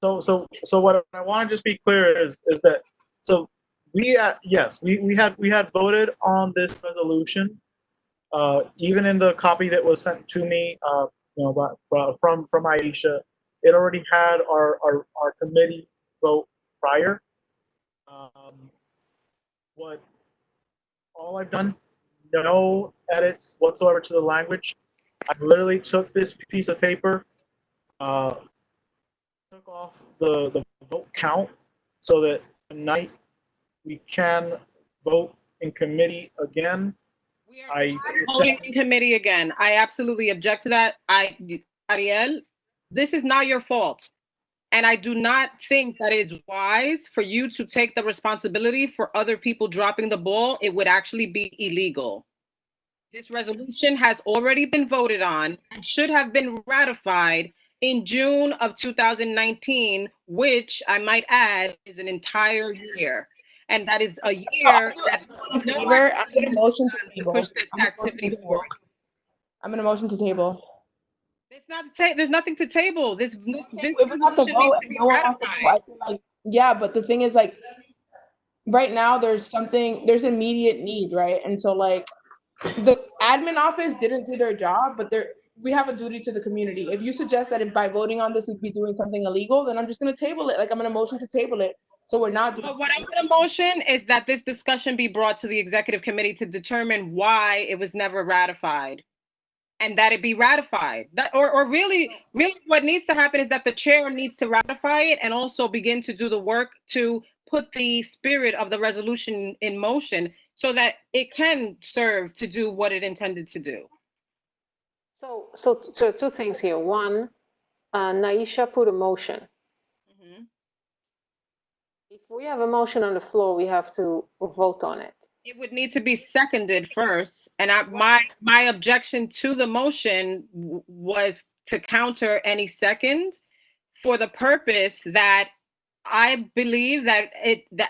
So what I want to just be clear is that so we had voted on this resolution, even in the copy that was sent to me, from Aisha, it already had our committee vote prior. What all I've done, no edits whatsoever to the language. I literally took this piece of paper, took off the vote count so that tonight we can vote in committee again. We are not voting in committee again. I absolutely object to that. Ariel, this is not your fault. And I do not think that it is wise for you to take the responsibility for other people dropping the ball. It would actually be illegal. This resolution has already been voted on and should have been ratified in June of 2019, which I might add is an entire year. And that is a year that I'm gonna motion to table. push this activity forward. I'm gonna motion to table. It's not there's nothing to table. This If we have to vote and no one wants to vote, I feel like, yeah, but the thing is, like, right now there's immediate need, right? And so, like, the admin office didn't do their job, but we have a duty to the community. If you suggest that by voting on this we'd be doing something illegal, then I'm just gonna table it. Like, I'm gonna motion to table it. So we're not doing. But what I'm gonna motion is that this discussion be brought to the executive committee to determine why it was never ratified. And that it be ratified. That or really what needs to happen is that the chair needs to ratify it and also begin to do the work to put the spirit of the resolution in motion so that it can serve to do what it intended to do. So two things here. One, Naisha put a motion. Mhm. If we have a motion on the floor, we have to vote on it. It would need to be seconded first, and my objection to the motion was to counter any second for the purpose that I believe that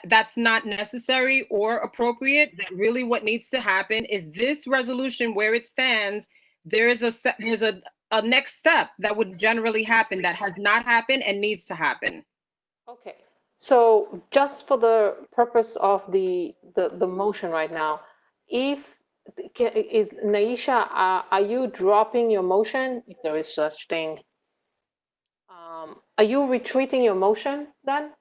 that's not necessary or appropriate. That really what needs to happen is this resolution where it stands, there's a next step that would generally happen that has not happened and needs to happen. Okay. So just for the purpose of the motion right now, is Naisha, are you dropping your motion, if there is such thing? Are you retreating your motion then?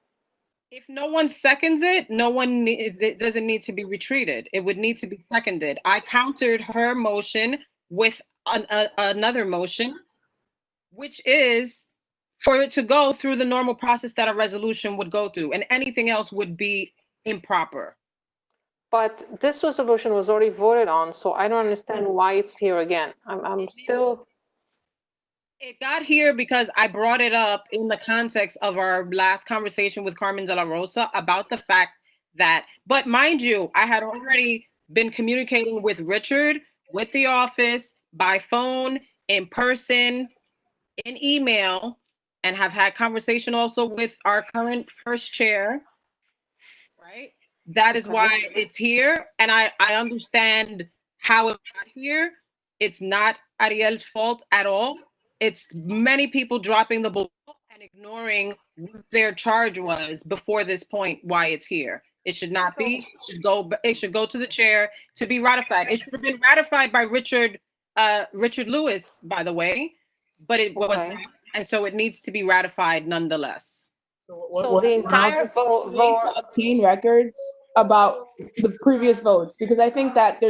If no one seconds it, it doesn't need to be retreated. It would need to be seconded. I countered her motion with another motion, which is for it to go through the normal process that a resolution would go through, and anything else would be improper. But this resolution was already voted on, so I don't understand why it's here again. I'm still. It got here because I brought it up in the context of our last conversation with Carmen de la Rosa about the fact that, but mind you, I had already been communicating with Richard, with the office, by phone, in person, in email, and have had conversation also with our current first chair, right? That is why it's here. And I understand how it got here. It's not Ariel's fault at all. It's many people dropping the ball and and ignoring what their charge was before this point, why it's here. It should not be. It should go to the chair to be ratified. It should have been ratified by Richard Lewis, by the way, but it was not, and so it needs to be ratified nonetheless. So the entire vote To obtain records about the previous votes, because I think that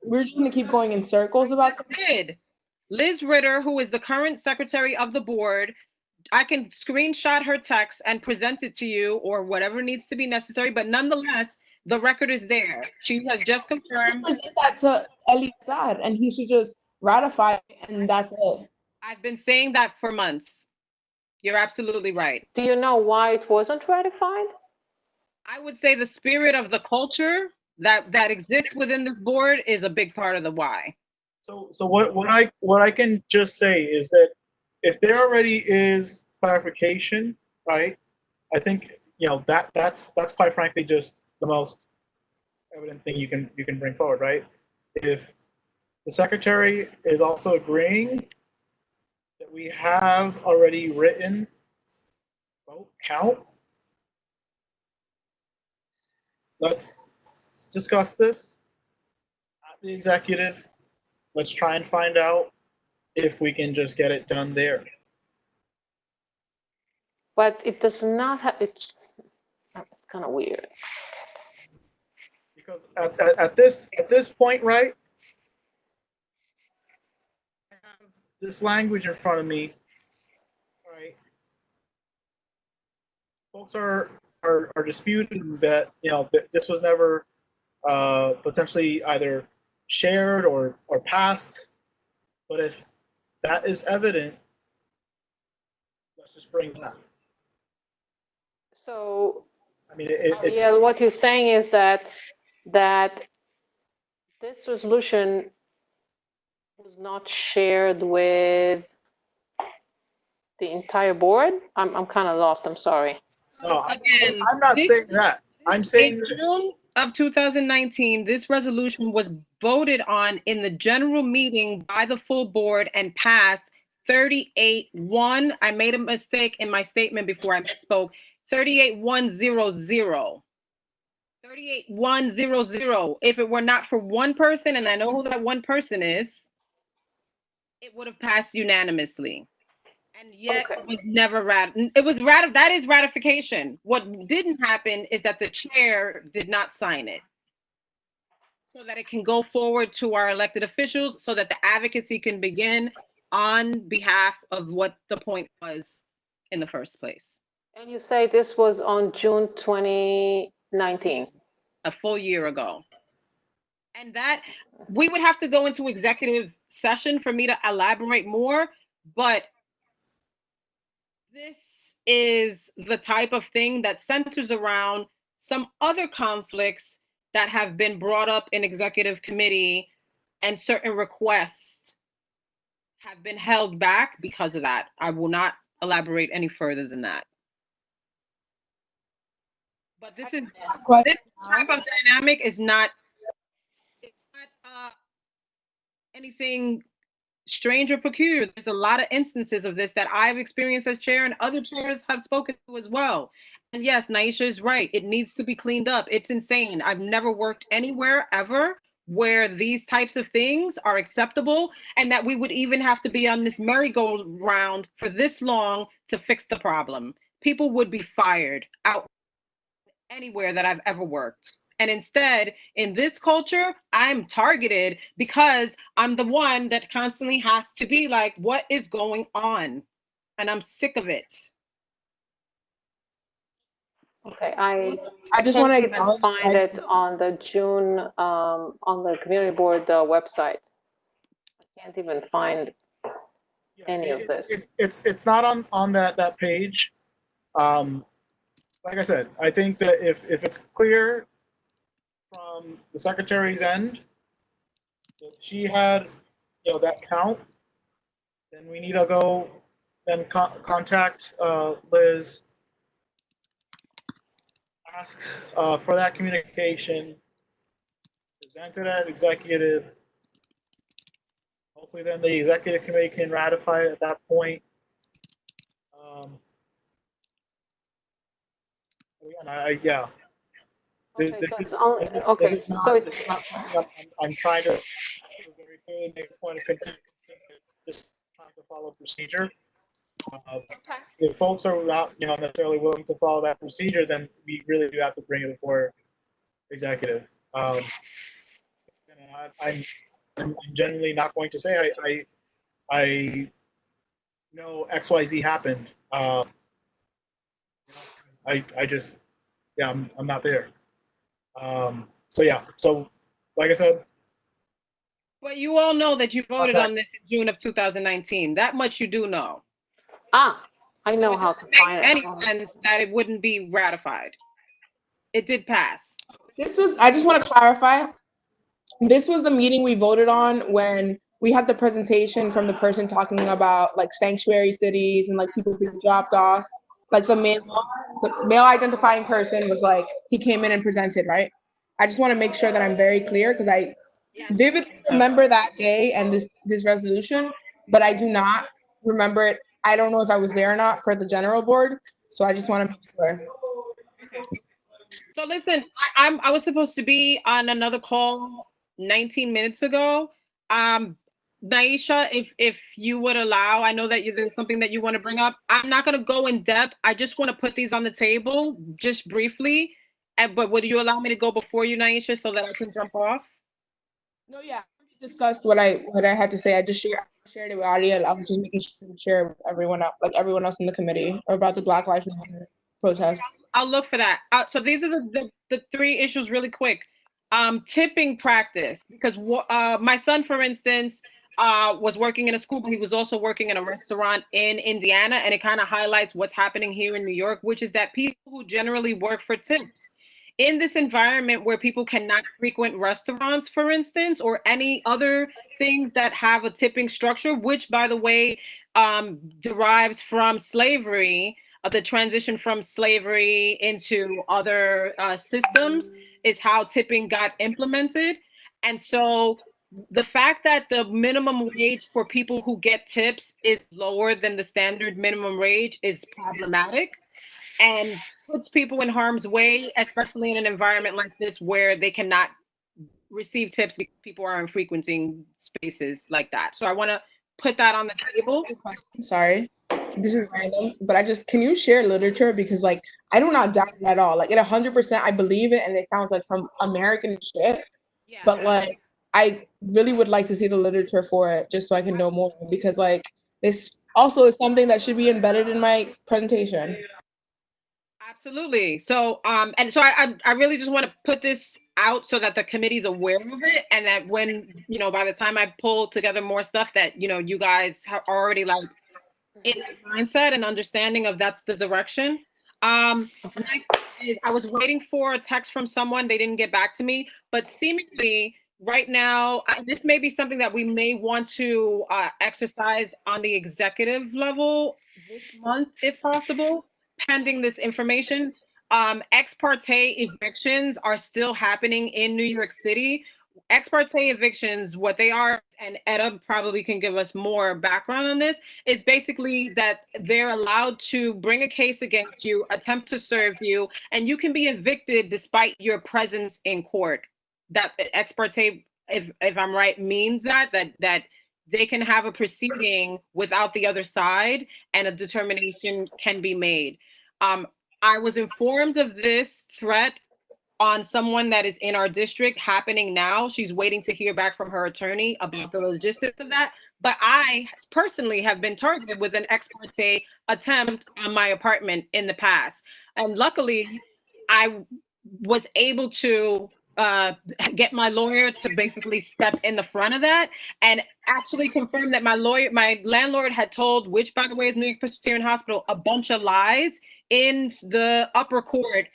we're just going to keep going in circles about. Liz Ritter, who is the current secretary of the board, I can screenshot her text and present it to you or whatever needs to be necessary, but nonetheless, the record is there. She has just confirmed. Just present that to Elizar and he should just ratify it, and that's it. I've been saying that for months. You're absolutely right. Do you know why it wasn't ratified? I would say the spirit of the culture that exists within this board is a big part of the why. So what I can just say is that if there already is clarification, right? I think that's quite frankly just the most evident thing you can bring forward, right? If the secretary is also agreeing that we have already written vote count, let's discuss this at the executive. Let's try and find out if we can just get it done there. But it does not have, it's kind of weird. Because at this point, right, I have this language in front of me, right? Folks are disputing that this was never potentially either shared or passed. But if that is evident, let's just bring that. So, I mean, it's yeah, what you're saying is that this resolution was not shared with the entire board. I'm kind of lost. I'm sorry. No, I'm not saying that. I'm saying in June of 2019, this resolution was voted on in the general meeting by the full board and passed 38-1. I made a mistake in my statement before I misspoke. 38-100. 38-100. If it were not for one person, and I know who that one person is, it would have passed unanimously. And yet it was never that is ratification. What didn't happen is that the chair did not sign it so that it can go forward to our elected officials so that the advocacy can begin on behalf of what the point was in the first place. And you say this was on June 2019. A full year ago. And that we would have to go into executive session for me to elaborate more, but this is the type of thing that centers around some other conflicts that have been brought up in executive committee, and certain requests have been held back because of that. I will not elaborate any further than that. But this type of dynamic is not, anything strange or peculiar. There's a lot of instances of this that I've experienced as chair, and other chairs have spoken to as well. And yes, Naisha is right. It needs to be cleaned up. It's insane. I've never worked anywhere ever where these types of things are acceptable, and that we would even have to be on this merry-go-round for this long to fix the problem. People would be fired out anywhere that I've ever worked. And instead, in this culture, I'm targeted because I'm the one that constantly has to be like, what is going on? And I'm sick of it. Okay, I just want to even find it on the June on the community board website. I can't even find any of this. It's not on that page. Like I said, I think that if it's clear from the secretary's end that she had that count, then we need to go and contact Liz, ask for that communication, present it at executive. Hopefully then the executive committee can ratify it at that point. Yeah. Okay, so it's only, okay, This is so not, it's, this is not something I'm trying to very clearly make a point of contention. Just trying to follow procedure. If folks are not, necessarily willing to follow that procedure, then we really do have to bring it before executive. I'm genuinely not going to say I know XYZ happened. I just, yeah, I'm not there. So yeah, so like I said, But you all know that you voted contact. on this in June of 2019. That much you do know. I So know it how to doesn't make find any it. sense that it wouldn't be ratified. It did pass. I just want to clarify, this was the meeting we voted on when we had the presentation from the person talking about like sanctuary cities and like people being dropped off. Like the male identifying person was like, he came in and presented, right? I just want to make sure that I'm very clear because I vividly remember that day and this resolution, but I do not remember it. I don't know if I was there or not for the general board, so I just want to make sure. Okay. So listen, I was supposed to be on another call 19 minutes ago. Naisha, if you would allow, I know that there's something that you want to bring up. I'm not going to go in depth. I just want to put these on the table just briefly. But would you allow me to go before you, Naisha, so that I can jump off? No, yeah, we discussed what I had to say. I just shared it with Adia. I was just making sure to share it with everyone else, like everyone else in the committee, about the Black Lives Matter protest. I'll look for that. So these are the three issues really quick. Tipping practice, because my son, for instance, was working in a school, but he was also working in a restaurant in Indiana, and it kind of highlights what's happening here in New York, which is that people who generally work for tips in this environment where people cannot frequent restaurants, for instance, or any other things that have a tipping structure, which, by the way, derives from slavery. The transition from slavery into other systems is how tipping got implemented. And so the fact that the minimum wage for people who get tips is lower than the standard minimum wage is problematic and puts people in harm's way, especially in an environment like this where they cannot receive tips because people aren't frequenting spaces like that. So I want to put that on the table. Sorry, this is random, but can you share literature? Because like, I do not doubt it at all. Like, it 100%, I believe it, and it sounds like some American shit. Yeah. But like, I really would like to see the literature for it, just so I can know more. Because like, this also is something that should be embedded in my presentation. Absolutely. So, and so I really just want to put this out so that the committee's aware of it, and that when, by the time I pull together more stuff, that, you guys are already like in the mindset and understanding of that's the direction. Next is I was waiting for a text from someone. They didn't get back to me, but seemingly right now, this may be something that we may want to exercise on the executive level this month, if possible, pending this information. Ex parte evictions are still happening in New York City. Ex parte evictions, what they are, and Etta probably can give us more background on this, is basically that they're allowed to bring a case against you, attempt to serve you, and you can be evicted despite your presence in court. That ex parte, if I'm right, means that they can have a proceeding without the other side and a determination can be made. I was informed of this threat on someone that is in our district happening now. She's waiting to hear back from her attorney about the logistics of that. But I personally have been targeted with an ex parte attempt on my apartment in the past. And luckily, I was able to get my lawyer to basically step in the front of that and actually confirm that my landlord had told, which by the way is New York Presbyterian Hospital, a bunch of lies in the upper court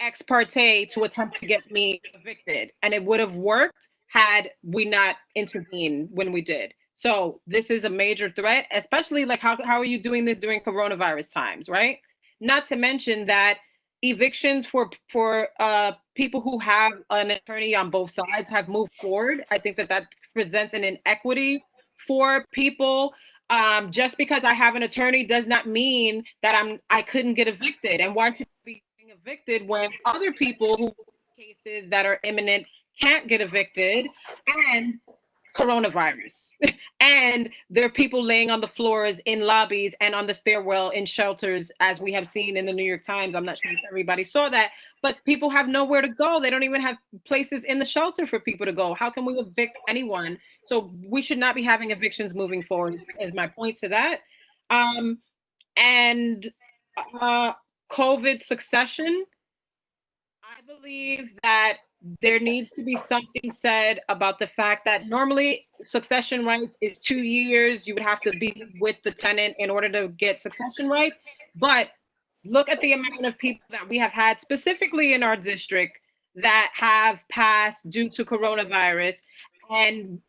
ex parte to attempt to get me evicted. And it would have worked had we not intervened when we did. So this is a major threat, especially like how are you doing this during coronavirus times, right? Not to mention that evictions for people who have an attorney on both sides have moved forward. I think that presents an inequity for people. Just because I have an attorney does not mean that I couldn't get evicted. And why should we be getting evicted when other people who cases that are imminent can't get evicted, and coronavirus. And there are people laying on the floors in lobbies and on the stairwell in shelters, as we have seen in the New York Times. I'm not sure if everybody saw that, but people have nowhere to go. They don't even have places in the shelter for people to go. How can we evict anyone? So we should not be having evictions moving forward, is my point to that. And COVID succession, I believe that there needs to be something said about the fact that normally succession rights is 2 years. You would have to be with the tenant in order to get succession rights. But look at the amount of people that we have had specifically in our district that have passed due to coronavirus. And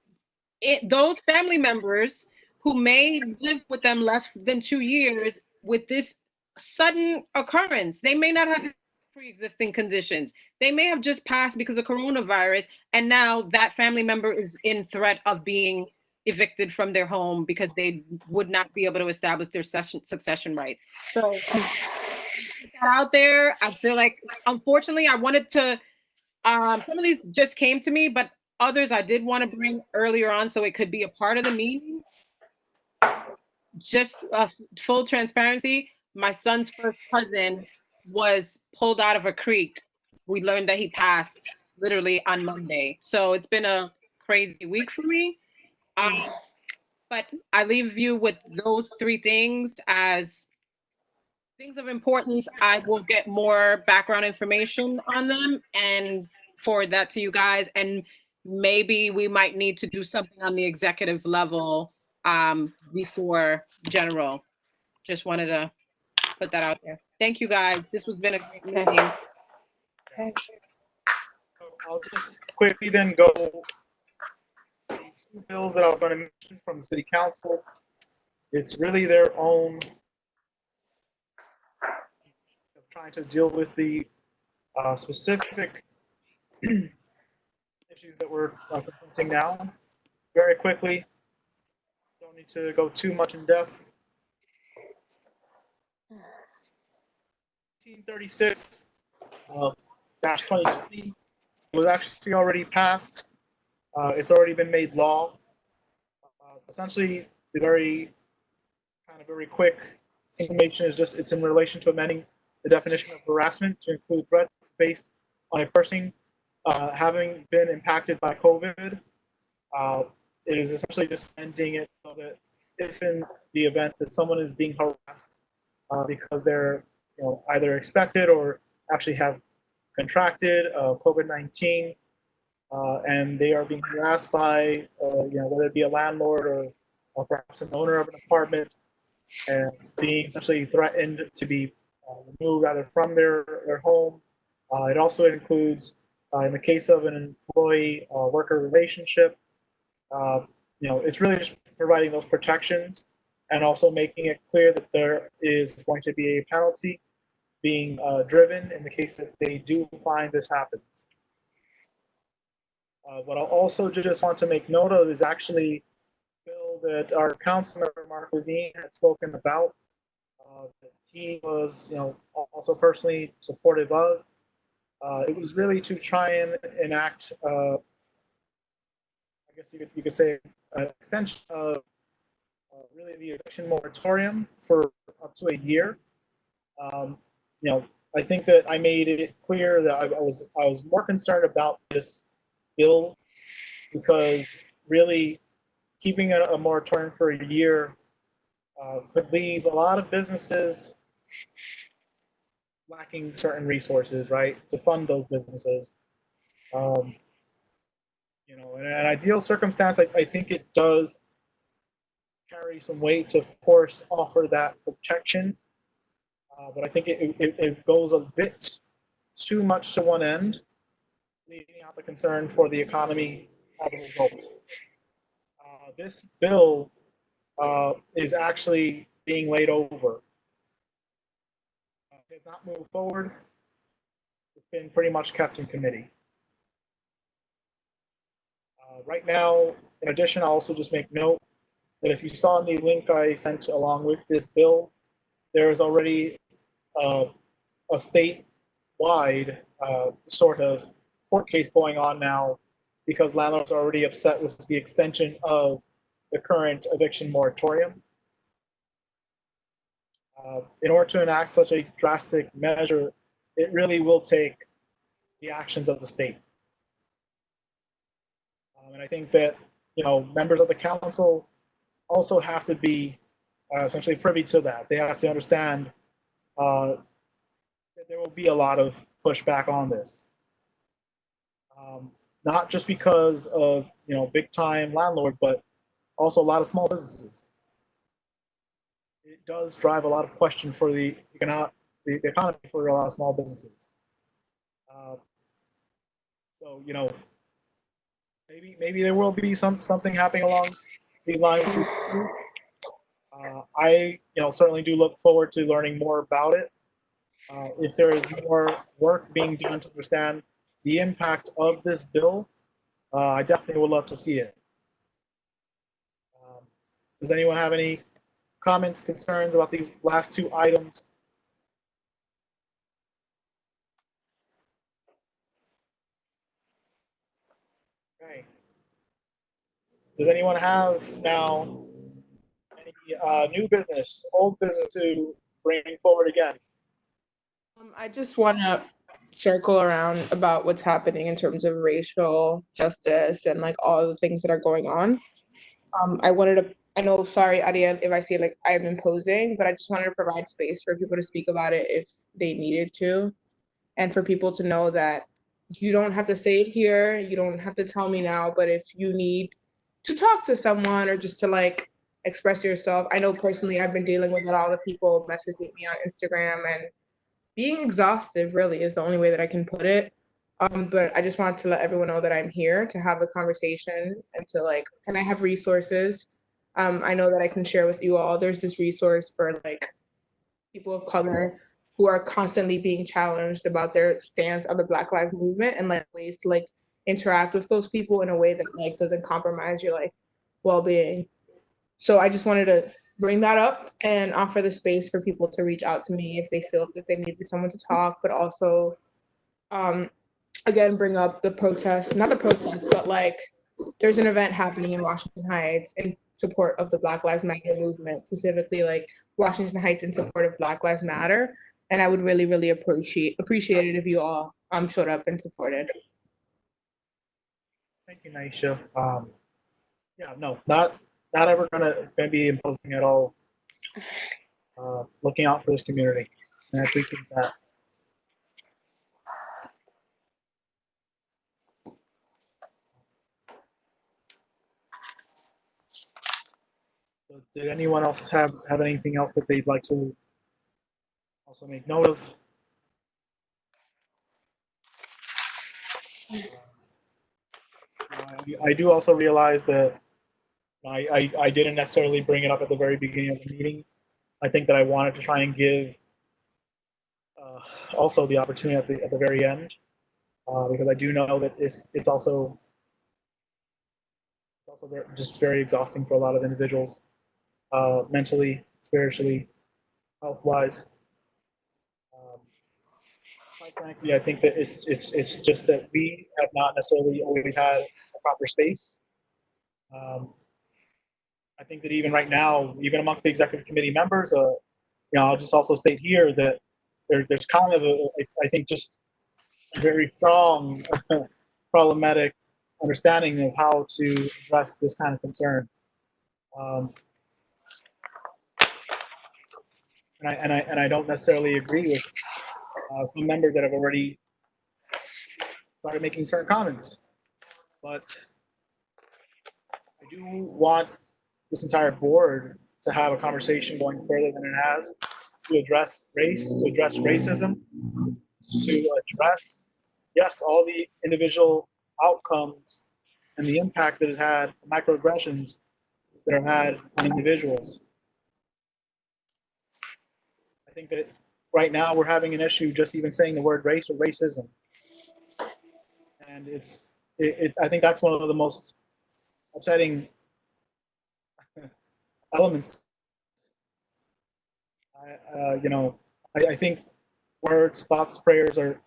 those family members who may live with them less than 2 years, with this sudden occurrence, they may not have pre-existing conditions. They may have just passed because of coronavirus, and now that family member is in threat of being evicted from their home because they would not be able to establish their succession rights. So out there, I feel like, unfortunately, I wanted to, some of these just came to me, but others I did want to bring earlier on so it could be a part of the meeting. Just full transparency, my son's first cousin was pulled out of a creek. We learned that he passed literally on Monday. So it's been a crazy week for me. But I leave you with those 3 things as things of importance. I will get more background information on them and forward that to you guys. And maybe we might need to do something on the executive level before general. Just wanted to put that out there. Thank you, guys. This has been a great meeting. Okay. I'll just quickly then go the 2 bills that I was going to mention from the city council. It's really their own of trying to deal with the specific issues that we're confronting now. Very quickly, don't need to go too much in depth. 1936 -2020 was actually already passed. It's already been made law. Essentially, the very quick information is just it's in relation to amending the definition of harassment to include threats based on a person having been impacted by COVID. It is essentially just ending it so that if in the event that someone is being harassed because they're either expected or actually have contracted COVID-19 and they are being harassed by whether it be a landlord or perhaps an owner of an apartment and being essentially threatened to be removed either from their home. It also includes, in the case of an employee-worker relationship, it's really just providing those protections and also making it clear that there is going to be a penalty being driven in the case that they do find this happens. What I'll also just want to make note of is actually a bill that our council member Mark Levine had spoken about. That he was, also personally supportive of. It was really to try and enact, I guess you could say, an extension of really the eviction moratorium for up to a year. I think that I made it clear that I was more concerned about this bill because really keeping a moratorium for a year could leave a lot of businesses lacking certain resources, right, to fund those businesses. In an ideal circumstance, I think it does carry some weight to, of course, offer that protection. But I think it goes a bit too much to one end, leaving out the concern for the economy as a result. This bill is actually being laid over. It has not moved forward. It's been pretty much kept in committee. Right now, in addition, I'll also just make note that if you saw in the link I sent along with this bill, there is already a state wide sort of court case going on now because landlords are already upset with the extension of the current eviction moratorium. In order to enact such a drastic measure, it really will take the actions of the state. And I think that, members of the council also have to be essentially privy to that. They have to understand that there will be a lot of pushback on this. Not just because of, big time landlord, but also a lot of small businesses. It does drive a lot of question for the economy for a lot of small businesses. So, maybe there will be something happening along these lines. I certainly do look forward to learning more about it. If there is more work being done to understand the impact of this bill, I definitely would love to see it. Does anyone have any comments, concerns about these last two items? Okay. Does anyone have now any new business, old business to bring forward again? I just want to circle around about what's happening in terms of racial justice and like all the things that are going on. I know, sorry, Ariel, if I say like I'm imposing, but I just wanted to provide space for people to speak about it if they needed to, and for people to know that you don't have to say it here, you don't have to tell me now, but if you need to talk to someone or just to like express yourself, I know personally I've been dealing with a lot of people messaging me on Instagram and being exhaustive really is the only way that I can put it. But I just want to let everyone know that I'm here to have a conversation and to like, can I have resources? I know that I can share with you all. There's this resource for like people of color who are constantly being challenged about their stance on the Black Lives Movement and like ways to like interact with those people in a way that like doesn't compromise your like well-being. So I just wanted to bring that up and offer the space for people to reach out to me if they feel that they need someone to talk, but also again bring up the protest, not the protest, but like there's an event happening in Washington Heights in support of the Black Lives Matter movement, specifically like Washington Heights in support of Black Lives Matter. And I would really, really appreciate it if you all showed up and supported. Thank you, Naisha. Yeah, no, not ever gonna be imposing at all. Looking out for this community, and I appreciate that. So did anyone else have anything else that they'd like to also make note of? I do also realize that I didn't necessarily bring it up at the very beginning of the meeting. I think that I wanted to try and give also the opportunity at the very end, because I do know that it's also just very exhausting for a lot of individuals, mentally, spiritually, health-wise. Quite frankly, I think that it's just that we have not necessarily always had a proper space. I think that even right now, even amongst the executive committee members, I'll just also state here that there's kind of I think just a very strong problematic understanding of how to address this kind of concern. And I don't necessarily agree with some members that have already started making certain comments, but I do want this entire board to have a conversation going further than it has to address race, to address racism, to address, yes, all the individual outcomes and the impact that has had microaggressions that have had on individuals. I think that right now we're having an issue just even saying the word race or racism. And I think that's one of the most upsetting elements. I think words, thoughts, prayers are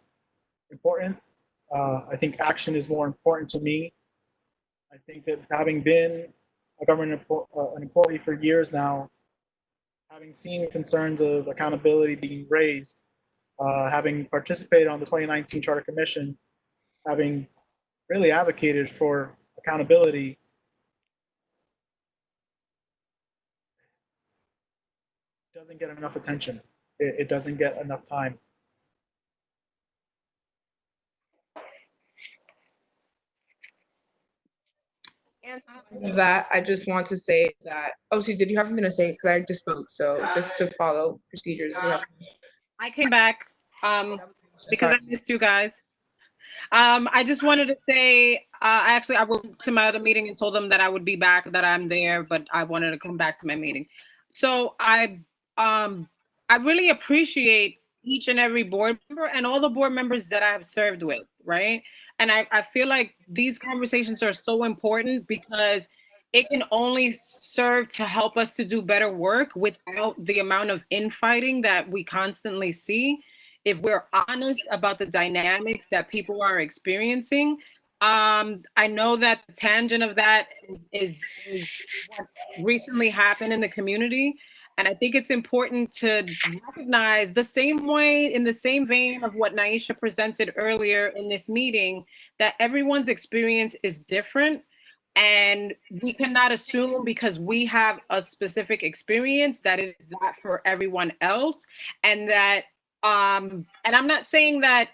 important. I think action is more important to me. I think that having been a government an employee for years now, having seen concerns of accountability being raised, having participated on the 2019 Charter Commission, having really advocated for accountability, doesn't get enough attention. It doesn't get enough time. And of that, I just want to say that, oh, see, did you have something to say? Because I just spoke, so just to follow procedures. I came back because I missed you guys. I just wanted to say, I went to my other meeting and told them that I would be back, that I'm there, but I wanted to come back to my meeting. So I really appreciate each and every board member and all the board members that I have served with, right? And I feel like these conversations are so important because it can only serve to help us to do better work without the amount of infighting that we constantly see. If we're honest about the dynamics that people are experiencing, I know that the tangent of that is what recently happened in the community. And I think it's important to recognize the same way, in the same vein of what Naisha presented earlier in this meeting, that everyone's experience is different. And we cannot assume because we have a specific experience that it is that for everyone else. And that, and I'm not saying that,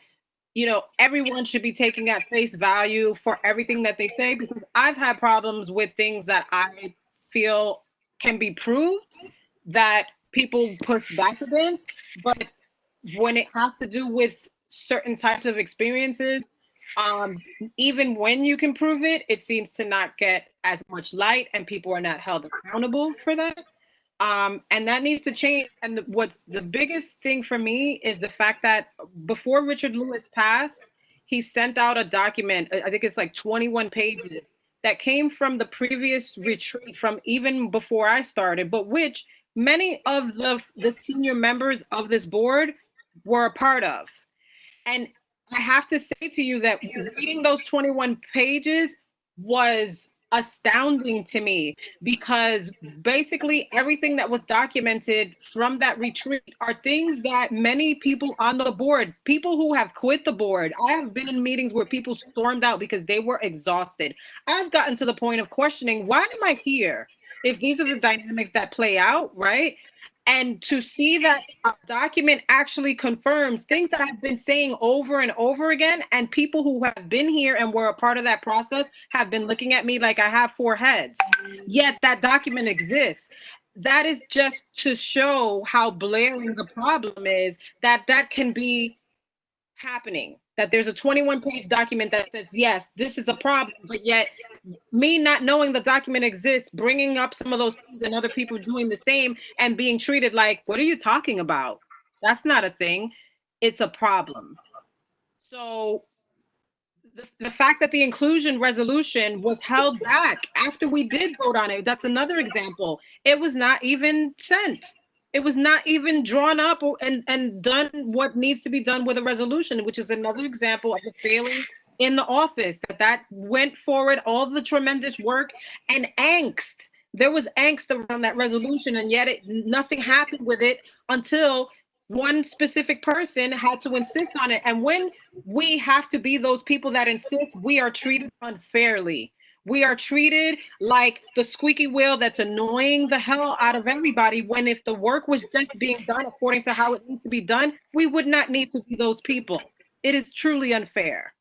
everyone should be taking at face value for everything that they say, because I've had problems with things that I feel can be proved that people push back against. But when it has to do with certain types of experiences, even when you can prove it, it seems to not get as much light and people are not held accountable for that. And that needs to change. And what's the biggest thing for me is the fact that before Richard Lewis passed, he sent out a document, I think it's like 21 pages, that came from the previous retreat from even before I started, but which many of the senior members of this board were a part of. And I have to say to you that reading those 21 pages was astounding to me, because basically everything that was documented from that retreat are things that many people on the board, people who have quit the board, I have been in meetings where people stormed out because they were exhausted. I've gotten to the point of questioning, why am I here if these are the dynamics that play out, right? And to see that a document actually confirms things that I've been saying over and over again, and people who have been here and were a part of that process have been looking at me like I have four heads, yet that document exists. That is just to show how blaring the problem is, that can be happening, that there's a 21-page document that says, yes, this is a problem, but yet me not knowing the document exists, bringing up some of those things and other people doing the same and being treated like, what are you talking about? That's not a thing. It's a problem. So the fact that the inclusion resolution was held back after we did vote on it, that's another example. It was not even sent. It was not even drawn up and done what needs to be done with a resolution, which is another example of a failing in the office, that went forward, all the tremendous work and angst. There was angst around that resolution, and yet nothing happened with it until one specific person had to insist on it. And when we have to be those people that insist, we are treated unfairly. We are treated like the squeaky wheel that's annoying the hell out of everybody, when if the work was just being done according to how it needs to be done, we would not need to be those people. It is truly unfair.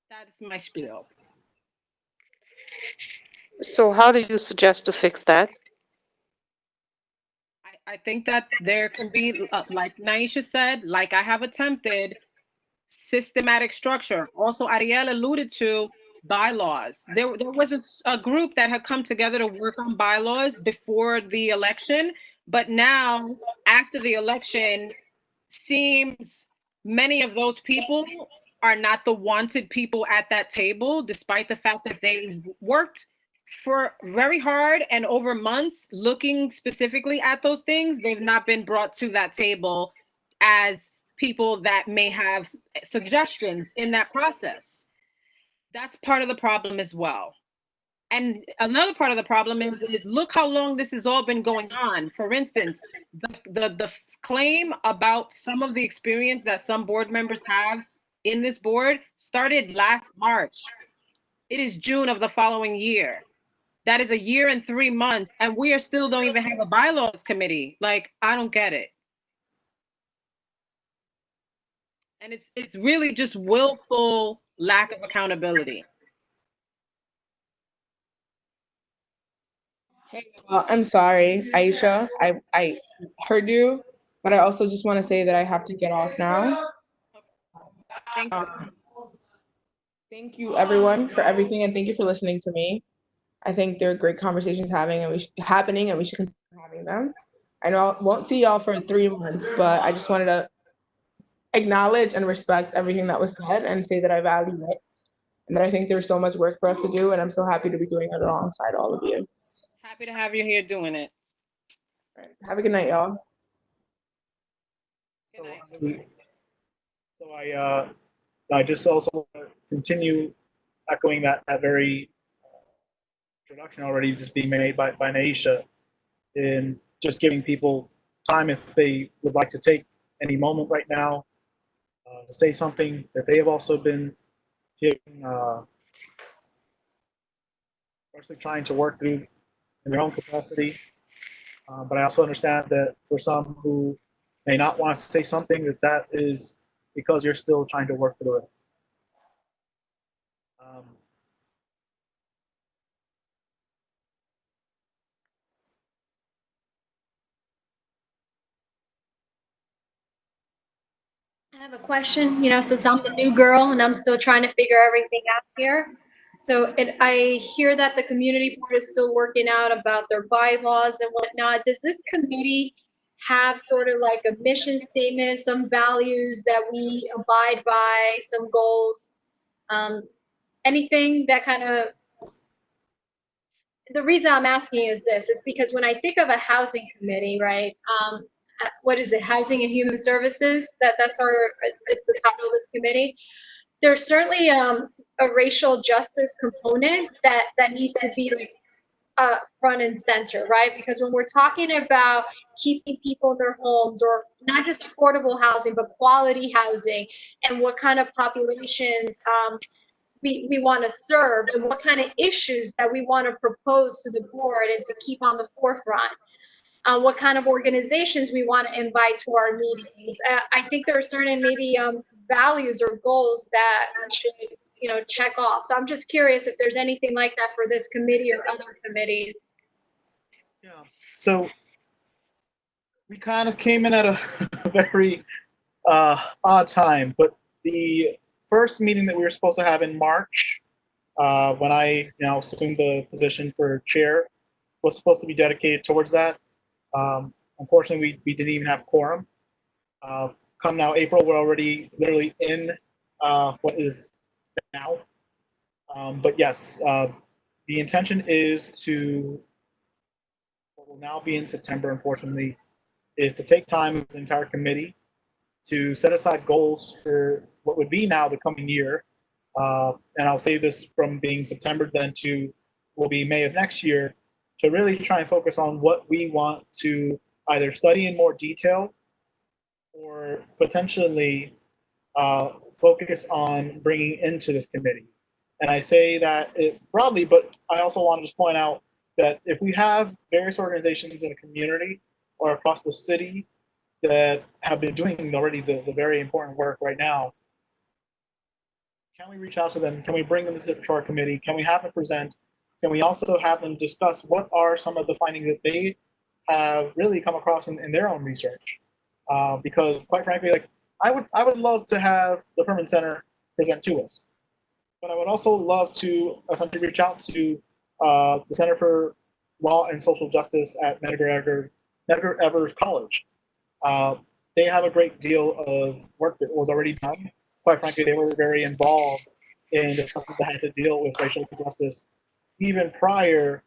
That is my spiel. So how do you suggest to fix that? I think that there can be, like Naisha said, like I have attempted, systematic structure. Also, Ariel alluded to bylaws. There was a group that had come together to work on bylaws before the election, but now after the election, seems many of those people are not the wanted people at that table, despite the fact that they worked for very hard and over months looking specifically at those things. They've not been brought to that table as people that may have suggestions in that process. That's part of the problem as well. And another part of the problem is look how long this has all been going on. For instance, the claim about some of the experience that some board members have in this board started last March. It is June of the following year. That is a year and 3 months, and we are still don't even have a bylaws committee. Like, I don't get it. And it's really just willful lack of accountability. Hey, I'm sorry, Aisha. I heard you, but I also just want to say that I have to get off now. Thank you. Thank you, everyone, for everything, and thank you for listening to me. I think there are great conversations happening, and we should continue having them. I know I won't see y'all for 3 months, but I just wanted to acknowledge and respect everything that was said and say that I value it, and that I think there's so much work for us to do, and I'm so happy to be doing it alongside all of you. Happy to have you here doing it. All right. Have a good night, y'all. Good night. So I just also want to continue echoing that very introduction already just being made by Naisha, in just giving people time if they would like to take any moment right now to say something that they have also been mostly trying to work through in their own capacity. But I also understand that for some who may not want to say something, that is because you're still trying to work through it. I have a question, since I'm the new girl and I'm still trying to figure everything out here. So I hear that the community board is still working out about their bylaws and whatnot. Does this committee have sort of like a mission statement, some values that we abide by, some goals? Anything that kind of, the reason I'm asking is because when I think of a housing committee, right? What is it? Housing and Human Services. That's is the title of this committee. There's certainly a racial justice component that needs to be like front and center, right? Because when we're talking about keeping people in their homes, or not just affordable housing, but quality housing, and what kind of populations we want to serve, and what kind of issues that we want to propose to the board and to keep on the forefront. What kind of organizations we want to invite to our meetings. I think there are certain maybe values or goals that we should, check off. So I'm just curious if there's anything like that for this committee or other committees. Yeah. So we kind of came in at a very odd time, but the first meeting that we were supposed to have in March, when I assumed the position for chair, was supposed to be dedicated towards that. Unfortunately, we didn't even have quorum. Come now April, we're already literally in what is now. But yes, the intention is to, what will now be in September, unfortunately, is to take time with the entire committee to set aside goals for what would be now the coming year. And I'll say this from being September then to will be May of next year, to really try and focus on what we want to either study in more detail or potentially focus on bringing into this committee. And I say that broadly, but I also want to just point out that if we have various organizations in the community or across the city that have been doing already the very important work right now, can we reach out to them? Can we bring them to our committee? Can we have them present? Can we also have them discuss what are some of the findings that they have really come across in their own research? Because quite frankly, like I would love to have the Furman Center present to us, but I would also love to essentially reach out to the Center for Law and Social Justice at Medgar Evers College. They have a great deal of work that was already done. Quite frankly, they were very involved in the stuff that had to deal with racial justice even prior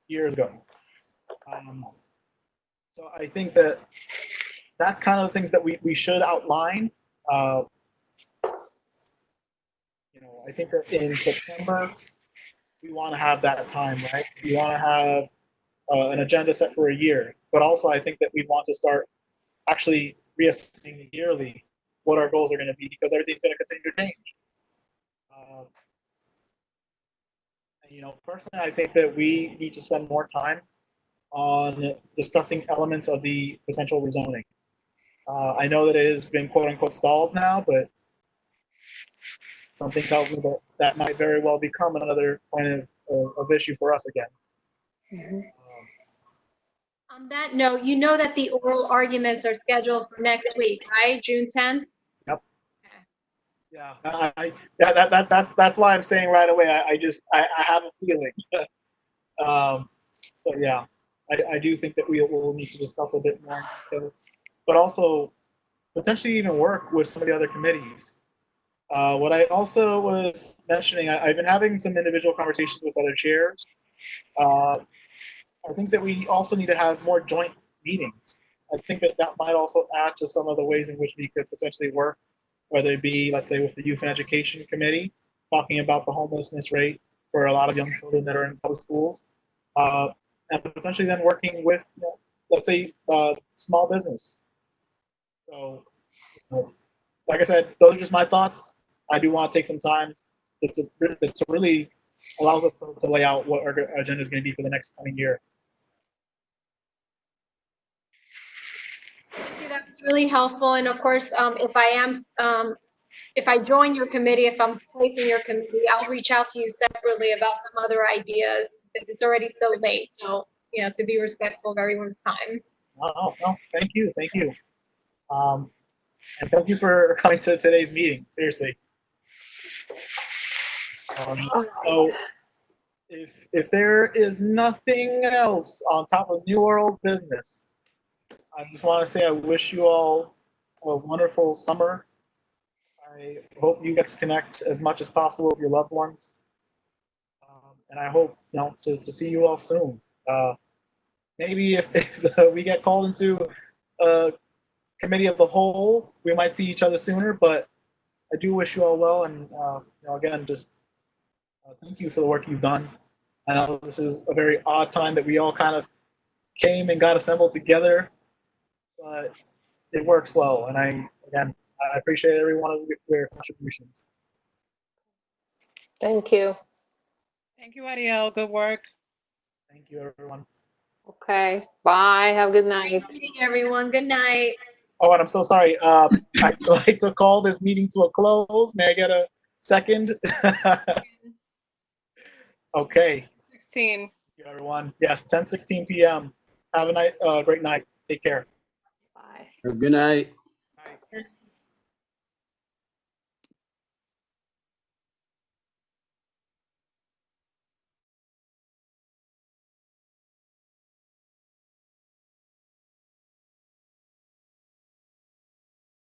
years ago. So I think that that's kind of the things that we should outline. I think that in September, we want to have that time, right? We want to have an agenda set for a year, but also I think that we want to start actually reassessing yearly what our goals are going to be, because everything's going to continue to change. Personally, I think that we need to spend more time on discussing elements of the potential rezoning. I know that it has been quote unquote stalled now, but something tells me that that might very well become another point of issue for us again. Mhm. On that note, you know that the oral arguments are scheduled for next week, right? June 10th? Yep. Yeah, that's why I'm saying right away. I have a feeling. But yeah, I do think that we will need to discuss a bit more, but also potentially even work with some of the other committees. What I also was mentioning, I've been having some individual conversations with other chairs. I think that we also need to have more joint meetings. I think that that might also add to some of the ways in which we could potentially work, whether it be, let's say, with the Youth and Education Committee, talking about the homelessness rate for a lot of young children that are in public schools, and potentially then working with, let's say, small business. So, like I said, those are just my thoughts. I do want to take some time to really allow us to lay out what our agenda is going to be for the next coming year. Thank you. That was really helpful. And of course, if I join your committee, if I'm placing your committee, I'll reach out to you separately about some other ideas, because it's already so late. So, to be respectful of everyone's time. No, thank you. And thank you for coming to today's meeting. Seriously. So, if there is nothing else on top of New World business, I just want to say I wish you all a wonderful summer. I hope you get to connect as much as possible with your loved ones, and I hope to see you all soon. Maybe if we get called into a committee of the whole, we might see each other sooner. But I do wish you all well, and again, just thank you for the work you've done. I know this is a very odd time that we all kind of came and got assembled together, but it works well. And I appreciate every one of your contributions. Thank you. Thank you, Ariel. Good work. Thank you, everyone. Okay. Bye. Have a good night. Great meeting, everyone. Good night. Oh, and I'm so sorry. I'd like to call this meeting to a close. May I get a second? Okay. 16. Thank you, everyone. Yes, 10:16 p.m. Have a great night. Take care. Bye. Good night.